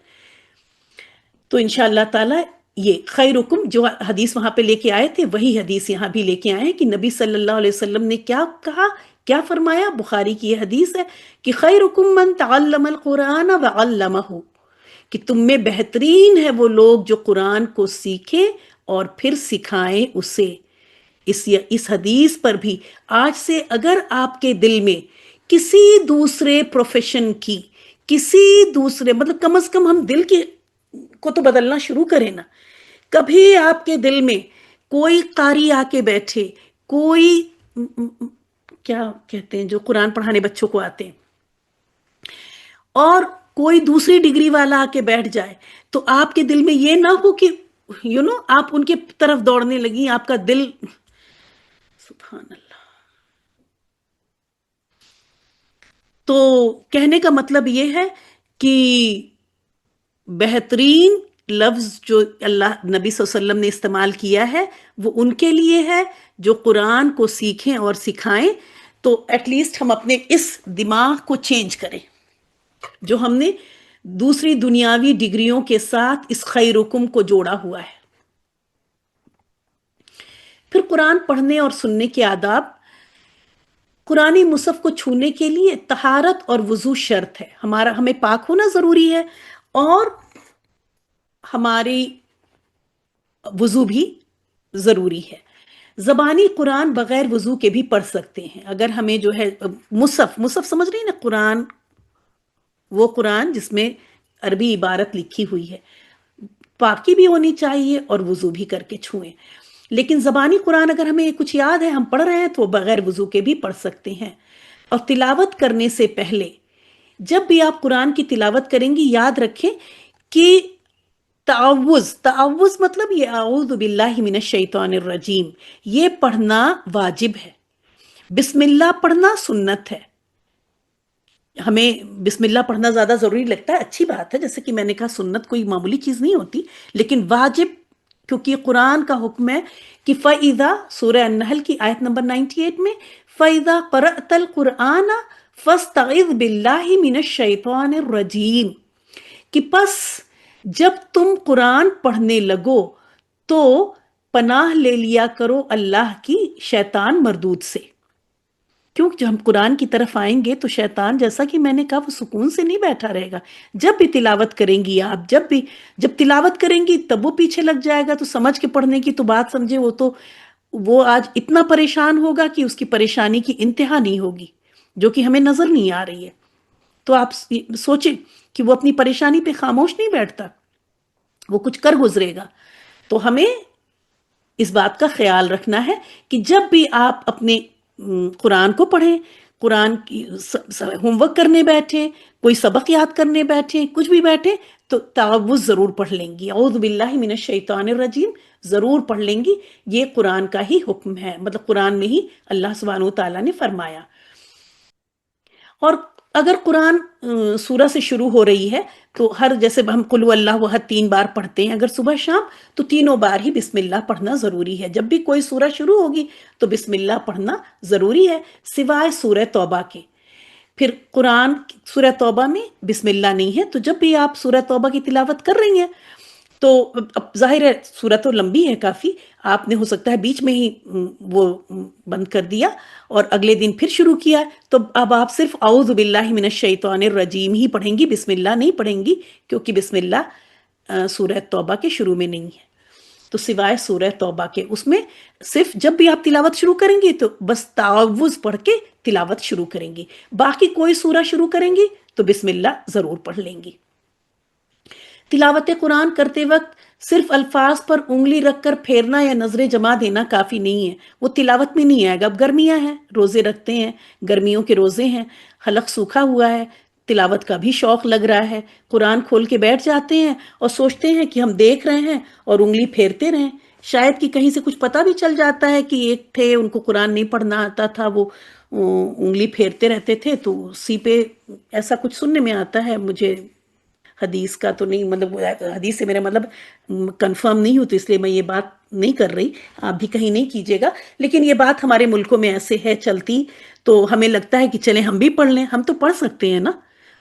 تو انشاءاللہ تعالی یہ خیرکم جو حدیث وہاں پہ لے کے آئے تھے وہی حدیث یہاں بھی لے کے آئے ہیں کہ نبی صلی اللہ علیہ وسلم نے کیا کہا، کیا فرمایا؟ بخاری کی یہ حدیث ہے کہ خیرکم من تعلم القرآن وعلمہ، کہ تم میں بہترین ہے وہ لوگ جو قرآن کو سیکھیں اور پھر سکھائیں اسے۔ اس حدیث پر بھی آج سے اگر آپ کے دل میں کسی دوسرے پروفیشن کی، کسی دوسرے مطلب کم از کم ہم دل کو تو بدلنا شروع کریں نا، کبھی آپ کے دل میں کوئی قاری آ کے بیٹھے، کوئی کیا کہتے ہیں جو قرآن پڑھانے بچوں کو آتے ہیں، اور کوئی دوسری ڈگری والا آ کے بیٹھ جائے، تو آپ کے دل میں یہ نہ ہو کہ آپ ان کے طرف دوڑنے لگی، آپ کا دل، سبحان اللہ. تو کہنے کا مطلب یہ ہے کہ بہترین لفظ جو اللہ نبی صلی اللہ علیہ وسلم نے استعمال کیا ہے وہ ان کے لیے ہے جو قرآن کو سیکھیں اور سکھائیں. تو ایٹ لیسٹ ہم اپنے اس دماغ کو چینج کریں جو ہم نے دوسری دنیاوی ڈگریوں کے ساتھ اس خیرکم کو جوڑا ہوا ہے. پھر قرآن پڑھنے اور سننے کے آداب. قرآنی مصحف کو چھونے کے لیے طہارت اور وضو شرط ہے. ہمیں پاک ہونا ضروری ہے اور ہماری وضو بھی ضروری ہے. زبانی قرآن بغیر وضو کے بھی پڑھ سکتے ہیں. اگر ہمیں جو ہے مصحف سمجھ رہی ہیں نا، قرآن، وہ قرآن جس میں عربی عبارت لکھی ہوئی ہے، پاکی بھی ہونی چاہیے اور وضو بھی کر کے چھوئیں. لیکن زبانی قرآن اگر ہمیں کچھ یاد ہے، ہم پڑھ رہے ہیں، تو وہ بغیر وضو کے بھی پڑھ سکتے ہیں. اور تلاوت کرنے سے پہلے جب بھی آپ قرآن کی تلاوت کریں گی، یاد رکھیں کہ تعوذ مطلب یہ اعوذ باللہ من الشیطان الرجیم، یہ پڑھنا واجب ہے. بسم اللہ پڑھنا سنت ہے. ہمیں بسم اللہ پڑھنا زیادہ ضروری لگتا ہے، اچھی بات ہے، جیسے کہ میں نے کہا سنت کوئی معمولی چیز نہیں ہوتی، لیکن واجب کیونکہ قرآن کا حکم ہے کہ فَإِذَا، سورہ النحل کی آیت نمبر 98 میں، فَإِذَا قَرَأْتَ الْقُرْآنَ فَاسْتَعِذْ بِاللَّهِ مِنَ الشَّيْطَانِ الرَّجِيمِ، کہ پس جب تم قرآن پڑھنے لگو تو پناہ لے لیا کرو اللہ کی شیطان مردود سے. کیونکہ جب ہم قرآن کی طرف آئیں گے تو شیطان، جیسا کہ میں نے کہا، وہ سکون سے نہیں بیٹھا رہے گا. جب بھی تلاوت کریں گی آپ، جب تلاوت کریں گی تب وہ پیچھے لگ جائے گا. تو سمجھ کے پڑھنے کی تو بات سمجھے، وہ آج اتنا پریشان ہوگا کہ اس کی پریشانی کی انتہا نہیں ہوگی، جو کہ ہمیں نظر نہیں آ رہی ہے. تو آپ سوچیں کہ وہ اپنی پریشانی پہ خاموش نہیں بیٹھتا، وہ کچھ کر گزرے گا. تو ہمیں اس بات کا خیال رکھنا ہے کہ جب بھی آپ اپنے قرآن کو پڑھیں، قرآن کی ہوم ورک کرنے بیٹھیں، کوئی سبق یاد کرنے بیٹھیں، کچھ بھی بیٹھیں، تو تعوذ ضرور پڑھ لیں گی. اعوذ باللہ من الشیطان الرجیم ضرور پڑھ لیں گی. یہ قرآن کا ہی حکم ہے، مطلب قرآن میں ہی اللہ سبحانہ وتعالیٰ نے فرمایا. اور اگر قرآن سورہ سے شروع ہو رہی ہے تو جیسے ہم قل اللہ احد 3 بار پڑھتے ہیں، اگر صبح شام، تو تینوں بار ہی بسم اللہ پڑھنا ضروری ہے. جب بھی کوئی سورہ شروع ہوگی تو بسم اللہ پڑھنا ضروری ہے، سوائے سورہ توبہ کے. پھر قرآن سورہ توبہ میں بسم اللہ نہیں ہے، تو جب بھی آپ سورہ توبہ کی تلاوت کر رہی ہیں تو اب ظاہر ہے سورت تو لمبی ہے کافی، آپ نے ہو سکتا ہے بیچ میں ہی وہ بند کر دیا اور اگلے دن پھر شروع کیا، تو اب آپ صرف اعوذ باللہ من الشیطان الرجیم ہی پڑھیں گی، بسم اللہ نہیں پڑھیں گی، کیونکہ بسم اللہ سورہ توبہ کے شروع میں نہیں ہے. تو سوائے سورہ توبہ کے، اس میں صرف جب بھی آپ تلاوت شروع کریں گی تو بس تعوذ پڑھ کے تلاوت شروع کریں گی. باقی کوئی سورہ شروع کریں گی تو بسم اللہ ضرور پڑھ لیں گی. تلاوت قرآن کرتے وقت صرف الفاظ پر انگلی رکھ کر پھیرنا یا نظریں جما دینا کافی نہیں ہے، وہ تلاوت میں نہیں آئے گا. اب گرمیاں ہیں، روزے رکھتے ہیں، گرمیوں کے روزے ہیں، حلق سوکھا ہوا ہے، تلاوت کا بھی شوق لگ رہا ہے، قرآن کھول کے بیٹھ جاتے ہیں اور سوچتے ہیں کہ ہم دیکھ رہے ہیں اور انگلی پھیرتے رہیں. شاید کہ کہیں سے کچھ پتہ بھی چل جاتا ہے کہ ایک تھے، ان کو قرآن نہیں پڑھنا آتا تھا، وہ انگلی پھیرتے رہتے تھے. تو اسی پہ ایسا کچھ سننے میں آتا ہے، مجھے حدیث کا تو نہیں، مطلب حدیث سے میرا مطلب کنفرم نہیں ہوتی، اس لیے میں یہ بات نہیں کر رہی، آپ بھی کہیں نہیں کیجیے گا. لیکن یہ بات ہمارے ملکوں میں ایسے ہے چلتی، تو ہمیں لگتا ہے کہ چلیں ہم بھی پڑھ لیں. ہم تو پڑھ سکتے ہیں نا،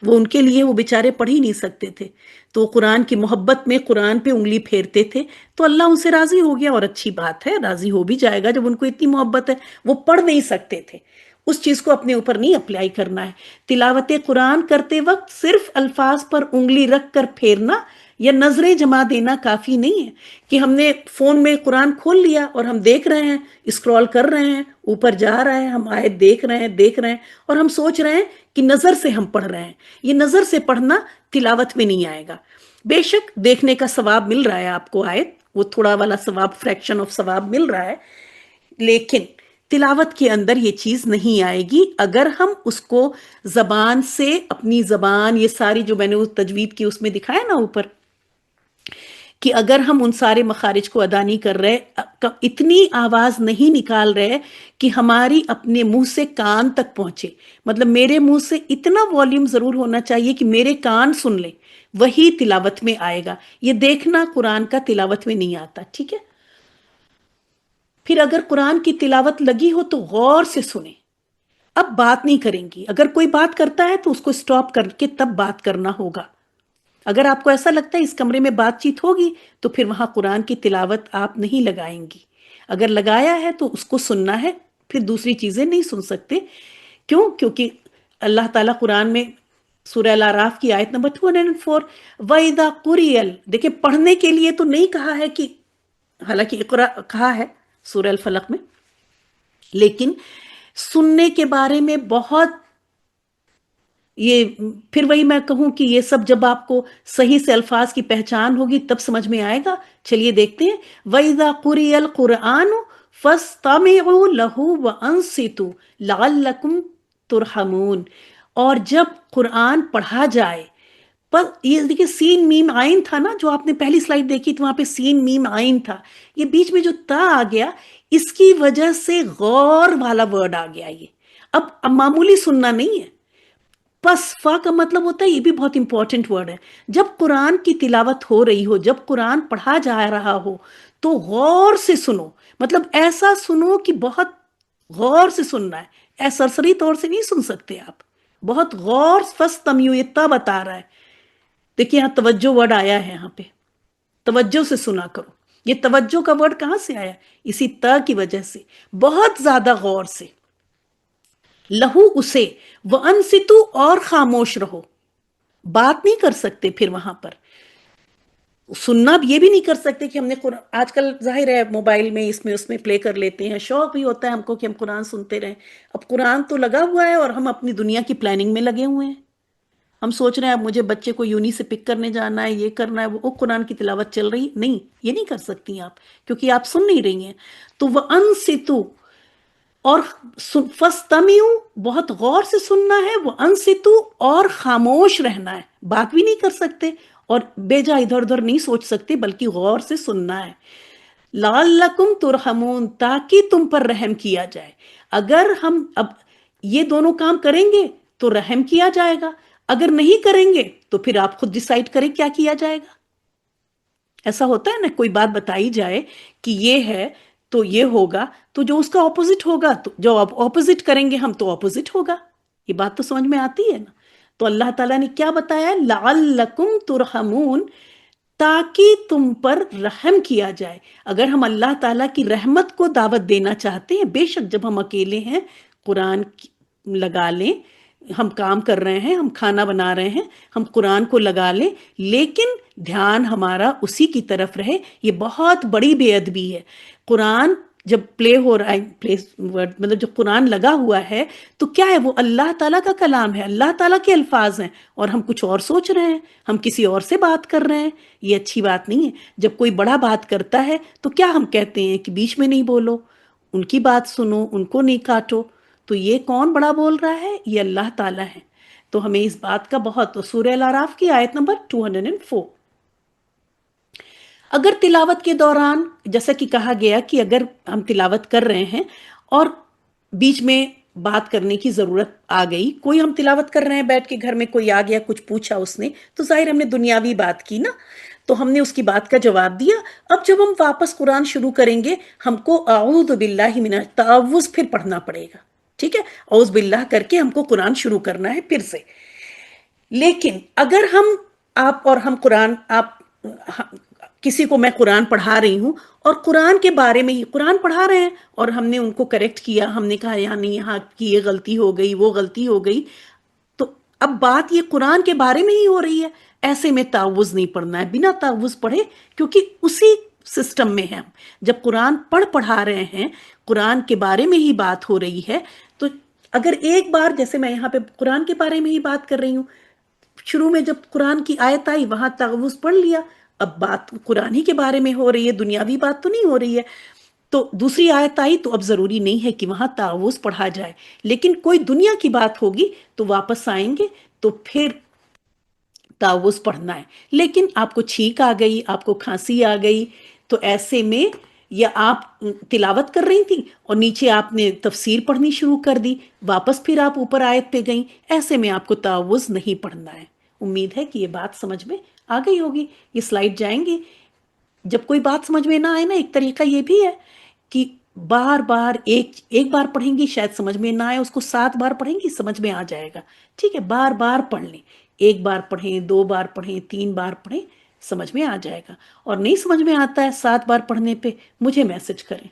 وہ ان کے لیے، وہ بیچارے پڑھ ہی نہیں سکتے تھے، تو قرآن کی محبت میں قرآن پہ انگلی پھیرتے تھے، تو اللہ ان سے راضی ہو گیا. اور اچھی بات ہے، راضی ہو بھی جائے گا جب ان کو اتنی محبت ہے. وہ پڑھ نہیں سکتے تھے، اس چیز کو اپنے اوپر نہیں اپلائی کرنا ہے. تلاوت قرآن کرتے وقت صرف الفاظ پر انگلی رکھ کر پھیرنا یا نظریں جما دینا کافی نہیں ہے کہ ہم نے فون میں قرآن کھول لیا اور ہم دیکھ رہے ہیں، اسکرول کر رہے ہیں، اوپر جا رہا ہے، ہم آیت دیکھ رہے ہیں اور ہم سوچ رہے ہیں کہ نظر سے ہم پڑھ رہے ہیں. یہ نظر سے پڑھنا تلاوت میں نہیں آئے گا. بے شک دیکھنے کا ثواب مل رہا ہے آپ کو آیت، وہ تھوڑا والا ثواب، فریکشن آف ثواب مل رہا ہے، لیکن تلاوت کے اندر یہ چیز نہیں آئے گی اگر ہم اس کو زبان سے، اپنی زبان، یہ ساری جو میں نے اس تجوید کی اس میں دکھایا نا اوپر، کہ اگر ہم ان سارے مخارج کو ادا نہیں کر رہے، اتنی آواز نہیں نکال رہے کہ ہماری اپنے منہ سے کان تک پہنچے، مطلب میرے منہ سے اتنا والیوم ضرور ہونا چاہیے کہ میرے کان سن لیں، وہی تلاوت میں آئے گا۔ یہ دیکھنا قرآن کا تلاوت میں نہیں آتا، ٹھیک ہے؟ پھر اگر قرآن کی تلاوت لگی ہو تو غور سے سنیں۔ اب بات نہیں کریں گی، اگر کوئی بات کرتا ہے تو اس کو سٹاپ کر کے تب بات کرنا ہوگا۔ اگر آپ کو ایسا لگتا ہے اس کمرے میں بات چیت ہوگی تو پھر وہاں قرآن کی تلاوت آپ نہیں لگائیں گی۔ اگر لگایا ہے تو اس کو سننا ہے، پھر دوسری چیزیں نہیں سن سکتے۔ کیوں؟ کیونکہ اللہ تعالیٰ قرآن میں سورہ الاعراف کی آیت نمبر 204، وَإِذَا قُرِئَ، دیکھیں پڑھنے کے لیے تو نہیں کہا ہے، کہ حالانکہ اقرا کہا ہے سورہ الفلق میں، لیکن سننے کے بارے میں بہت، یہ پھر وہی میں کہوں کہ یہ سب جب آپ کو صحیح سے الفاظ کی پہچان ہوگی تب سمجھ میں آئے گا۔ چلیے دیکھتے ہیں، وَإِذَا قُرِئَ الْقُرْآنُ فَاسْتَمِعُوا لَهُ وَأَنصِتُوا لَعَلَّكُمْ تُرْحَمُونَ، اور جب قرآن پڑھا جائے، پر یہ دیکھیں سین میم آئین تھا نا، جو آپ نے پہلی سلائیڈ دیکھی تھی وہاں پہ سین میم آئین تھا، یہ بیچ میں جو تا آ گیا اس کی وجہ سے غور والا ورڈ آ گیا۔ یہ اب معمولی سننا نہیں ہے، پس فا کا مطلب ہوتا ہے، یہ بھی بہت امپورٹنٹ ورڈ ہے، جب قرآن کی تلاوت ہو رہی ہو، جب قرآن پڑھا جا رہا ہو تو غور سے سنو، مطلب ایسا سنو کہ بہت غور سے سننا ہے، سرسری طور سے نہیں سن سکتے آپ، بہت غور، فَاسْتَمِعُوا، یہ تا بتا رہا ہے۔ دیکھیں یہاں توجہ ورڈ آیا ہے، یہاں پہ توجہ سے سنا کرو۔ یہ توجہ کا ورڈ کہاں سے آیا؟ اسی تا کی وجہ سے، بہت زیادہ غور سے۔ لہو، اسے، وَأَنصِتُوا، اور خاموش رہو، بات نہیں کر سکتے پھر وہاں پر، سننا یہ بھی نہیں کر سکتے کہ ہم نے قرآن، آج کل ظاہر ہے موبائل میں اس میں پلے کر لیتے ہیں، شوق بھی ہوتا ہے ہم کو کہ ہم قرآن سنتے رہیں، اب قرآن تو لگا ہوا ہے اور ہم اپنی دنیا کی پلاننگ میں لگے ہوئے ہیں، ہم سوچ رہے ہیں اب مجھے بچے کو یونی سے پک کرنے جانا ہے، یہ کرنا ہے، وہ قرآن کی تلاوت چل رہی نہیں، یہ نہیں کر سکتی آپ، کیونکہ آپ سن نہیں رہی ہیں۔ تو وَأَنصِتُوا، اور فَاسْتَمِعُوا، بہت غور سے سننا ہے، وَأَنصِتُوا، اور خاموش رہنا ہے، بات بھی نہیں کر سکتے اور بے جا ادھر ادھر نہیں سوچ سکتے، بلکہ غور سے سننا ہے۔ لَعَلَّكُمْ تُرْحَمُونَ، تاکہ تم پر رحم کیا جائے۔ اگر ہم اب یہ دونوں کام کریں گے تو رحم کیا جائے گا، اگر نہیں کریں گے تو پھر آپ خود ڈیسائیڈ کریں کیا کیا جائے گا۔ ایسا ہوتا ہے نا، کوئی بات بتائی جائے کہ یہ ہے تو یہ ہوگا، تو جو اس کا اپوزٹ ہوگا، تو جو آپ اپوزٹ کریں گے ہم تو اپوزٹ ہوگا، یہ بات تو سمجھ میں آتی ہے نا۔ تو اللہ تعالیٰ نے کیا بتایا؟ لعلکم ترحمون، تاکہ تم پر رحم کیا جائے۔ اگر ہم اللہ تعالیٰ کی رحمت کو دعوت دینا چاہتے ہیں، بے شک جب ہم اکیلے ہیں قرآن لگا لیں، ہم کام کر رہے ہیں، ہم کھانا بنا رہے ہیں، ہم قرآن کو لگا لیں، لیکن دھیان ہمارا اسی کی طرف رہے۔ یہ بہت بڑی بے ادبی ہے۔ قرآن جب پلے ہو رہا ہے، مطلب جب قرآن لگا ہوا ہے تو کیا ہے؟ وہ اللہ تعالیٰ کا کلام ہے، اللہ تعالیٰ کے الفاظ ہیں، اور ہم کچھ اور سوچ رہے ہیں، ہم کسی اور سے بات کر رہے ہیں، یہ اچھی بات نہیں ہے۔ جب کوئی بڑا بات کرتا ہے تو کیا ہم کہتے ہیں کہ بیچ میں نہیں بولو، ان کی بات سنو، ان کو نہیں کاٹو، تو یہ کون بڑا بول رہا ہے؟ یہ اللہ تعالیٰ ہے۔ تو ہمیں اس بات کا بہت، سورہ الاعراف کی آیت نمبر 204، اگر تلاوت کے دوران، جیسا کہ کہا گیا کہ اگر ہم تلاوت کر رہے ہیں اور بیچ میں بات کرنے کی ضرورت آ گئی، کوئی ہم تلاوت کر رہے ہیں بیٹھ کے گھر میں، کوئی آ گیا کچھ پوچھا اس نے، تو ظاہر ہم نے دنیاوی بات کی نا، تو ہم نے اس کی بات کا جواب دیا۔ اب جب ہم واپس قرآن شروع کریں گے، ہم کو اعوذ باللہ من تعوذ پھر پڑھنا پڑے گا، ٹھیک ہے؟ اعوذ باللہ کر کے ہم کو قرآن شروع کرنا ہے پھر سے۔ لیکن اگر آپ اور ہم قرآن، کسی کو میں قرآن پڑھا رہی ہوں اور قرآن کے بارے میں ہی قرآن پڑھا رہے ہیں اور ہم نے ان کو کریکٹ کیا، ہم نے کہا یہاں نہیں، یہاں کی یہ غلطی ہو گئی، وہ غلطی ہو گئی، تو اب بات یہ قرآن کے بارے میں ہی ہو رہی ہے، ایسے میں تعوذ نہیں پڑھنا ہے، بنا تعوذ پڑھے، کیونکہ اسی سسٹم میں ہے ہم۔ جب قرآن پڑھا رہے ہیں، قرآن کے بارے میں ہی بات ہو رہی ہے، تو اگر ایک بار، جیسے میں یہاں پہ قرآن کے بارے میں ہی بات کر رہی ہوں، شروع میں جب قرآن کی آیت آئی وہاں تعوذ پڑھ لیا، اب بات قرآن ہی کے بارے میں ہو رہی ہے، دنیاوی بات تو نہیں ہو رہی ہے. تو دوسری آیت آئی تو اب ضروری نہیں ہے کہ وہاں تعوذ پڑھا جائے، لیکن کوئی دنیا کی بات ہوگی تو واپس آئیں گے تو پھر تعوذ پڑھنا ہے. لیکن آپ کو چھینک آ گئی، آپ کو کھانسی آ گئی، تو ایسے میں یا آپ تلاوت کر رہی تھیں اور نیچے آپ نے تفسیر پڑھنی شروع کر دی، واپس پھر آپ اوپر آیت پہ گئیں، ایسے میں آپ کو تعوذ نہیں پڑھنا ہے. امید ہے کہ یہ بات سمجھ میں آ گئی ہوگی. یہ سلائیڈ جائیں گی. جب کوئی بات سمجھ میں نہ آئے نا، ایک طریقہ یہ بھی ہے کہ بار بار ایک بار پڑھیں گی شاید سمجھ میں نہ آئے، اس کو 7 بار پڑھیں گی سمجھ میں آ جائے گا. ٹھیک ہے، بار بار پڑھ لیں، 1 بار پڑھیں، 2 بار پڑھیں، 3 بار پڑھیں، سمجھ میں آ جائے گا. اور نہیں سمجھ میں آتا ہے 7 بار پڑھنے پہ مجھے میسج کریں.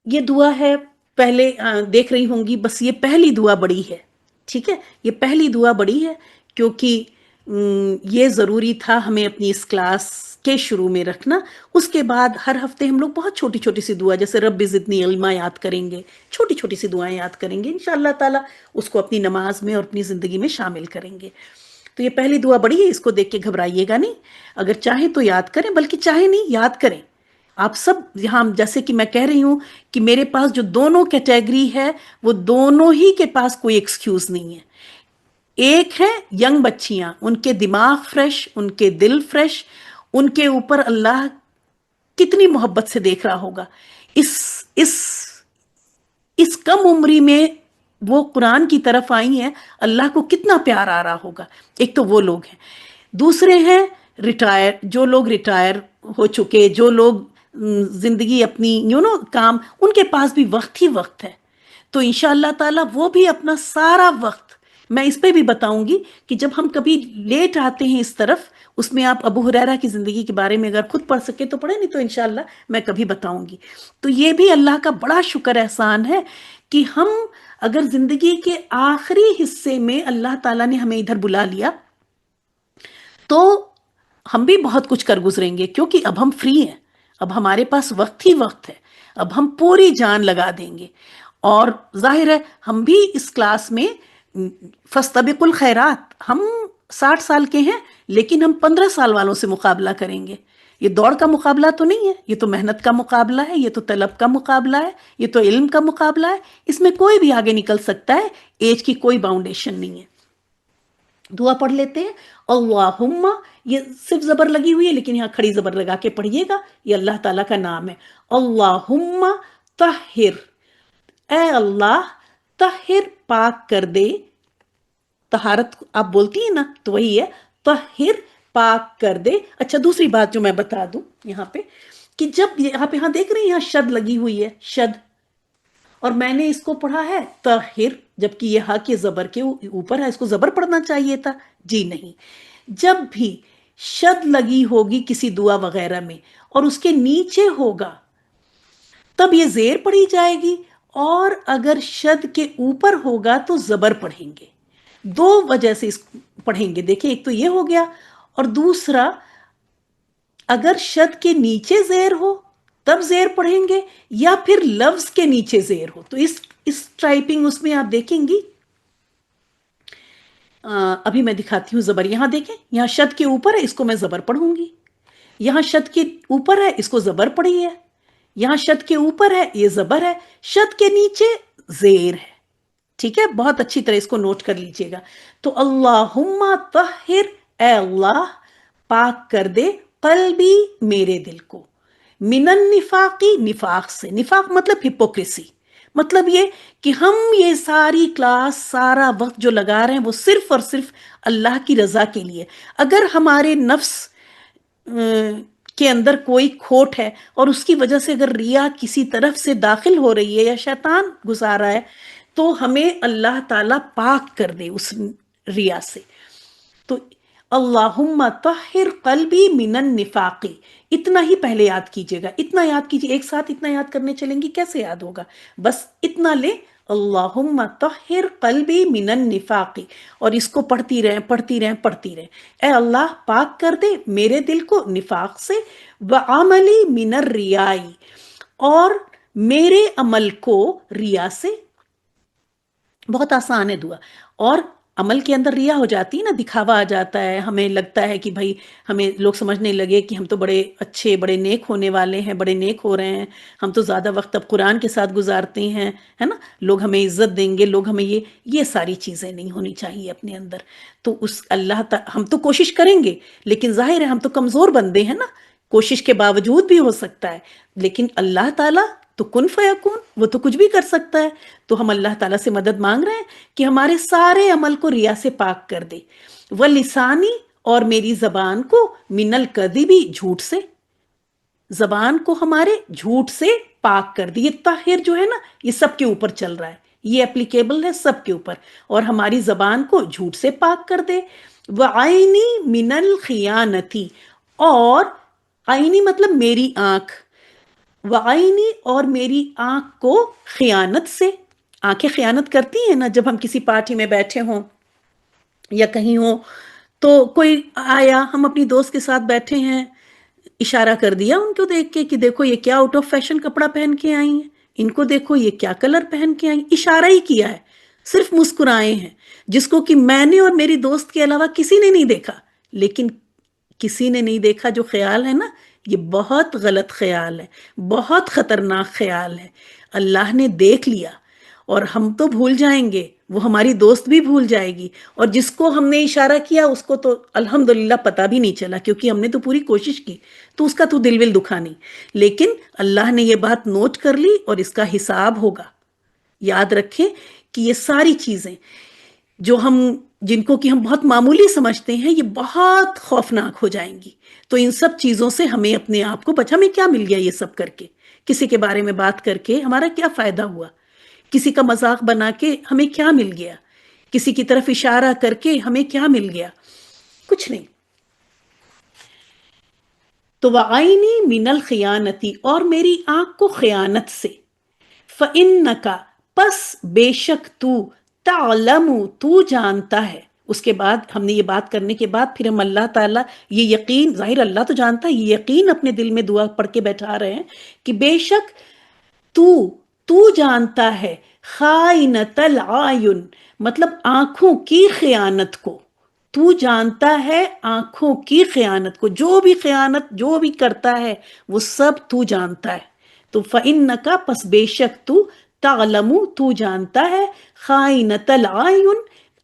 یہ دعا ہے، پہلے دیکھ رہی ہوں گی، بس یہ پہلی دعا بڑی ہے. ٹھیک ہے، یہ پہلی دعا بڑی ہے کیونکہ یہ ضروری تھا ہمیں اپنی اس کلاس کے شروع میں رکھنا. اس کے بعد ہر ہفتے ہم لوگ بہت چھوٹی چھوٹی سی دعا جیسے رب زدنی علما یاد کریں گے، چھوٹی چھوٹی سی دعائیں یاد کریں گے، انشاءاللہ تعالی اس کو اپنی نماز میں اور اپنی زندگی میں شامل کریں گے. تو یہ پہلی دعا بڑی ہے، اس کو دیکھ کے گھبرائیے گا نہیں. اگر چاہیں تو یاد کریں، بلکہ چاہیں نہیں یاد کریں. آپ سب یہاں جیسے کہ میں کہہ رہی ہوں کہ میرے پاس جو دونوں کیٹیگری ہے وہ دونوں ہی کے پاس کوئی ایکسکیوز نہیں ہے. ایک ہے ینگ بچیاں، ان کے دماغ فریش، ان کے دل فریش، ان کے اوپر اللہ کتنی محبت سے دیکھ رہا ہوگا. اس اس اس کم عمری میں وہ قرآن کی طرف آئی ہیں، اللہ کو کتنا پیار آ رہا ہوگا. ایک تو وہ لوگ ہیں. دوسرے ہیں ریٹائر، جو لوگ ریٹائر ہو چکے، جو لوگ زندگی اپنی کام، ان کے پاس بھی وقت ہی وقت ہے. تو انشاءاللہ تعالی وہ بھی اپنا سارا وقت، میں اس پہ بھی بتاؤں گی کہ جب ہم کبھی لیٹ آتے ہیں اس طرف، اس میں آپ ابو ہریرہ کی زندگی کے بارے میں اگر خود پڑھ سکے تو پڑھیں، نہیں تو انشاءاللہ میں کبھی بتاؤں گی. تو یہ بھی اللہ کا بڑا شکر احسان ہے کہ ہم اگر زندگی کے آخری حصے میں اللہ تعالیٰ نے ہمیں ادھر بلا لیا تو ہم بھی بہت کچھ کر گزریں گے، کیونکہ اب ہم فری ہیں، اب ہمارے پاس وقت ہی وقت ہے، اب ہم پوری جان لگا دیں گے. اور ظاہر ہے ہم بھی اس کلاس میں فاستبقوا الخیرات، ہم 60 سال کے ہیں لیکن ہم 15 سال والوں سے مقابلہ کریں گے. یہ دوڑ کا مقابلہ تو نہیں ہے، یہ تو محنت کا مقابلہ ہے، یہ تو طلب کا مقابلہ ہے، یہ تو علم کا مقابلہ ہے. اس میں کوئی بھی آگے نکل سکتا ہے، ایج کی کوئی باؤنڈیشن نہیں ہے. دعا پڑھ لیتے ہیں. اللہم، یہ صرف زبر لگی ہوئی ہے لیکن یہاں کھڑی زبر لگا کے پڑھیے گا، یہ اللہ تعالیٰ کا نام ہے. اللہم طہر، اے اللہ طہر پاک کر دے. طہارت آپ بولتی ہیں نا تو وہی ہے طہر پاک کر دے. اچھا دوسری بات جو میں بتا دوں یہاں پہ کہ جب یہاں دیکھ رہے ہیں یہاں شد لگی ہوئی ہے، شد، اور میں نے اس کو پڑھا ہے طاہر، جبکہ یہ ہا کے زبر کے اوپر ہے، اس کو زبر پڑھنا چاہیے تھا. جی نہیں، جب بھی شد لگی ہوگی کسی دعا وغیرہ میں اور اس کے نیچے ہوگا تب یہ زیر پڑھی جائے گی، اور اگر شد کے اوپر ہوگا تو زبر پڑھیں گے. 2 وجہ سے اس پڑھیں گے. دیکھیں ایک تو یہ ہو گیا، اور دوسرا اگر شد کے نیچے زیر ہو تب زیر پڑھیں گے، یا پھر لفظ کے نیچے زیر ہو. تو اس ٹائپنگ اس میں آپ دیکھیں گی. ابھی میں دکھاتی ہوں زبر. یہاں دیکھیں، یہاں شد کے اوپر ہے، اس کو میں زبر پڑھوں گی. یہاں شد کے اوپر ہے، اس کو زبر پڑھی ہے. یہاں شد کے اوپر ہے، یہ زبر ہے. شد کے نیچے زیر ہے. ٹھیک ہے، بہت اچھی طرح اس کو نوٹ کر لیجئے گا. تو اللہم طہر، اے اللہ پاک کر دے قلبی، میرے دل کو، من النفاقی، نفاق سے. نفاق مطلب ہپوکریسی. مطلب یہ کہ ہم یہ ساری کلاس، سارا وقت جو لگا رہے ہیں وہ صرف اور صرف اللہ کی رضا کے لیے. اگر ہمارے نفس کے اندر کوئی کھوٹ ہے اور اس کی وجہ سے اگر ریا کسی طرف سے داخل ہو رہی ہے یا شیطان گھسا رہا ہے تو ہمیں اللہ تعالیٰ پاک کر دے اس ریا سے. تو اللہم طہر قلبی من النفاقی، اتنا ہی پہلے یاد کیجئے گا. اتنا یاد کیجئے، ایک ساتھ اتنا یاد کرنے چلیں گی کیسے یاد ہوگا؟ بس اتنا لے، اللہم طہر قلبی من النفاقی، اور اس کو پڑھتی رہیں پڑھتی رہیں پڑھتی رہیں. اے اللہ پاک کر دے میرے دل کو نفاق سے، وعملی من الریائی، اور میرے عمل کو ریا سے. بہت آسان ہے دعا. اور عمل کے اندر ریا ہو جاتی ہے نا، دکھاوا آ جاتا ہے، ہمیں لگتا ہے کہ بھائی ہمیں لوگ سمجھنے لگے کہ ہم تو بڑے اچھے بڑے نیک ہونے والے ہیں، بڑے نیک ہو رہے ہیں، ہم تو زیادہ وقت اب قرآن کے ساتھ گزارتے ہیں، ہے نا، لوگ ہمیں عزت دیں گے، لوگ ہمیں یہ ساری چیزیں نہیں ہونی چاہیے اپنے اندر۔ تو اس ہم تو کوشش کریں گے، لیکن ظاہر ہے ہم تو کمزور بندے ہیں نا، کوشش کے باوجود بھی ہو سکتا ہے، لیکن اللہ تعالیٰ تو کن فیکون، وہ تو کچھ بھی کر سکتا ہے۔ تو ہم اللہ تعالیٰ سے مدد مانگ رہے ہیں کہ ہمارے سارے عمل کو ریا سے پاک کر دے، وَلِسَانِی، اور میری زبان کو، مِنَ الْکَذِبِ، جھوٹ سے، زبان کو ہمارے جھوٹ سے پاک کر دے۔ یہ طاہر جو ہے نا، یہ سب کے اوپر چل رہا ہے، یہ اپلیکیبل ہے سب کے اوپر، اور ہماری زبان کو جھوٹ سے پاک کر دے۔ وَعَيْنِی مِنَ الْخِیَانَةِ، اور عینی مطلب میری آنکھ، وعینی، اور میری آنکھ کو خیانت سے، آنکھیں خیانت کرتی ہیں نا، جب ہم کسی پارٹی میں بیٹھے ہوں یا کہیں ہوں، تو کوئی آیا، ہم اپنی دوست کے ساتھ بیٹھے ہیں، اشارہ کر دیا ان کو دیکھ کے کہ دیکھو یہ کیا آؤٹ آف فیشن کپڑا پہن کے آئی ہیں، ان کو دیکھو یہ کیا کلر پہن کے آئی ہیں، اشارہ ہی کیا ہے، صرف مسکرائے ہیں، جس کو کہ میں نے اور میری دوست کے علاوہ کسی نے نہیں دیکھا، لیکن کسی نے نہیں دیکھا جو خیال ہے نا، یہ بہت غلط خیال ہے، بہت خطرناک خیال ہے۔ اللہ نے دیکھ لیا، اور ہم تو بھول جائیں گے، وہ ہماری دوست بھی بھول جائے گی، اور جس کو ہم نے اشارہ کیا اس کو تو الحمدللہ پتہ بھی نہیں چلا، کیونکہ ہم نے تو پوری کوشش کی، تو اس کا تو دل ول دکھا نہیں، لیکن اللہ نے یہ بات نوٹ کر لی، اور اس کا حساب ہوگا۔ یاد رکھیں کہ یہ ساری چیزیں جو جن کو کہ ہم بہت معمولی سمجھتے ہیں، یہ بہت خوفناک ہو جائیں گی۔ تو ان سب چیزوں سے ہمیں اپنے آپ کو ہمیں کیا مل گیا یہ سب کر کے؟ کسی کے بارے میں بات کر کے ہمارا کیا فائدہ ہوا؟ کسی کا مذاق بنا کے ہمیں کیا مل گیا؟ کسی کی طرف اشارہ کر کے ہمیں کیا مل گیا؟ کچھ نہیں۔ تو وَعَيْنِی مِنَ الْخِیَانَةِ، اور میری آنکھ کو خیانت سے، فَإِنَّکَ، پس بے شک تو، تعلم، تو جانتا ہے۔ اس کے بعد ہم نے یہ بات کرنے کے بعد پھر ہم اللہ تعالیٰ، یہ یقین، ظاہر اللہ تو جانتا ہے، یہ یقین اپنے دل میں دعا پڑھ کے بیٹھا رہے ہیں کہ بے شک تو تو جانتا ہے، خائنۃ العیون، مطلب آنکھوں کی خیانت کو، تو جانتا ہے آنکھوں کی خیانت کو، جو بھی خیانت جو بھی کرتا ہے وہ سب تو جانتا ہے۔ تو فَإِنَّکَ، پس بے شک تو، تعلم، تو جانتا ہے، خائنۃ العیون،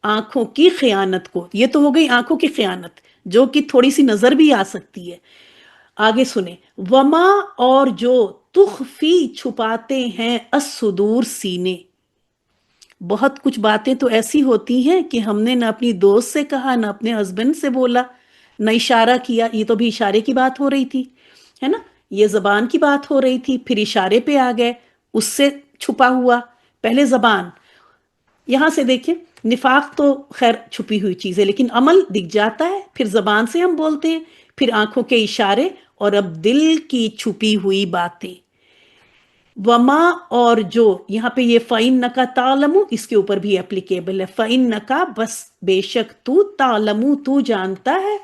آنکھوں کی خیانت کو۔ یہ تو ہو گئی آنکھوں کی خیانت، جو کہ تھوڑی سی نظر بھی آ سکتی ہے۔ آگے سنیں، وما، اور جو، تخفی، چھپاتے ہیں، الصدور، سینے۔ بہت کچھ باتیں تو ایسی ہوتی ہیں کہ ہم نے نہ اپنی دوست سے کہا، نہ اپنے ہسبینڈ سے بولا، نہ اشارہ کیا، یہ تو بھی اشارے کی بات ہو رہی تھی، ہے نا، یہ زبان کی بات ہو رہی تھی، پھر اشارے پہ آ گئے، اس سے چھپا ہوا، پہلے زبان۔ یہاں سے دیکھیں، نفاق تو خیر چھپی ہوئی چیز ہے، لیکن عمل دکھ جاتا ہے، پھر زبان سے ہم بولتے ہیں، پھر آنکھوں کے اشارے، اور اب دل کی چھپی ہوئی باتیں۔ وما، اور جو، یہاں پہ یہ فَإِنَّكَ تَعْلَمُ اس کے اوپر بھی اپلیکیبل ہے، فَإِنَّكَ، بس بے شک تو، تعلم، تو جانتا ہے،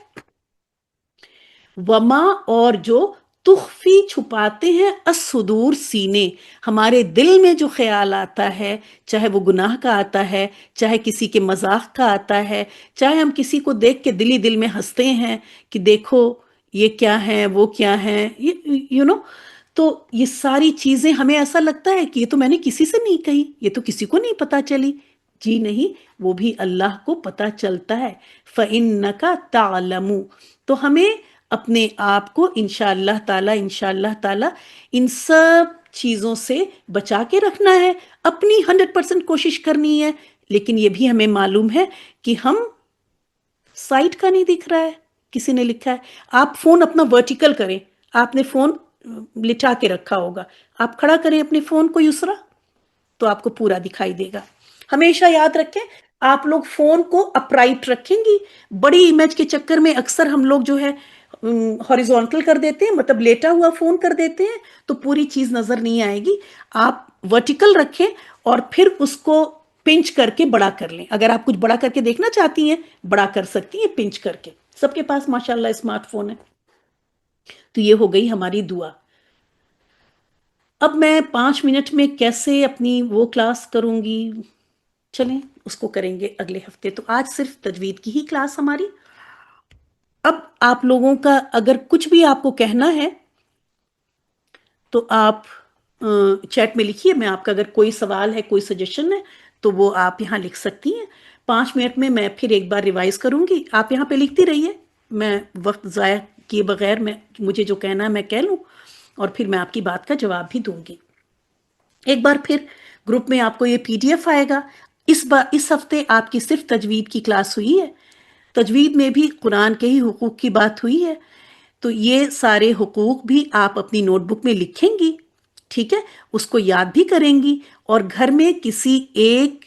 وما، اور جو، تخفی، چھپاتے ہیں، الصدور، سینے، ہمارے دل میں جو خیال آتا ہے، چاہے وہ گناہ کا آتا ہے، چاہے کسی کے مذاق کا آتا ہے، چاہے ہم کسی کو دیکھ کے دل ہی دل میں ہنستے ہیں کہ دیکھو یہ کیا ہے، وہ کیا ہے، یو نو، تو یہ ساری چیزیں ہمیں ایسا لگتا ہے کہ یہ تو میں نے کسی سے نہیں کہی، یہ تو کسی کو نہیں پتا چلی۔ جی نہیں، وہ بھی اللہ کو پتا چلتا ہے۔ فَإِنَّكَ تَعْلَمُ، تو ہمیں اپنے آپ کو انشاءاللہ تعالی ان سب چیزوں سے بچا کے رکھنا ہے، اپنی 100% کوشش کرنی ہے، لیکن یہ بھی ہمیں معلوم ہے کہ ہم سائٹ کا نہیں دکھ رہا ہے، کسی نے لکھا ہے، آپ فون اپنا ورٹیکل کریں، آپ نے فون لٹا کے رکھا ہوگا، آپ کھڑا کریں اپنے فون کو یسرا، تو آپ کو پورا دکھائی دے گا۔ ہمیشہ یاد رکھیں، آپ لوگ فون کو اپرائٹ رکھیں گی، بڑی امیج کے چکر میں اکثر ہم لوگ جو ہے ہاریزونٹل کر دیتے ہیں، مطلب لیٹا ہوا فون کر دیتے ہیں، تو پوری چیز نظر نہیں آئے گی۔ آپ ورٹیکل رکھیں، اور پھر اس کو پنچ کر کے بڑا کر لیں، اگر آپ کچھ بڑا کر کے دیکھنا چاہتی ہیں بڑا کر سکتی ہیں پنچ کر کے، سب کے پاس ماشاءاللہ اسمارٹ فون ہے۔ تو یہ ہو گئی ہماری دعا۔ اب میں 5 منٹ میں کیسے اپنی وہ کلاس کروں گی، چلیں اس کو کریں گے اگلے ہفتے. تو آج صرف تجوید کی ہی کلاس ہماری. اب آپ لوگوں کا اگر کچھ بھی آپ کو کہنا ہے تو آپ چیٹ میں لکھیے. میں آپ کا اگر کوئی سوال ہے کوئی سجیشن ہے تو وہ آپ یہاں لکھ سکتی ہیں. 5 منٹ میں پھر ایک بار ریوائز کروں گی. آپ یہاں پہ لکھتی رہیے, میں وقت ضائع کیے بغیر مجھے جو کہنا ہے میں کہہ لوں اور پھر میں آپ کی بات کا جواب بھی دوں گی. ایک بار پھر گروپ میں آپ کو یہ PDF آئے گا. اس ہفتے آپ کی صرف تجوید کی کلاس ہوئی ہے. تجوید میں بھی قرآن کے ہی حقوق کی بات ہوئی ہے. تو یہ سارے حقوق بھی آپ اپنی نوٹ بک میں لکھیں گی, ٹھیک ہے, اس کو یاد بھی کریں گی. اور گھر میں کسی ایک,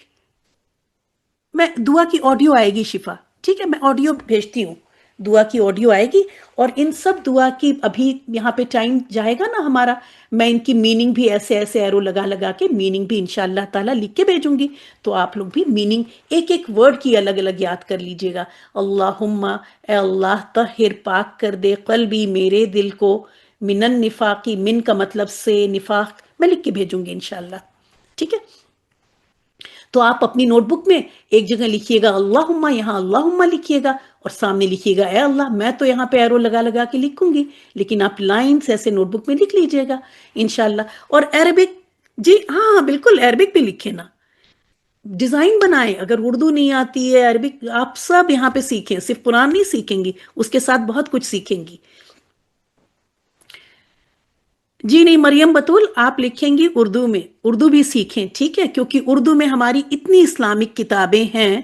میں دعا کی آڈیو آئے گی شفا, ٹھیک ہے, میں آڈیو بھیجتی ہوں, دعا کی آڈیو آئے گی. اور ان سب دعا کی ابھی یہاں پہ ٹائم جائے گا نا ہمارا, میں ان کی میننگ بھی ایسے ایرو لگا کے میننگ بھی انشاءاللہ تعالیٰ لکھ کے بھیجوں گی. تو آپ لوگ بھی میننگ ایک ایک ورڈ کی الگ الگ یاد کر لیجئے گا. اللہم, اے اللہ طہر پاک کر دے قلبی میرے دل کو, من النفاقی, من کا مطلب سے نفاق, میں لکھ کے بھیجوں گی انشاءاللہ, ٹھیک ہے. تو آپ اپنی نوٹ بک میں ایک جگہ لکھیے گا اللہم, یہاں اللہم لکھیے گا اور سامنے لکھیے گا اے اللہ. میں تو یہاں پہ ایرو لگا کے لکھوں گی, لیکن آپ لائنز ایسے نوٹ بک میں لکھ لیجئے گا انشاءاللہ. اور عربک, جی ہاں بالکل عربک بھی لکھے نا, ڈیزائن بنائیں. اگر اردو نہیں آتی ہے, عربک, آپ سب یہاں پہ سیکھیں. صرف قرآن نہیں سیکھیں گی, اس کے ساتھ بہت کچھ سیکھیں گی. جی نہیں مریم بطول, آپ لکھیں گی اردو میں, اردو بھی سیکھیں, ٹھیک ہے, کیونکہ اردو میں ہماری اتنی اسلامک کتابیں ہیں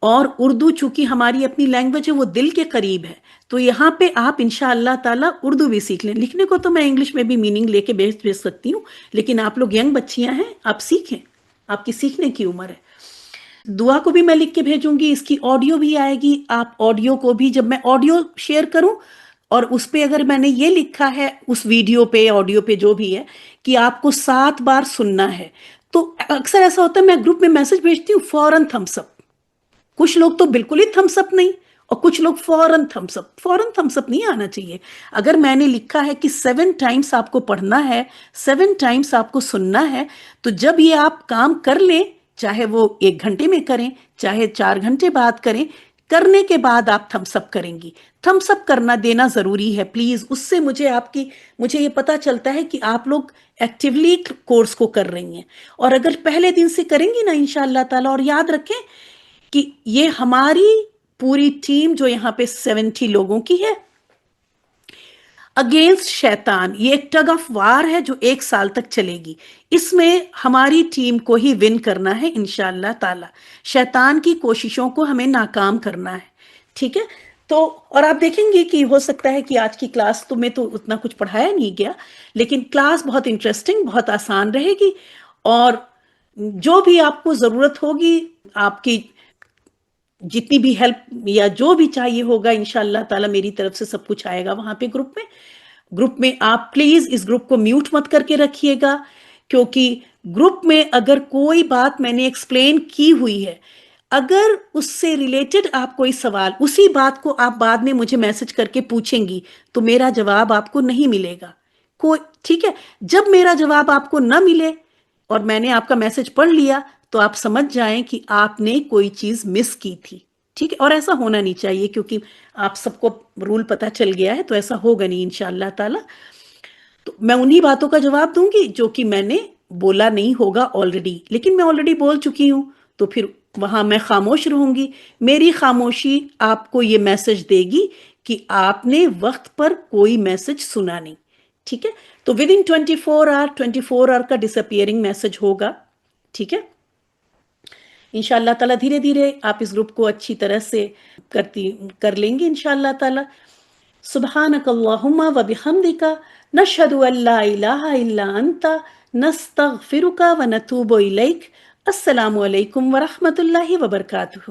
اور اردو چونکہ ہماری اپنی لینگویج ہے, وہ دل کے قریب ہے. تو یہاں پہ آپ انشاءاللہ تعالیٰ اردو بھی سیکھ لیں. لکھنے کو تو میں انگلش میں بھی میننگ لے کے بھیج سکتی ہوں, لیکن آپ لوگ ینگ بچیاں ہیں, آپ سیکھیں, آپ کی سیکھنے کی عمر ہے. دعا کو بھی میں لکھ کے بھیجوں گی, اس کی آڈیو بھی آئے گی. آپ آڈیو کو بھی, جب میں آڈیو شیئر کروں اور اس پہ اگر میں نے یہ لکھا ہے اس ویڈیو پہ آڈیو پہ جو بھی ہے کہ آپ کو 7 بار سننا ہے, تو اکثر ایسا ہوتا ہے میں گروپ میں میسج بھیجتی ہوں فوراً تھمس اپ. کچھ لوگ تو بالکل ہی تھمس اپ نہیں, اور کچھ لوگ فوراً تھمس اپ. فوراً تھمس اپ نہیں آنا چاہیے. اگر میں نے لکھا ہے کہ 7 ٹائمز آپ کو پڑھنا ہے, 7 ٹائمز آپ کو سننا ہے, تو جب یہ آپ کام کر لیں, چاہے وہ 1 گھنٹے میں کریں, چاہے 4 گھنٹے بعد کریں, کرنے کے بعد آپ تھمس اپ کریں گی. تھمس اپ کرنا دینا ضروری ہے پلیز. اس سے مجھے یہ پتا چلتا ہے کہ آپ لوگ ایکٹیولی کورس کو کر رہی ہیں. اور اگر پہلے دن سے کریں گی نا انشاءاللہ تعالی, اور یاد رکھیں کہ یہ ہماری پوری ٹیم جو یہاں پہ 70 لوگوں کی ہے, اگینسٹ شیطان, یہ ایک ٹگ آف وار ہے جو 1 سال تک چلے گی. اس میں ہماری ٹیم کو ہی ون کرنا ہے انشاءاللہ تعالی. شیطان کی کوششوں کو ہمیں ناکام کرنا ہے, ٹھیک ہے. تو اور آپ دیکھیں گے کہ ہو سکتا ہے کہ آج کی کلاس تو میں تو اتنا کچھ پڑھایا نہیں گیا, لیکن کلاس بہت انٹرسٹنگ, بہت آسان رہے گی. اور جو بھی آپ کو ضرورت ہوگی, آپ کی جتنی بھی ہیلپ یا جو بھی چاہیے ہوگا, انشاءاللہ تعالی میری طرف سے سب کچھ آئے گا وہاں پہ گروپ میں. آپ پلیز اس گروپ کو میوٹ مت کر کے رکھیے گا, کیونکہ گروپ میں اگر کوئی بات میں نے ایکسپلین کی ہوئی ہے, اگر اس سے ریلیٹڈ آپ کوئی سوال, اسی بات کو آپ بعد میں مجھے میسج کر کے پوچھیں گی, تو میرا جواب آپ کو نہیں ملے گا. ٹھیک ہے, جب میرا جواب آپ کو نہ ملے اور میں نے آپ کا میسج پڑھ لیا, تو آپ سمجھ جائیں کہ آپ نے کوئی چیز مس کی تھی, ٹھیک ہے. اور ایسا ہونا نہیں چاہیے, کیونکہ آپ سب کو رول پتا چل گیا ہے, تو ایسا ہوگا نہیں انشاءاللہ تعالی. تو میں انہی باتوں کا جواب دوں گی جو کہ میں نے بولا نہیں ہوگا آلریڈی, لیکن میں آلریڈی بول چکی ہوں, تو پھر وہاں میں خاموش رہوں گی. میری خاموشی آپ کو یہ میسج دے گی کہ آپ نے وقت پر کوئی میسج سنا نہیں, ٹھیک ہے. تو ود ان 24 آور کا ڈس اپیئرنگ میسج ہوگا, ٹھیک ہے. انشاءاللہ تعالی دھیرے دھیرے آپ اس گروپ کو اچھی طرح سے کر لیں گے انشاءاللہ تعالی. سبحانک اللہم و بحمدک, نشہد ان لا الہ الا انت, نستغفرک و نتوب الیک. السلام علیکم ورحمۃ اللہ وبرکاتہ.